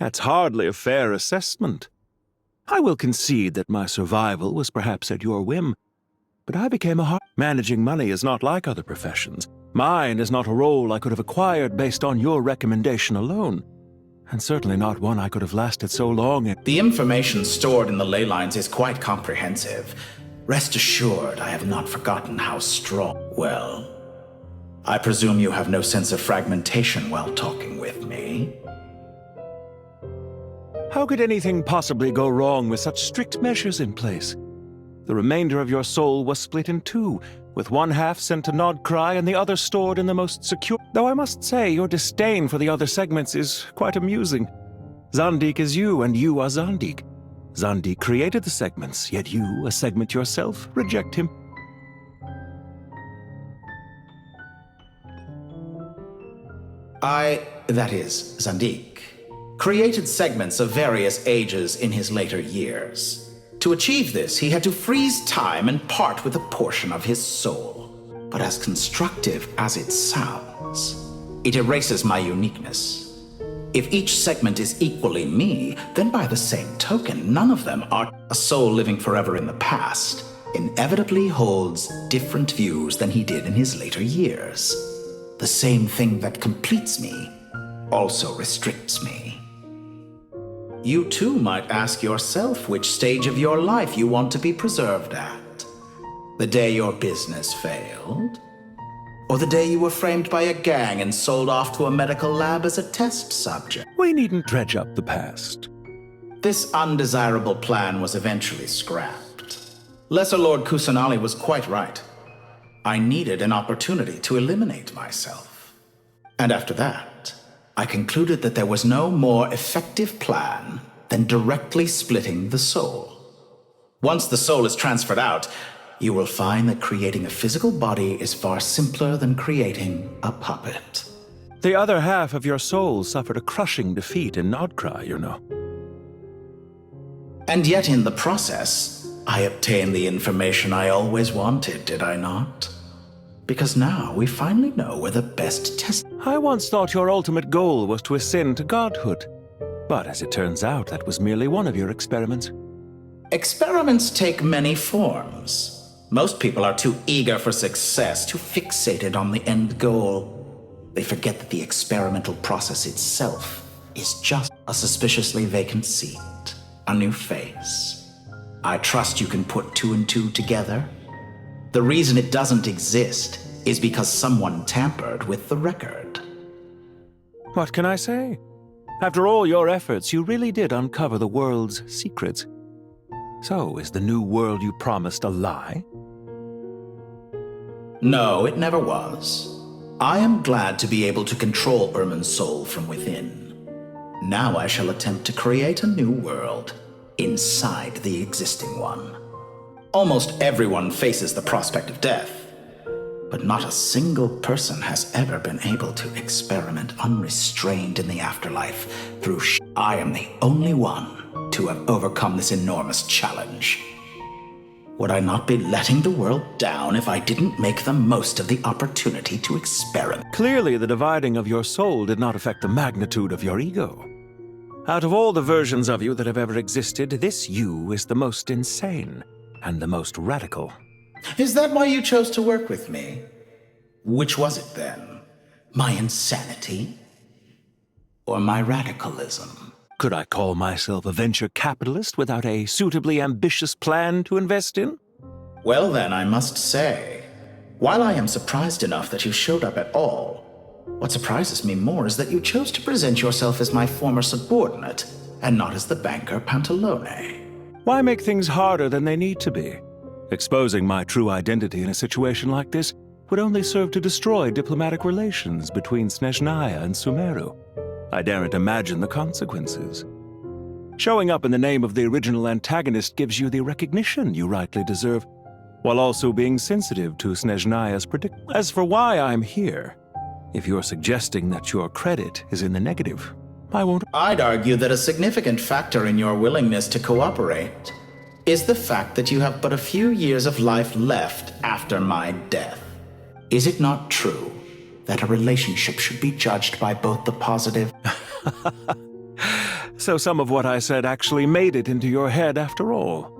that's hardly a fair assessment. I will concede that my survival was perhaps at your whim, but I became a Managing money is not like other professions. Mine is not a role I could have acquired based on your recommendation alone. And certainly not one I could have lasted so long in. The information stored in the ley lines is quite comprehensive. Rest assured, I have not forgotten how strong... Well, I presume you have no sense of fragmentation while talking with me. How could anything possibly go wrong with such strict measures in place? The remainder of your soul was split in two, with one half sent to Nodcry and the other stored in the most secure... Though I must say, your disdain for the other segments is quite amusing. Zandik is you, and you are Zandik. Zandik created the segments, yet you, a segment yourself, reject him. That is, Zandik, created segments of various ages in his later years. To achieve this, he had to freeze time and part with a portion of his soul. But as constructive as it sounds, it erases my uniqueness. If each segment is equally me, then by the same token, none of them are a soul living forever in the past. inevitably holds different views than he did in his later years. The same thing that completes me also restricts me. You too might ask yourself which stage of your life you want to be preserved at. The day your business failed? Or the day you were framed by a gang and sold off to a medical lab as a test subject? We needn't dredge up the past. This undesirable plan was eventually scrapped. Lesser Lord Kusanali was quite right. I needed an opportunity to eliminate myself. And after that, I concluded that there was no more effective plan than directly splitting the soul. Once the soul is transferred out, you will find that creating a physical body is far simpler than creating a puppet. The other half of your soul suffered a crushing defeat in Nodcry, you know. And yet in the process, I obtained the information I always wanted, did I not? Because now we finally know where the best test... I once thought your ultimate goal was to ascend to godhood. But as it turns out, that was merely one of your experiments. Experiments take many forms. Most people are too eager for success, too fixated on the end goal. They forget that the experimental process itself is just a suspiciously vacant seat, a new face. I trust you can put two and two together. The reason it doesn't exist is because someone tampered with the record. What can I say? After all your efforts, you really did uncover the world's secrets. So, is the new world you promised a lie? No, it never was. I am glad to be able to control Irmin's soul from within. Now I shall attempt to create a new world inside the existing one. Almost everyone faces the prospect of death, but not a single person has ever been able to experiment unrestrained in the afterlife through I am the only one to have overcome this enormous challenge. Would I not be letting the world down if I didn't make the most of the opportunity to experiment? Clearly, the dividing of your soul did not affect the magnitude of your ego. Out of all the versions of you that have ever existed, this you is the most insane and the most radical. Is that why you chose to work with me? Which was it then? My insanity? Or my radicalism? Could I call myself a venture capitalist without a suitably ambitious plan to invest in? Well then, I must say, while I am surprised enough that you showed up at all, what surprises me more is that you chose to present yourself as my former subordinate, and not as the banker Pantalone. Why make things harder than they need to be? Exposing my true identity in a situation like this would only serve to destroy diplomatic relations between Snezhnaya and Sumeru. I daren't imagine the consequences. Showing up in the name of the original antagonist gives you the recognition you rightly deserve, while also being sensitive to Snezhnaya's prediction. As for why I'm here, if you're suggesting that your credit is in the negative, I won't. I'd argue that a significant factor in your willingness to cooperate is the fact that you have but a few years of life left after my death. Is it not true that a relationship should be judged by both the positive... So some of what I said actually made it into your head after all.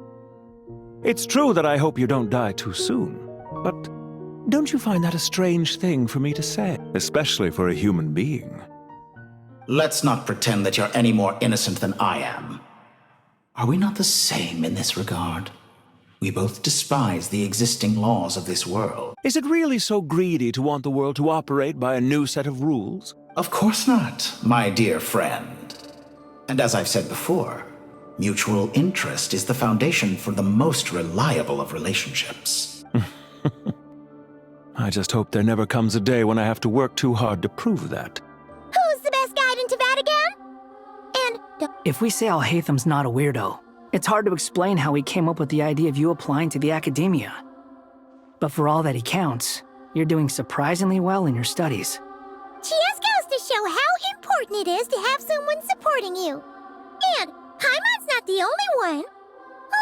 It's true that I hope you don't die too soon, but don't you find that a strange thing for me to say, especially for a human being? Let's not pretend that you're any more innocent than I am. Are we not the same in this regard? We both despise the existing laws of this world. Is it really so greedy to want the world to operate by a new set of rules? Of course not, my dear friend. And as I've said before, mutual interest is the foundation for the most reliable of relationships. I just hope there never comes a day when I have to work too hard to prove that. Who's the best guide in Vatican? And... If we say Alhatham's not a weirdo, it's hard to explain how he came up with the idea of you applying to the academia. But for all that he counts, you're doing surprisingly well in your studies. Just goes to show how important it is to have someone supporting you. And Paimon's not the only one.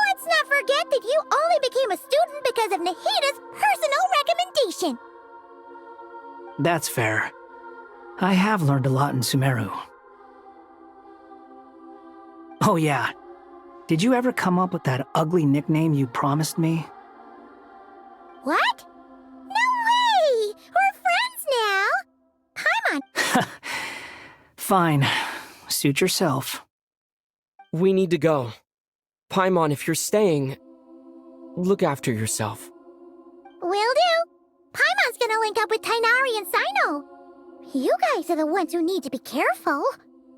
Let's not forget that you only became a student because of Nahida's personal recommendation. That's fair. I have learned a lot in Sumeru. Oh yeah. Did you ever come up with that ugly nickname you promised me? What? No way! We're friends now! Paimon! Fine. Suit yourself. We need to go. Paimon, if you're staying, look after yourself. Will do! Paimon's gonna link up with Tainari and Sino. You guys are the ones who need to be careful.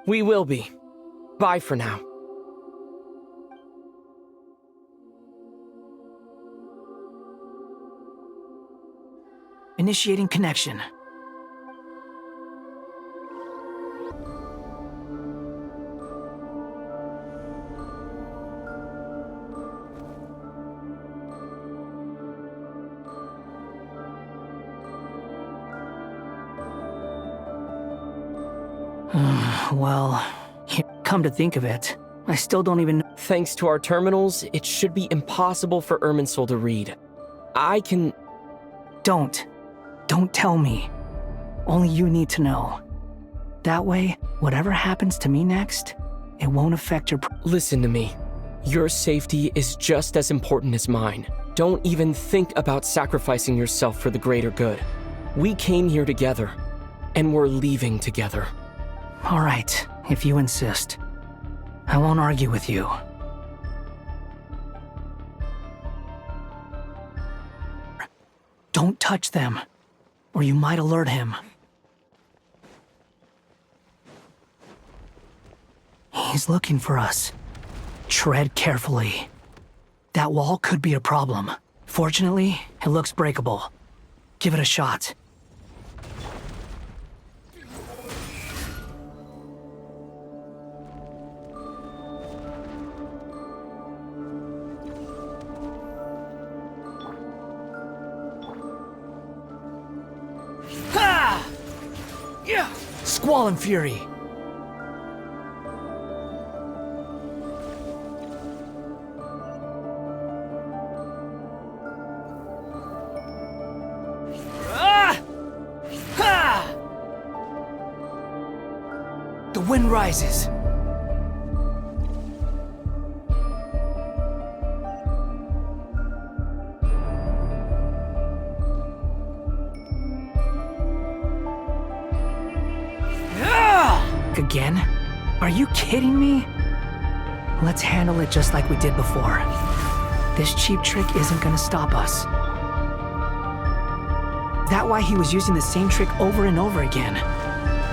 We will be. Bye for now. Initiating connection. Well, come to think of it, I still don't even... Thanks to our terminals, it should be impossible for Irminsul to read. I can... Don't tell me. Only you need to know. That way, whatever happens to me next, it won't affect your... Listen to me. Your safety is just as important as mine. Don't even think about sacrificing yourself for the greater good. We came here together, and we're leaving together. All right, if you insist. I won't argue with you. Don't touch them, or you might alert him. He's looking for us. Tread carefully. That wall could be a problem. Fortunately, it looks breakable. Give it a shot. Squall and Fury! The wind rises. Again? Are you kidding me? Let's handle it just like we did before. This cheap trick isn't gonna stop us. Is that why he was using the same trick over and over again?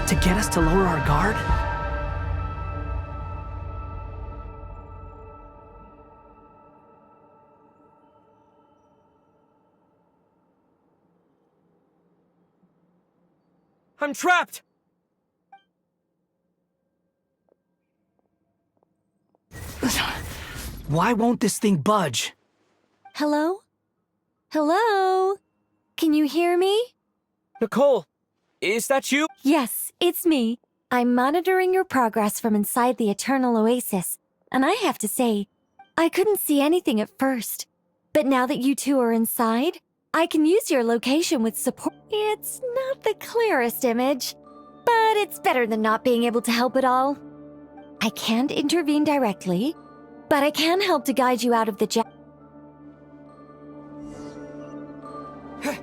To get us to lower our guard? I'm trapped! Why won't this thing budge? Hello? Hello? Can you hear me? Nicole, is that you? Yes, it's me. I'm monitoring your progress from inside the Eternal Oasis, and I have to say, I couldn't see anything at first. But now that you two are inside, I can use your location with support. It's not the clearest image, but it's better than not being able to help at all. I can't intervene directly, but I can help to guide you out of the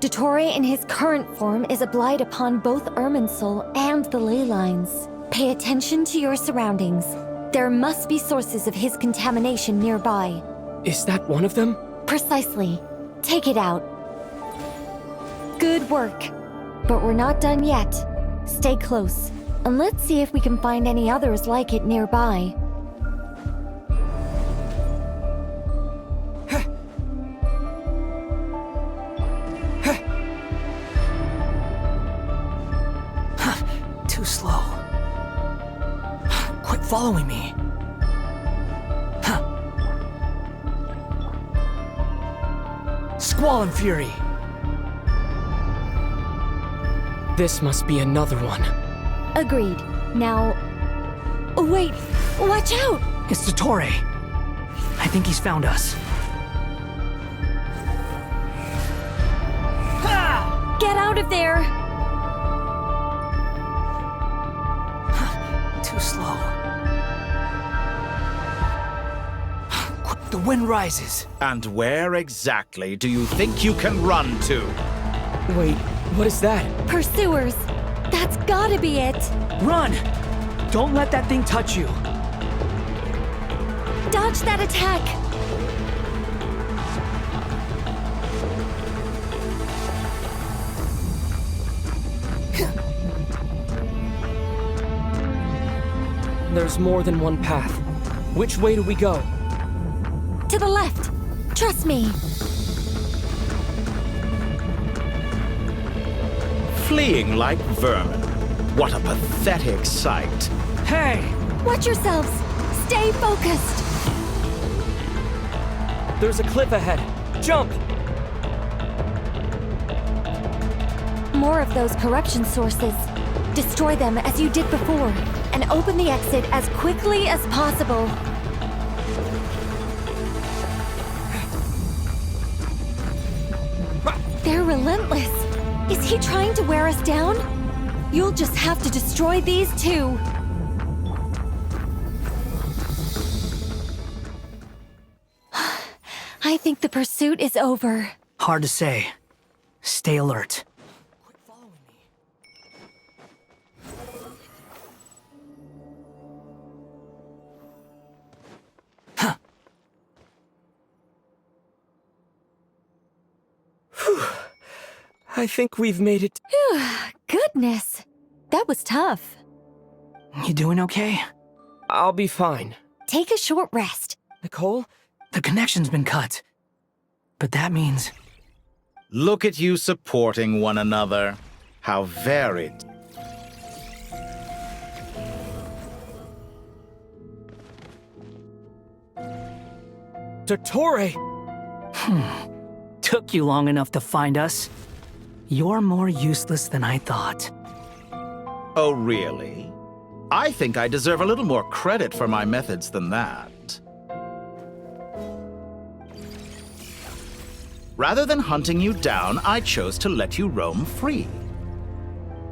Dottore in his current form is a blight upon both Irminsul and the ley lines. Pay attention to your surroundings. There must be sources of his contamination nearby. Is that one of them? Precisely. Take it out. Good work. But we're not done yet. Stay close, and let's see if we can find any others like it nearby. Too slow. Quit following me. Squall and Fury. This must be another one. Agreed. Now... Wait! Watch out! It's Dottore. I think he's found us. Get out of there! Too slow. The wind rises. And where exactly do you think you can run to? Wait, what is that? Pursuers! That's gotta be it! Run! Don't let that thing touch you. Dodge that attack! There's more than one path. Which way do we go? To the left! Trust me! Fleeing like vermin. What a pathetic sight. Hey! Watch yourselves! Stay focused! There's a cliff ahead. Jump! More of those corruption sources. Destroy them as you did before, and open the exit as quickly as possible. They're relentless. Is he trying to wear us down? You'll just have to destroy these too. I think the pursuit is over. Hard to say. Stay alert. I think we've made it. Goodness. That was tough. You doing okay? I'll be fine. Take a short rest. Nicole? The connection's been cut. But that means... Look at you supporting one another. How varied. Dottore! Took you long enough to find us. You're more useless than I thought. Oh, really? I think I deserve a little more credit for my methods than that. Rather than hunting you down, I chose to let you roam free.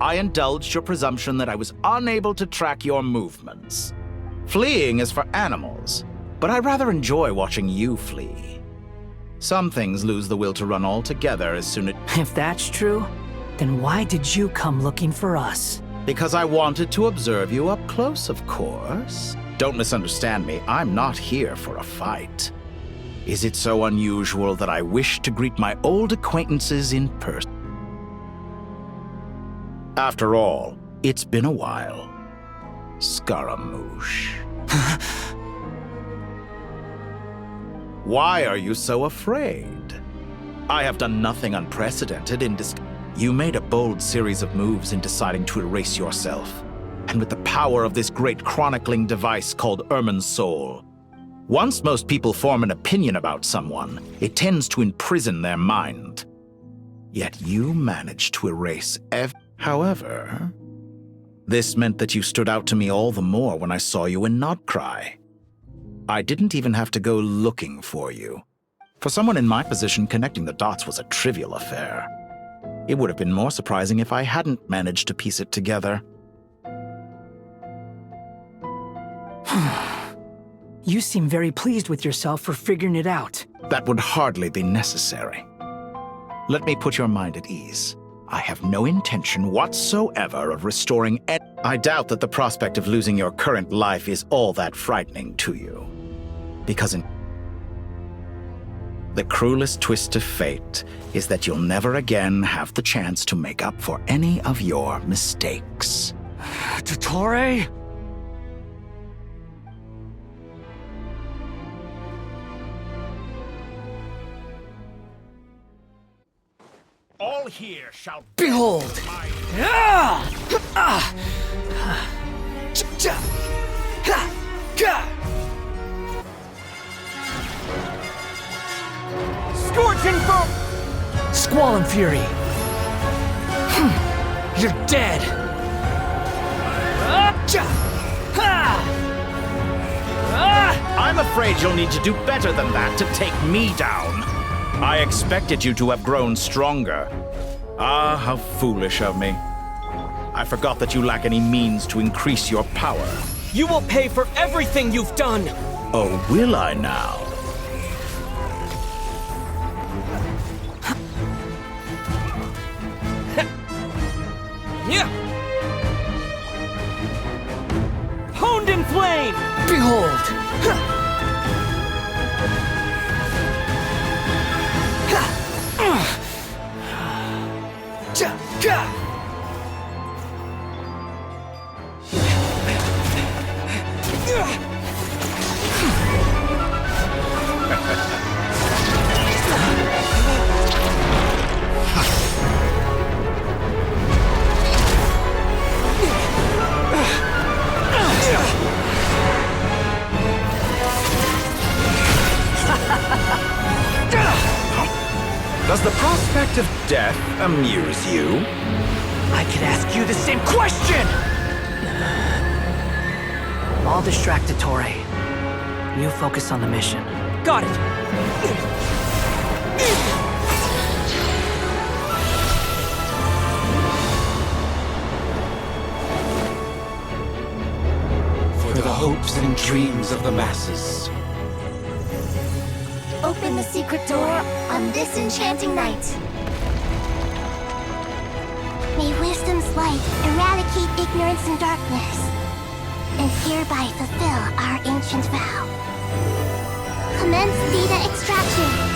I indulged your presumption that I was unable to track your movements. Fleeing is for animals, but I rather enjoy watching you flee. Some things lose the will to run altogether as soon as... If that's true, then why did you come looking for us? Because I wanted to observe you up close, of course. Don't misunderstand me, I'm not here for a fight. Is it so unusual that I wish to greet my old acquaintances in person? After all, it's been a while. Scaramouche. Why are you so afraid? I have done nothing unprecedented in You made a bold series of moves in deciding to erase yourself. And with the power of this great chronicling device called Irmin's Soul, once most people form an opinion about someone, it tends to imprison their mind. Yet you managed to erase However, this meant that you stood out to me all the more when I saw you in Nodcry. I didn't even have to go looking for you. For someone in my position, connecting the dots was a trivial affair. It would have been more surprising if I hadn't managed to piece it together. You seem very pleased with yourself for figuring it out. That would hardly be necessary. Let me put your mind at ease. I have no intention whatsoever of restoring I doubt that the prospect of losing your current life is all that frightening to you. Because the cruelest twist of fate is that you'll never again have the chance to make up for any of your mistakes. Dottore? All here shall behold. Scorching foam! Squall and fury. You're dead. I'm afraid you'll need to do better than that to take me down. I expected you to have grown stronger. Ah, how foolish of me. I forgot that you lack any means to increase your power. You will pay for everything you've done! Oh, will I now? flame! Behold! Does the prospect of death amuse you? I could ask you the same question! I'll distract Torre. You focus on the mission. Got it! For the hopes and dreams of the masses. Open the secret door on this enchanting night. May wisdom's light eradicate ignorance and darkness, and hereby fulfill our ancient vow. Commence data extraction.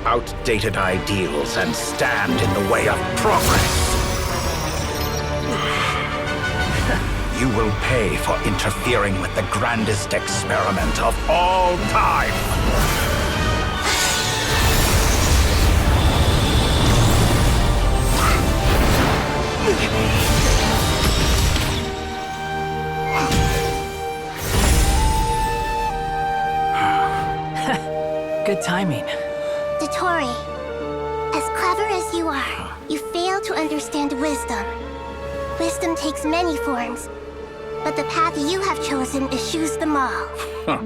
Outdated ideals and stand in the way of progress. You will pay for interfering with the grandest experiment of all time. Good timing. Torre, as clever as you are, you fail to understand wisdom. Wisdom takes many forms, but the path you have chosen eschews them all. Huh.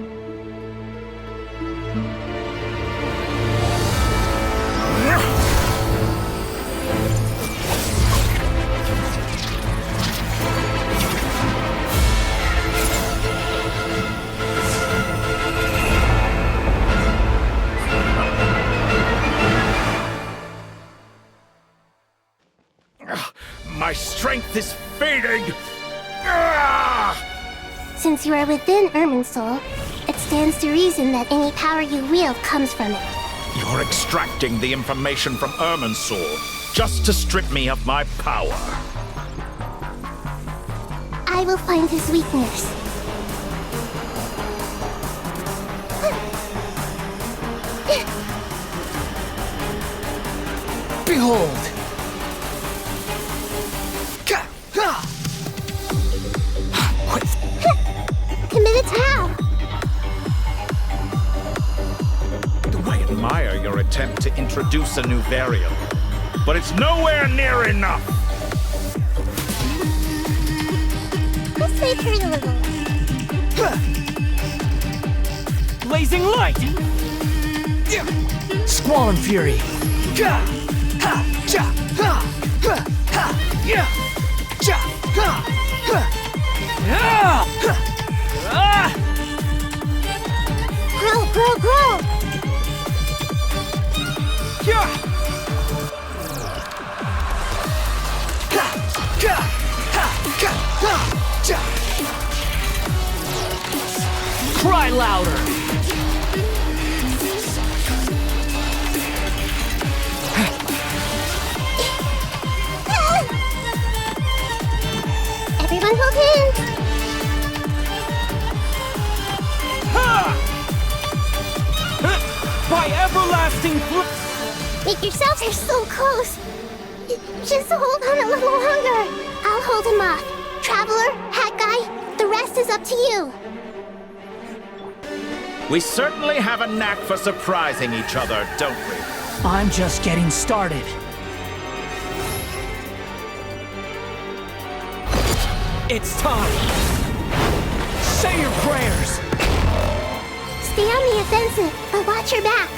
My strength is fading! Since you are within Irminsul, it stands to reason that any power you wield comes from it. You're extracting the information from Irminsul just to strip me of my power. I will find his weakness. Behold! Committed now! I admire your attempt to introduce a new variable, but it's nowhere near enough! Let's make her a little. Blazing light! Squall and fury! Grow, grow, grow! Cry louder! Everyone hold hands! By everlasting Make yourselves are so close! Just hold on a little longer! I'll hold him off. Traveler, Hat Guy, the rest is up to you. We certainly have a knack for surprising each other, don't we? I'm just getting started. It's time! Say your prayers! Stay on the offensive, but watch your back.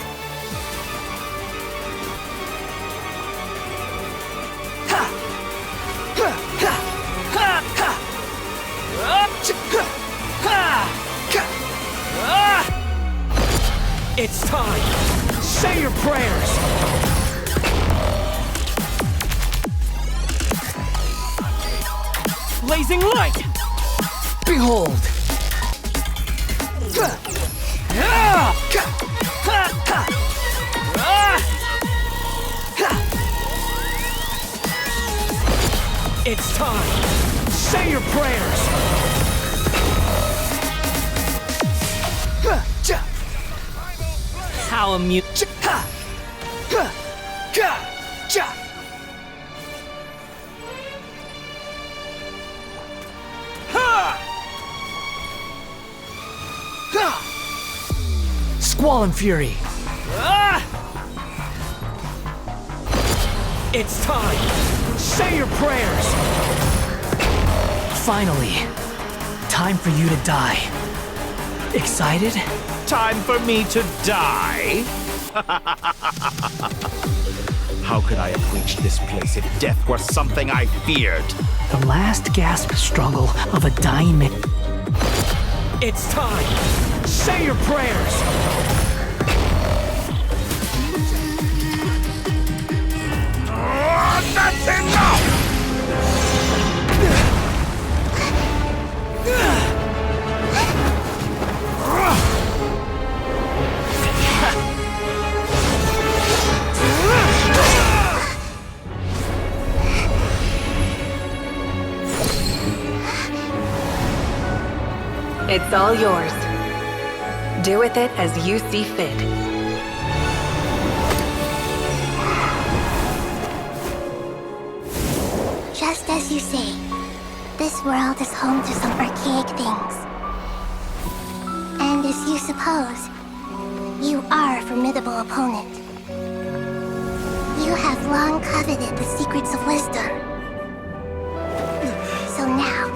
It's time! Say your prayers! Blazing light! Behold! It's time! Say your prayers! How amusing! Squall and Fury! It's time! Say your prayers! Finally, time for you to die. Excited? Time for me to die? How could I have reached this place if death were something I feared? The last gasp struggle of a dying man. It's time! Say your prayers! That's enough! It's all yours. Do with it as you see fit. Just as you say, this world is home to some archaic things. And as you suppose, you are a formidable opponent. You have long coveted the secrets of wisdom. So now,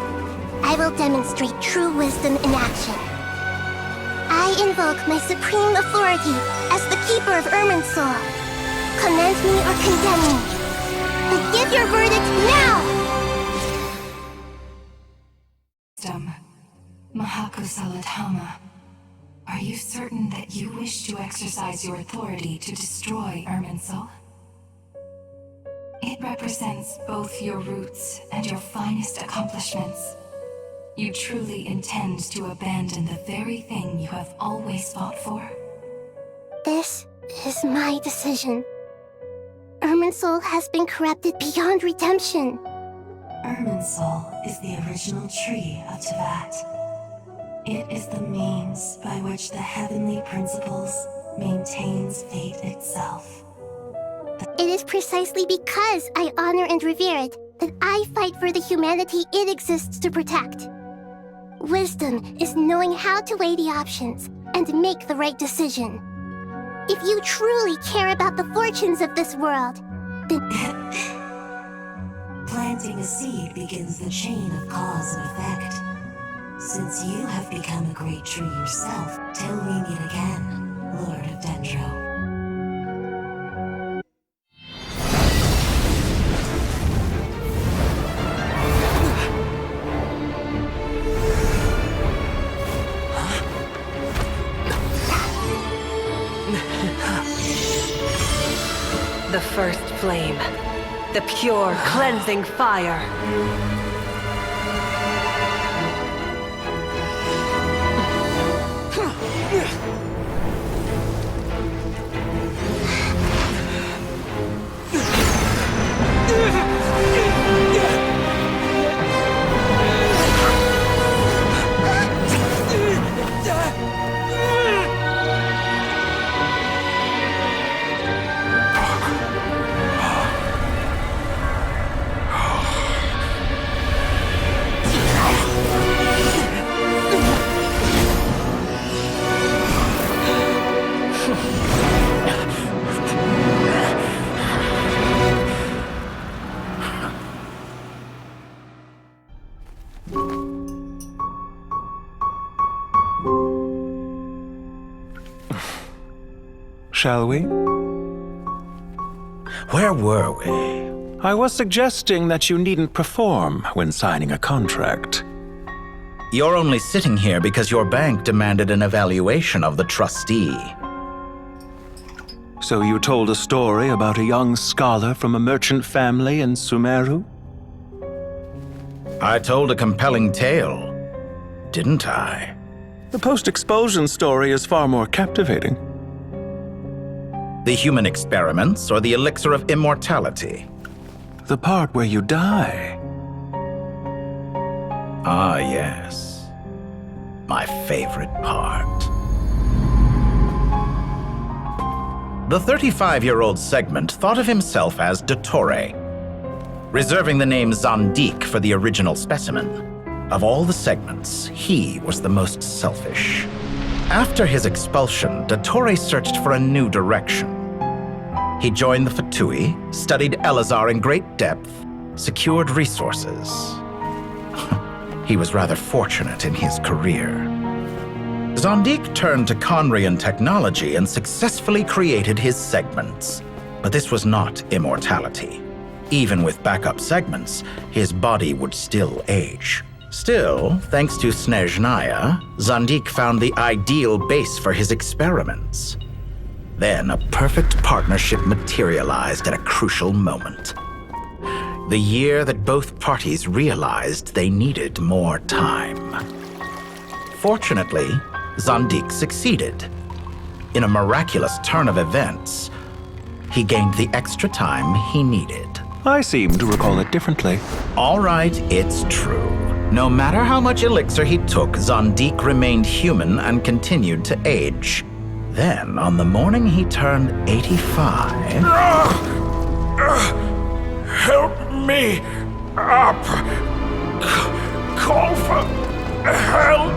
I will demonstrate true wisdom in action. I invoke my supreme authority as the keeper of Irminsul. Commend me or condemn me. But give your verdict now! Mahakusaladhama, are you certain that you wish to exercise your authority to destroy Irminsul? It represents both your roots and your finest accomplishments. You truly intend to abandon the very thing you have always fought for? This is my decision. Irminsul has been corrupted beyond redemption. Irminsul is the original tree of Tevat. It is the means by which the heavenly principles maintains fate itself. It is precisely because I honor and revere it that I fight for the humanity it exists to protect. Wisdom is knowing how to weigh the options and make the right decision. If you truly care about the fortunes of this world, then... Planting a seed begins the chain of cause and effect. Since you have become a great tree yourself, till we meet again, Lord of Dendro. The first flame. The pure, cleansing fire. shall we? Where were we? I was suggesting that you needn't perform when signing a contract. You're only sitting here because your bank demanded an evaluation of the trustee. So you told a story about a young scholar from a merchant family in Sumeru? I told a compelling tale, didn't I? The post-expulsion story is far more captivating. The human experiments or the elixir of immortality? The part where you die. Ah, yes. My favorite part. The 35-year-old Segment thought of himself as Dottore, reserving the name Zandik for the original specimen. Of all the Segments, he was the most selfish. After his expulsion, Dottore searched for a new direction. He joined the Fatui, studied Elazar in great depth, secured resources. He was rather fortunate in his career. Zandik turned to Conrian technology and successfully created his segments. But this was not immortality. Even with backup segments, his body would still age. Still, thanks to Snezhnaya, Zandik found the ideal base for his experiments. Then a perfect partnership materialized at a crucial moment. The year that both parties realized they needed more time. Fortunately, Zandik succeeded. In a miraculous turn of events, he gained the extra time he needed. I seem to recall it differently. All right, it's true. No matter how much elixir he took, Zandik remained human and continued to age. Then, on the morning he turned 85... Help me up! Call for help!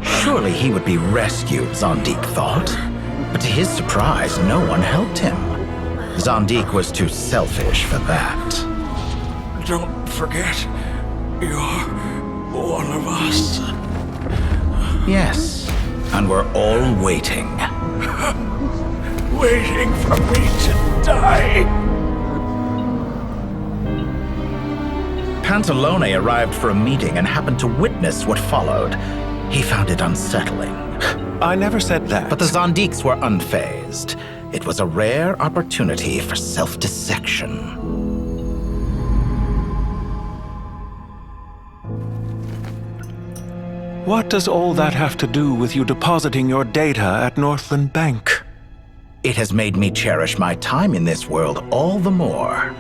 Surely he would be rescued, Zandik thought. But to his surprise, no one helped him. Zandik was too selfish for that. Don't forget, you're one of us. Yes, and we're all waiting. Waiting for me to die. Pantalone arrived for a meeting and happened to witness what followed. He found it unsettling. I never said that. But the Zandiks were unfazed. It was a rare opportunity for self-dissection. What does all that have to do with you depositing your data at Northland Bank? It has made me cherish my time in this world all the more.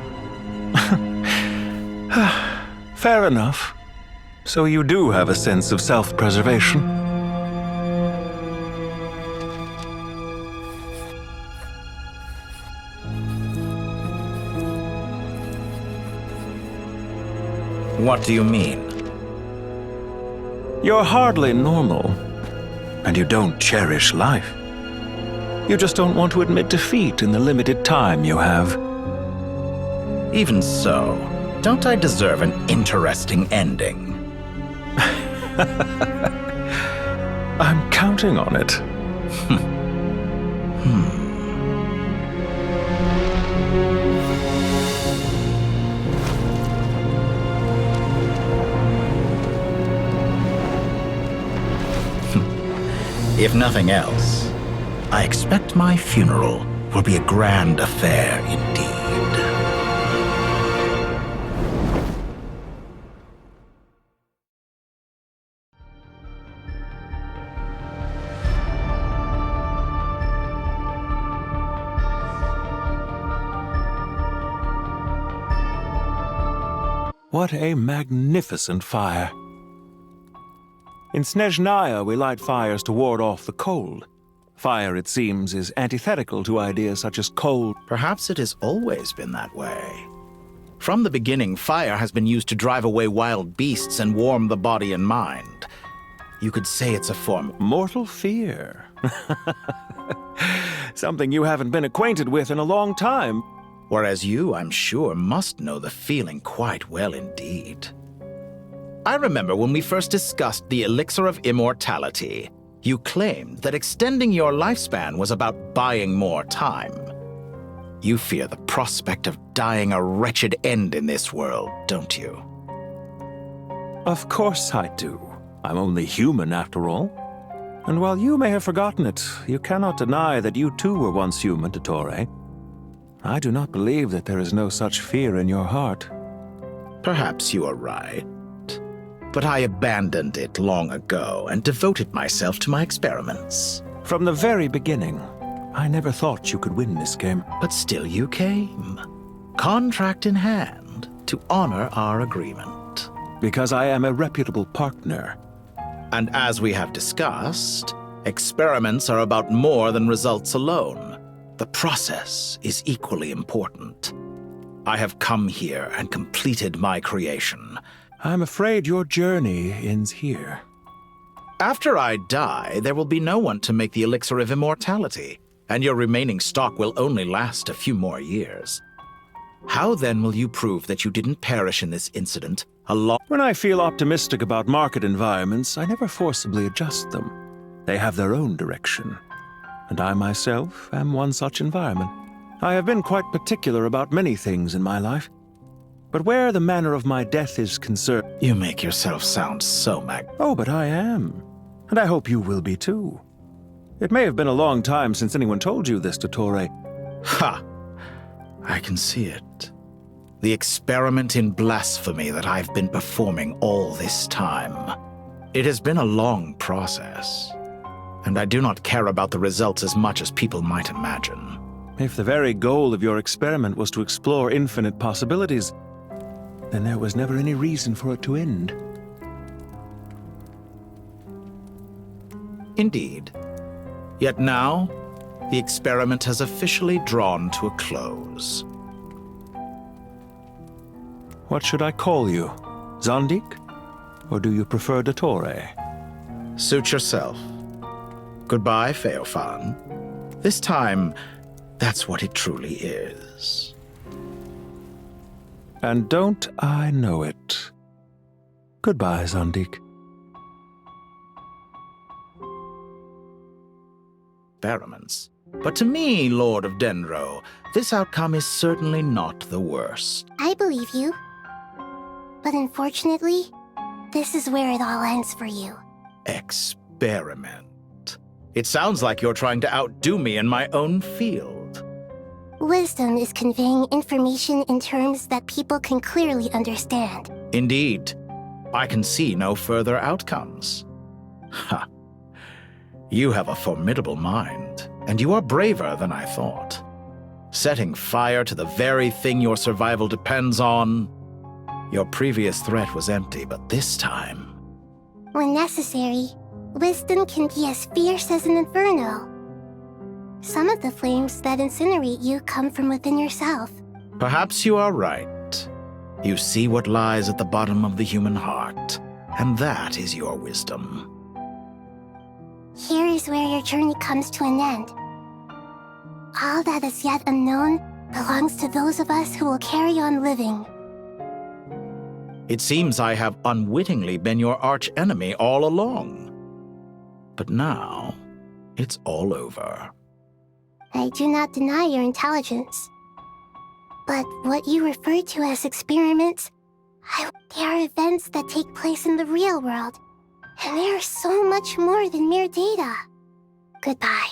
Fair enough. So you do have a sense of self-preservation. What do you mean? You're hardly normal, and you don't cherish life. You just don't want to admit defeat in the limited time you have. Even so, don't I deserve an interesting ending? I'm counting on it. If nothing else, I expect my funeral will be a grand affair indeed. What a magnificent fire. In Snezhnaya, we light fires to ward off the cold. Fire, it seems, is antithetical to ideas such as cold. Perhaps it has always been that way. From the beginning, fire has been used to drive away wild beasts and warm the body and mind. You could say it's a form of mortal fear. Something you haven't been acquainted with in a long time. Whereas you, I'm sure, must know the feeling quite well indeed. I remember when we first discussed the elixir of immortality. You claimed that extending your lifespan was about buying more time. You fear the prospect of dying a wretched end in this world, don't you? Of course I do. I'm only human after all. And while you may have forgotten it, you cannot deny that you too were once human, Dottore. I do not believe that there is no such fear in your heart. Perhaps you are right. But I abandoned it long ago and devoted myself to my experiments. From the very beginning, I never thought you could win this game. But still you came, contract in hand, to honor our agreement. Because I am a reputable partner. And as we have discussed, experiments are about more than results alone. The process is equally important. I have come here and completed my creation. I'm afraid your journey ends here. After I die, there will be no one to make the elixir of immortality, and your remaining stock will only last a few more years. How then will you prove that you didn't perish in this incident When I feel optimistic about market environments, I never forcibly adjust them. They have their own direction. And I myself am one such environment. I have been quite particular about many things in my life. But where the manner of my death is concerned... You make yourself sound so Oh, but I am. And I hope you will be too. It may have been a long time since anyone told you this, Dottore. Ha! I can see it. The experiment in blasphemy that I've been performing all this time. It has been a long process, and I do not care about the results as much as people might imagine. If the very goal of your experiment was to explore infinite possibilities, then there was never any reason for it to end. Indeed. Yet now, the experiment has officially drawn to a close. What should I call you? Zandik? Or do you prefer Dottore? Suit yourself. Goodbye, Feofan. This time, that's what it truly is. And don't I know it? Goodbye, Zandik. Experiments. But to me, Lord of Dendro, this outcome is certainly not the worst. I believe you. But unfortunately, this is where it all ends for you. Experiment. It sounds like you're trying to outdo me in my own field. Wisdom is conveying information in terms that people can clearly understand. Indeed. I can see no further outcomes. Ha. You have a formidable mind, and you are braver than I thought. Setting fire to the very thing your survival depends on. Your previous threat was empty, but this time... When necessary, wisdom can be as fierce as an inferno. Some of the flames that incinerate you come from within yourself. Perhaps you are right. You see what lies at the bottom of the human heart, and that is your wisdom. Here is where your journey comes to an end. All that is yet unknown belongs to those of us who will carry on living. It seems I have unwittingly been your arch-enemy all along. But now, it's all over. I do not deny your intelligence. But what you refer to as experiments, they are events that take place in the real world. And they are so much more than mere data. Goodbye.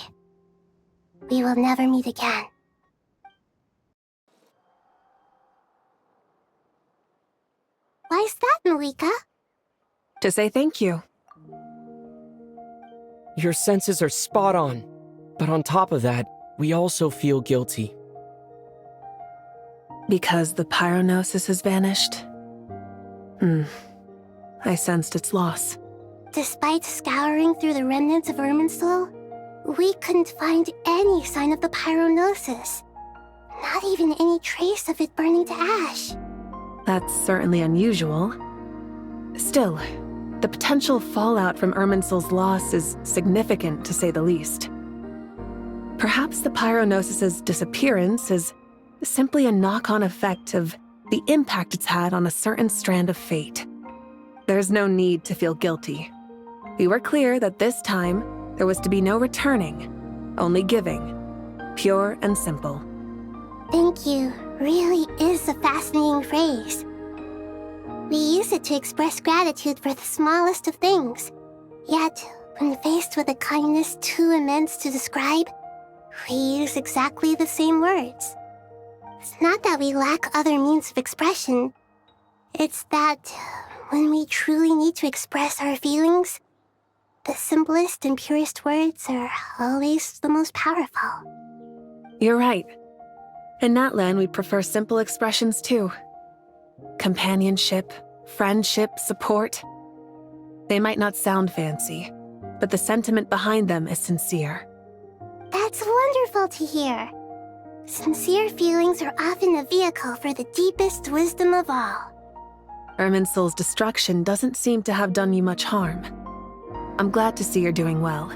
We will never meet again. Why's that, Malika? To say thank you. Your senses are spot on. But on top of that, we also feel guilty. Because the pyronosis has vanished? I sensed its loss. Despite scouring through the remnants of Irminsul, we couldn't find any sign of the pyronosis. Not even any trace of it burning to ash. That's certainly unusual. Still, the potential fallout from Irminsul's loss is significant, to say the least. Perhaps the pyronosis's disappearance is simply a knock-on effect of the impact it's had on a certain strand of fate. There's no need to feel guilty. We were clear that this time, There was to be no returning, only giving. Pure and simple. Thank you really is a fascinating phrase. We use it to express gratitude for the smallest of things. Yet, when faced with a kindness too immense to describe, we use exactly the same words. It's not that we lack other means of expression. It's that when we truly need to express our feelings, the simplest and purest words are always the most powerful. You're right. In Natlan, we prefer simple expressions too. Companionship, friendship, support. They might not sound fancy, but the sentiment behind them is sincere. That's wonderful to hear. Sincere feelings are often a vehicle for the deepest wisdom of all. Irminsul's destruction doesn't seem to have done you much harm. I'm glad to see you're doing well.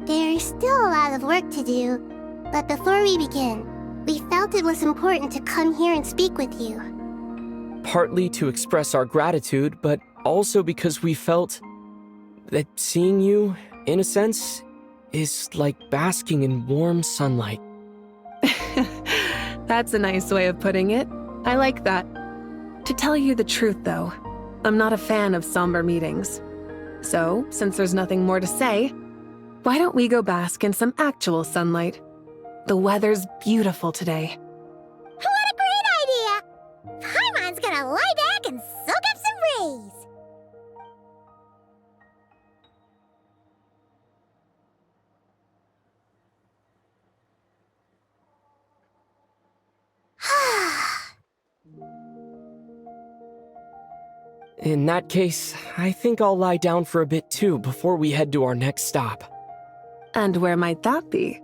There's still a lot of work to do, but before we begin, we felt it was important to come here and speak with you. Partly to express our gratitude, but also because we felt that seeing you, in a sense, is like basking in warm sunlight. That's a nice way of putting it. I like that. To tell you the truth, though, I'm not a fan of somber meetings. So, since there's nothing more to say, why don't we go bask in some actual sunlight? The weather's beautiful today. What a great idea! Paimon's gonna lie back and soak up some rays. In that case, I think I'll lie down for a bit too before we head to our next stop. And where might that be?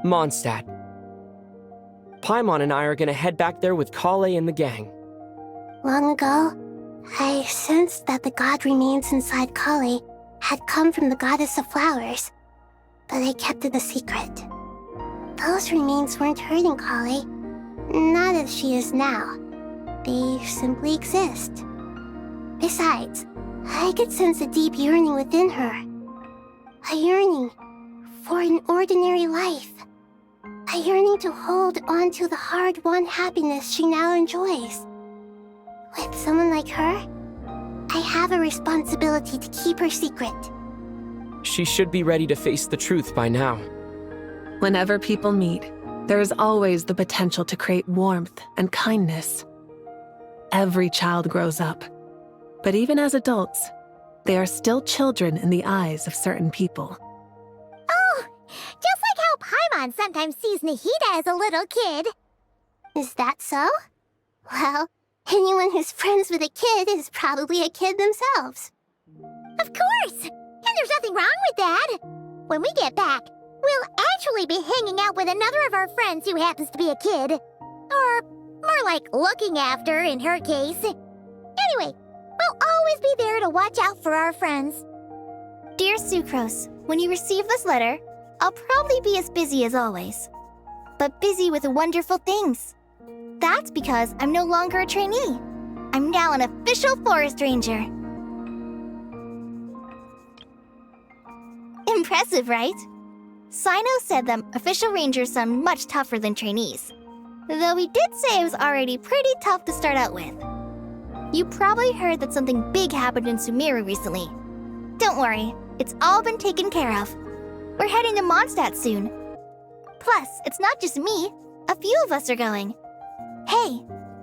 Mondstadt. Paimon and I are gonna head back there with Kale and the gang. Long ago, I sensed that the god remains inside Kale had come from the goddess of flowers, but I kept it a secret. Those remains weren't hurting Kale, not as she is now. They simply exist. Besides, I could sense a deep yearning within her. A yearning for an ordinary life. A yearning to hold on to the hard-won happiness she now enjoys. With someone like her, I have a responsibility to keep her secret. She should be ready to face the truth by now. Whenever people meet, there is always the potential to create warmth and kindness. Every child grows up. But even as adults, they are still children in the eyes of certain people. Oh, just like how Paimon sometimes sees Nahida as a little kid. Is that so? Well, anyone who's friends with a kid is probably a kid themselves. Of course! And there's nothing wrong with that. When we get back, we'll actually be hanging out with another of our friends who happens to be a kid. Or more like looking after, in her case. Anyway, we'll always be there to watch out for our friends. Dear Sucrose, when you receive this letter, I'll probably be as busy as always. But busy with wonderful things. That's because I'm no longer a trainee. I'm now an official forest ranger. Impressive, right? Sino said that official rangers sound much tougher than trainees. Though he did say it was already pretty tough to start out with. You probably heard that something big happened in Sumeru recently. Don't worry, it's all been taken care of. We're heading to Mondstadt soon. Plus, it's not just me. A few of us are going. Hey,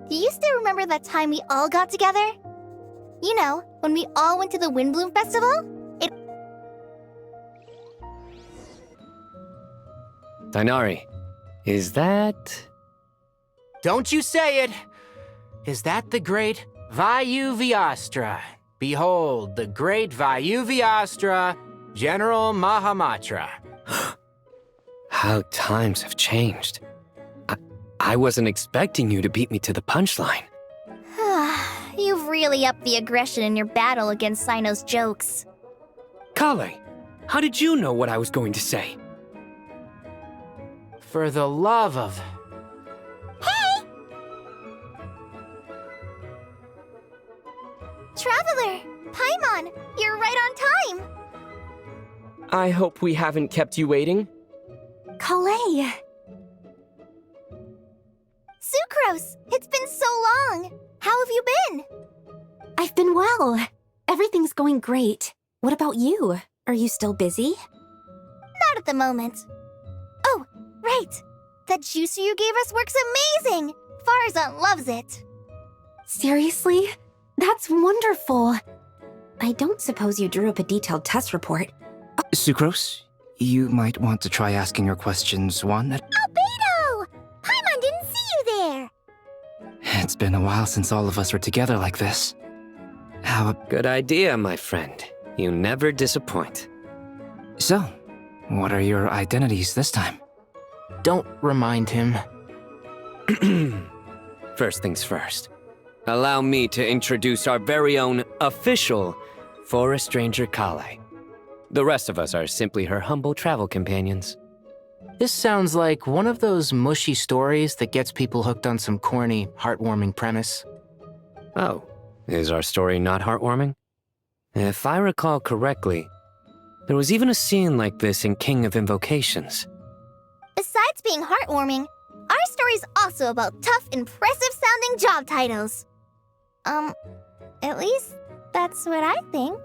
do you still remember that time we all got together? You know, when we all went to the Windbloom Festival? Dainari, is that... Don't you say it! Is that the great Vayu-Vyastra? Behold, the great Vayu-Vyastra, General Mahamatra. How times have changed. I wasn't expecting you to beat me to the punchline. You've really upped the aggression in your battle against Sino's jokes. Kale, how did you know what I was going to say? For the love of... Hey! Traveler! Paimon, you're right on time! I hope we haven't kept you waiting. Calais! Sucrose, it's been so long. How have you been? I've been well. Everything's going great. What about you? Are you still busy? Not at the moment. Oh, right. That juicer you gave us works amazing. Farzan loves it. Seriously? That's wonderful. I don't suppose you drew up a detailed test report. Sucrose, you might want to try asking your questions one at... Albedo! Paimon didn't see you there. It's been a while since all of us were together like this. Good idea, my friend. You never disappoint. So, what are your identities this time? Don't remind him. First things first. Allow me to introduce our very own official Forest Ranger Calais. The rest of us are simply her humble travel companions. This sounds like one of those mushy stories that gets people hooked on some corny, heartwarming premise. Oh, is our story not heartwarming? If I recall correctly, there was even a scene like this in King of Invocations. Besides being heartwarming, our story's also about tough, impressive-sounding job titles. At least that's what I think.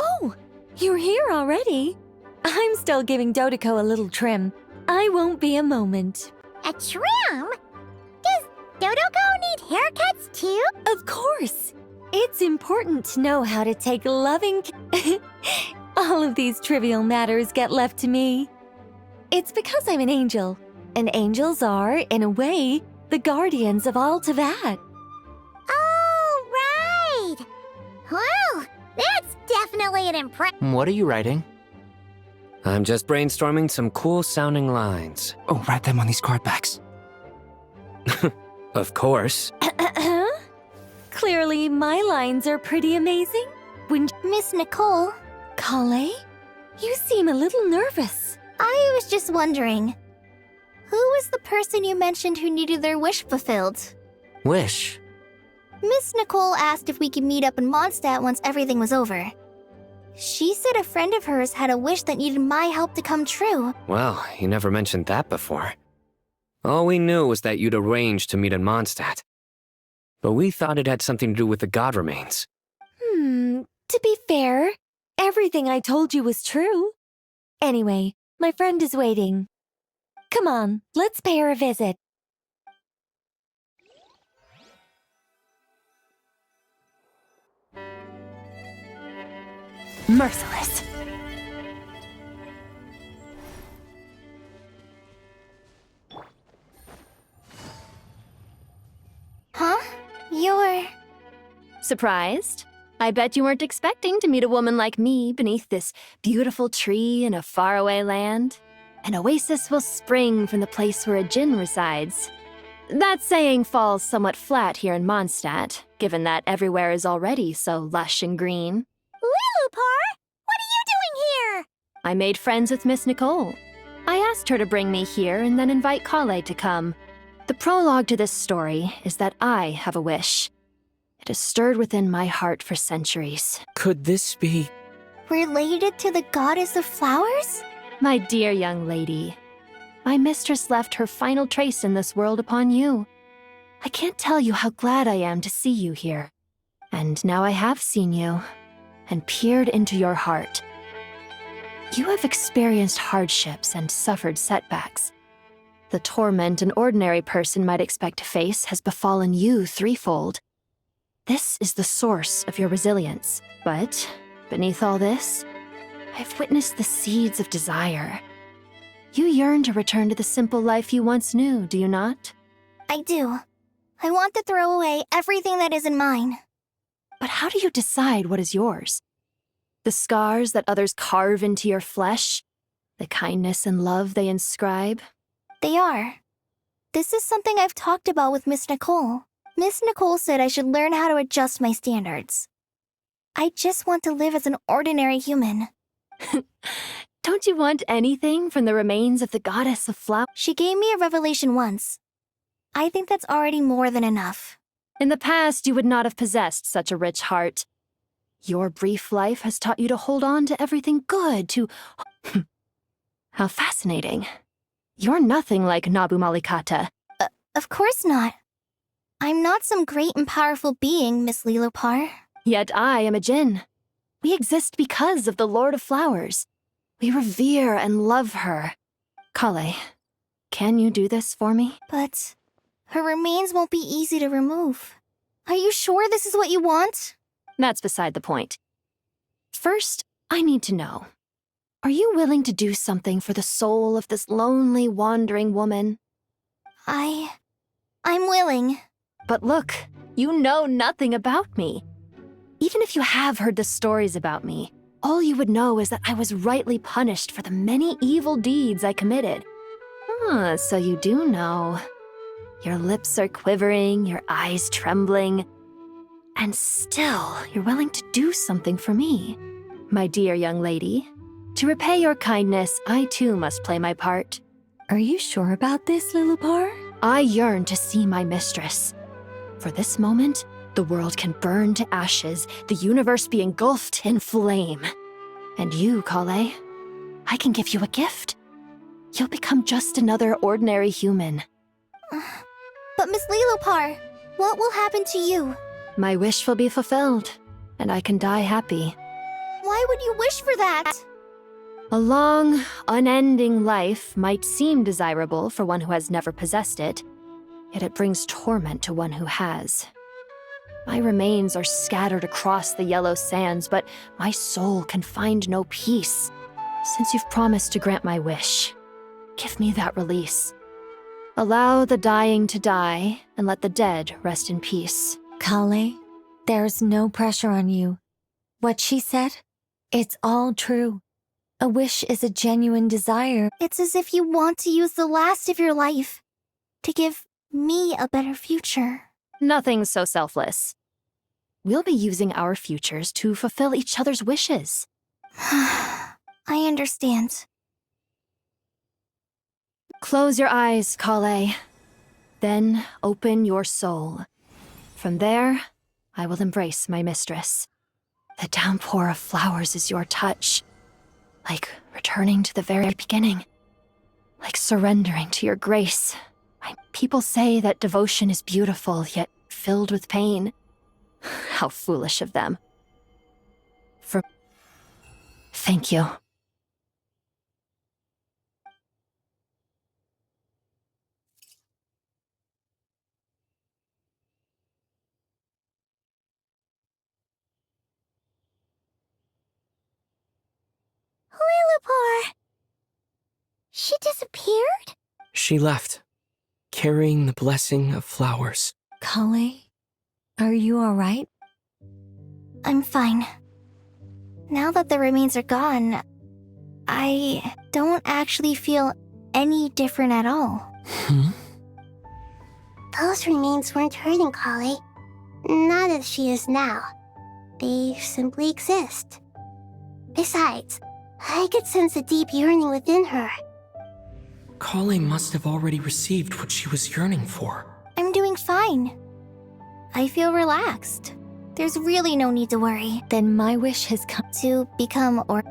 Oh, you're here already? I'm still giving Dodeko a little trim. I won't be a moment. A trim? Does Dodoko need haircuts too? Of course. It's important to know how to take loving All of these trivial matters get left to me. It's because I'm an angel, and angels are, in a way, the guardians of all Teyvat. Oh, right! Well, that's definitely an impression. What are you writing? I'm just brainstorming some cool-sounding lines. Oh, write them on these card backs. Of course. Clearly, my lines are pretty amazing. Miss Nicole. Calais? You seem a little nervous. I was just wondering, who was the person you mentioned who needed their wish fulfilled? Wish? Miss Nicole asked if we could meet up in Mondstadt once everything was over. She said a friend of hers had a wish that needed my help to come true. Well, you never mentioned that before. All we knew was that you'd arranged to meet in Mondstadt. But we thought it had something to do with the god remains. To be fair, everything I told you was true. Anyway, my friend is waiting. Come on, let's pay her a visit. Merciless. Huh? You're... Surprised? I bet you weren't expecting to meet a woman like me beneath this beautiful tree in a faraway land. An oasis will spring from the place where a djinn resides. That saying falls somewhat flat here in Mondstadt, given that everywhere is already so lush and green. Lilupar, what are you doing here? I made friends with Miss Nicole. I asked her to bring me here and then invite Calais to come. The prologue to this story is that I have a wish. It has stirred within my heart for centuries. Could this be... related to the goddess of flowers? My dear young lady, my mistress left her final trace in this world upon you. I can't tell you how glad I am to see you here. And now I have seen you, and peered into your heart. You have experienced hardships and suffered setbacks. The torment an ordinary person might expect to face has befallen you threefold. This is the source of your resilience. But beneath all this, I've witnessed the seeds of desire. You yearn to return to the simple life you once knew, do you not? I do. I want to throw away everything that isn't mine. But how do you decide what is yours? The scars that others carve into your flesh? The kindness and love they inscribe? They are. This is something I've talked about with Miss Nicole. Miss Nicole said I should learn how to adjust my standards. I just want to live as an ordinary human. Don't you want anything from the remains of the goddess of flowers? She gave me a revelation once. I think that's already more than enough. In the past, you would not have possessed such a rich heart. Your brief life has taught you to hold on to everything good, to... How fascinating. You're nothing like Nabu Malikata. Of course not. I'm not some great and powerful being, Miss Lilopar. Yet I am a Jinn. We exist because of the Lord of Flowers. We revere and love her. Kale, can you do this for me? But her remains won't be easy to remove. Are you sure this is what you want? That's beside the point. First, I need to know. Are you willing to do something for the soul of this lonely, wandering woman? I'm willing. But look, you know nothing about me. Even if you have heard the stories about me, all you would know is that I was rightly punished for the many evil deeds I committed. So you do know. Your lips are quivering, your eyes trembling, and still you're willing to do something for me. My dear young lady, to repay your kindness, I too must play my part. Are you sure about this, Lilopar? I yearn to see my mistress. For this moment, the world can burn to ashes, the universe be engulfed in flame. And you, Kale, I can give you a gift. You'll become just another ordinary human. But Miss Lilopar, what will happen to you? My wish will be fulfilled, and I can die happy. Why would you wish for that? A long, unending life might seem desirable for one who has never possessed it, yet it brings torment to one who has. My remains are scattered across the yellow sands, but my soul can find no peace. Since you've promised to grant my wish, give me that release. Allow the dying to die, and let the dead rest in peace. Kale, there's no pressure on you. What she said, it's all true. A wish is a genuine desire. It's as if you want to use the last of your life to give me a better future. Nothing so selfless. We'll be using our futures to fulfill each other's wishes. I understand. Close your eyes, Kale. Then open your soul. From there, I will embrace my mistress. The downpour of flowers is your touch. Like returning to the very beginning. Like surrendering to your grace. People say that devotion is beautiful, yet filled with pain. How foolish of them. Thank you. Lilopar! She disappeared? She left, carrying the blessing of flowers. Kale, are you alright? I'm fine. Now that the remains are gone, I don't actually feel any different at all. Those remains weren't hurting Kale. Not as she is now. They simply exist. Besides, I could sense a deep yearning within her. Kale must have already received what she was yearning for. I'm doing fine. I feel relaxed. There's really no need to worry. Then my wish has come to become or...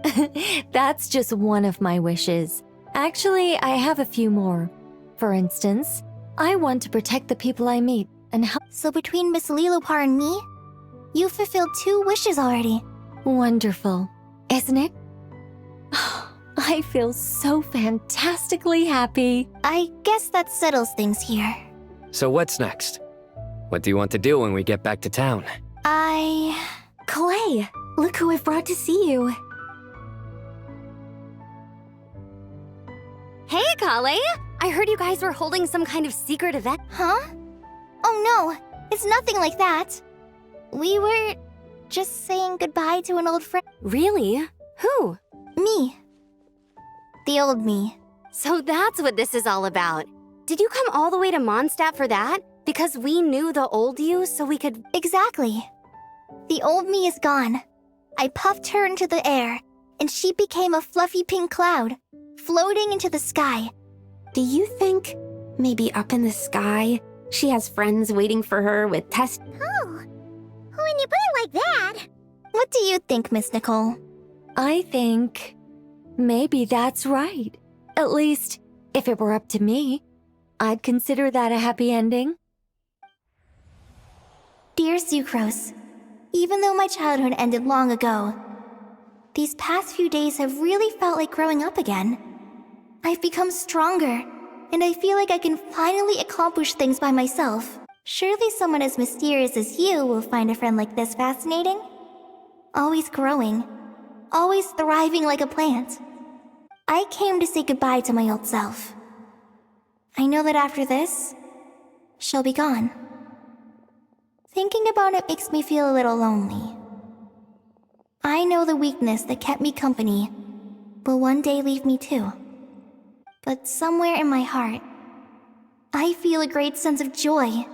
That's just one of my wishes. Actually, I have a few more. For instance, I want to protect the people I meet and help. So between Miss Lilopar and me, you've fulfilled 2 wishes already. Wonderful, isn't it? I feel so fantastically happy. I guess that settles things here. So what's next? What do you want to do when we get back to town? Clay, look who I've brought to see you. Hey, Kale! I heard you guys were holding some kind of secret event. Huh? Oh no, it's nothing like that. We were just saying goodbye to an old friend. Really? Who? Me. The old me. So that's what this is all about. Did you come all the way to Mondstadt for that? Because we knew the old you, so we could... Exactly. The old me is gone. I puffed her into the air, and she became a fluffy pink cloud, floating into the sky. Do you think maybe up in the sky She has friends waiting for her with tests. Oh, when you put it like that. What do you think, Miss Nicole? I think maybe that's right. At least, if it were up to me, I'd consider that a happy ending. Dear Sucrose, even though my childhood ended long ago, these past few days have really felt like growing up again. I've become stronger, and I feel like I can finally accomplish things by myself. Surely someone as mysterious as you will find a friend like this fascinating? Always growing, always thriving like a plant. I came to say goodbye to my old self. I know that after this, she'll be gone. Thinking about it makes me feel a little lonely. I know the weakness that kept me company will one day leave me too. But somewhere in my heart, I feel a great sense of joy.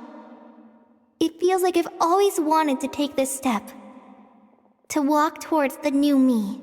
It feels like I've always wanted to take this step, to walk towards the new me.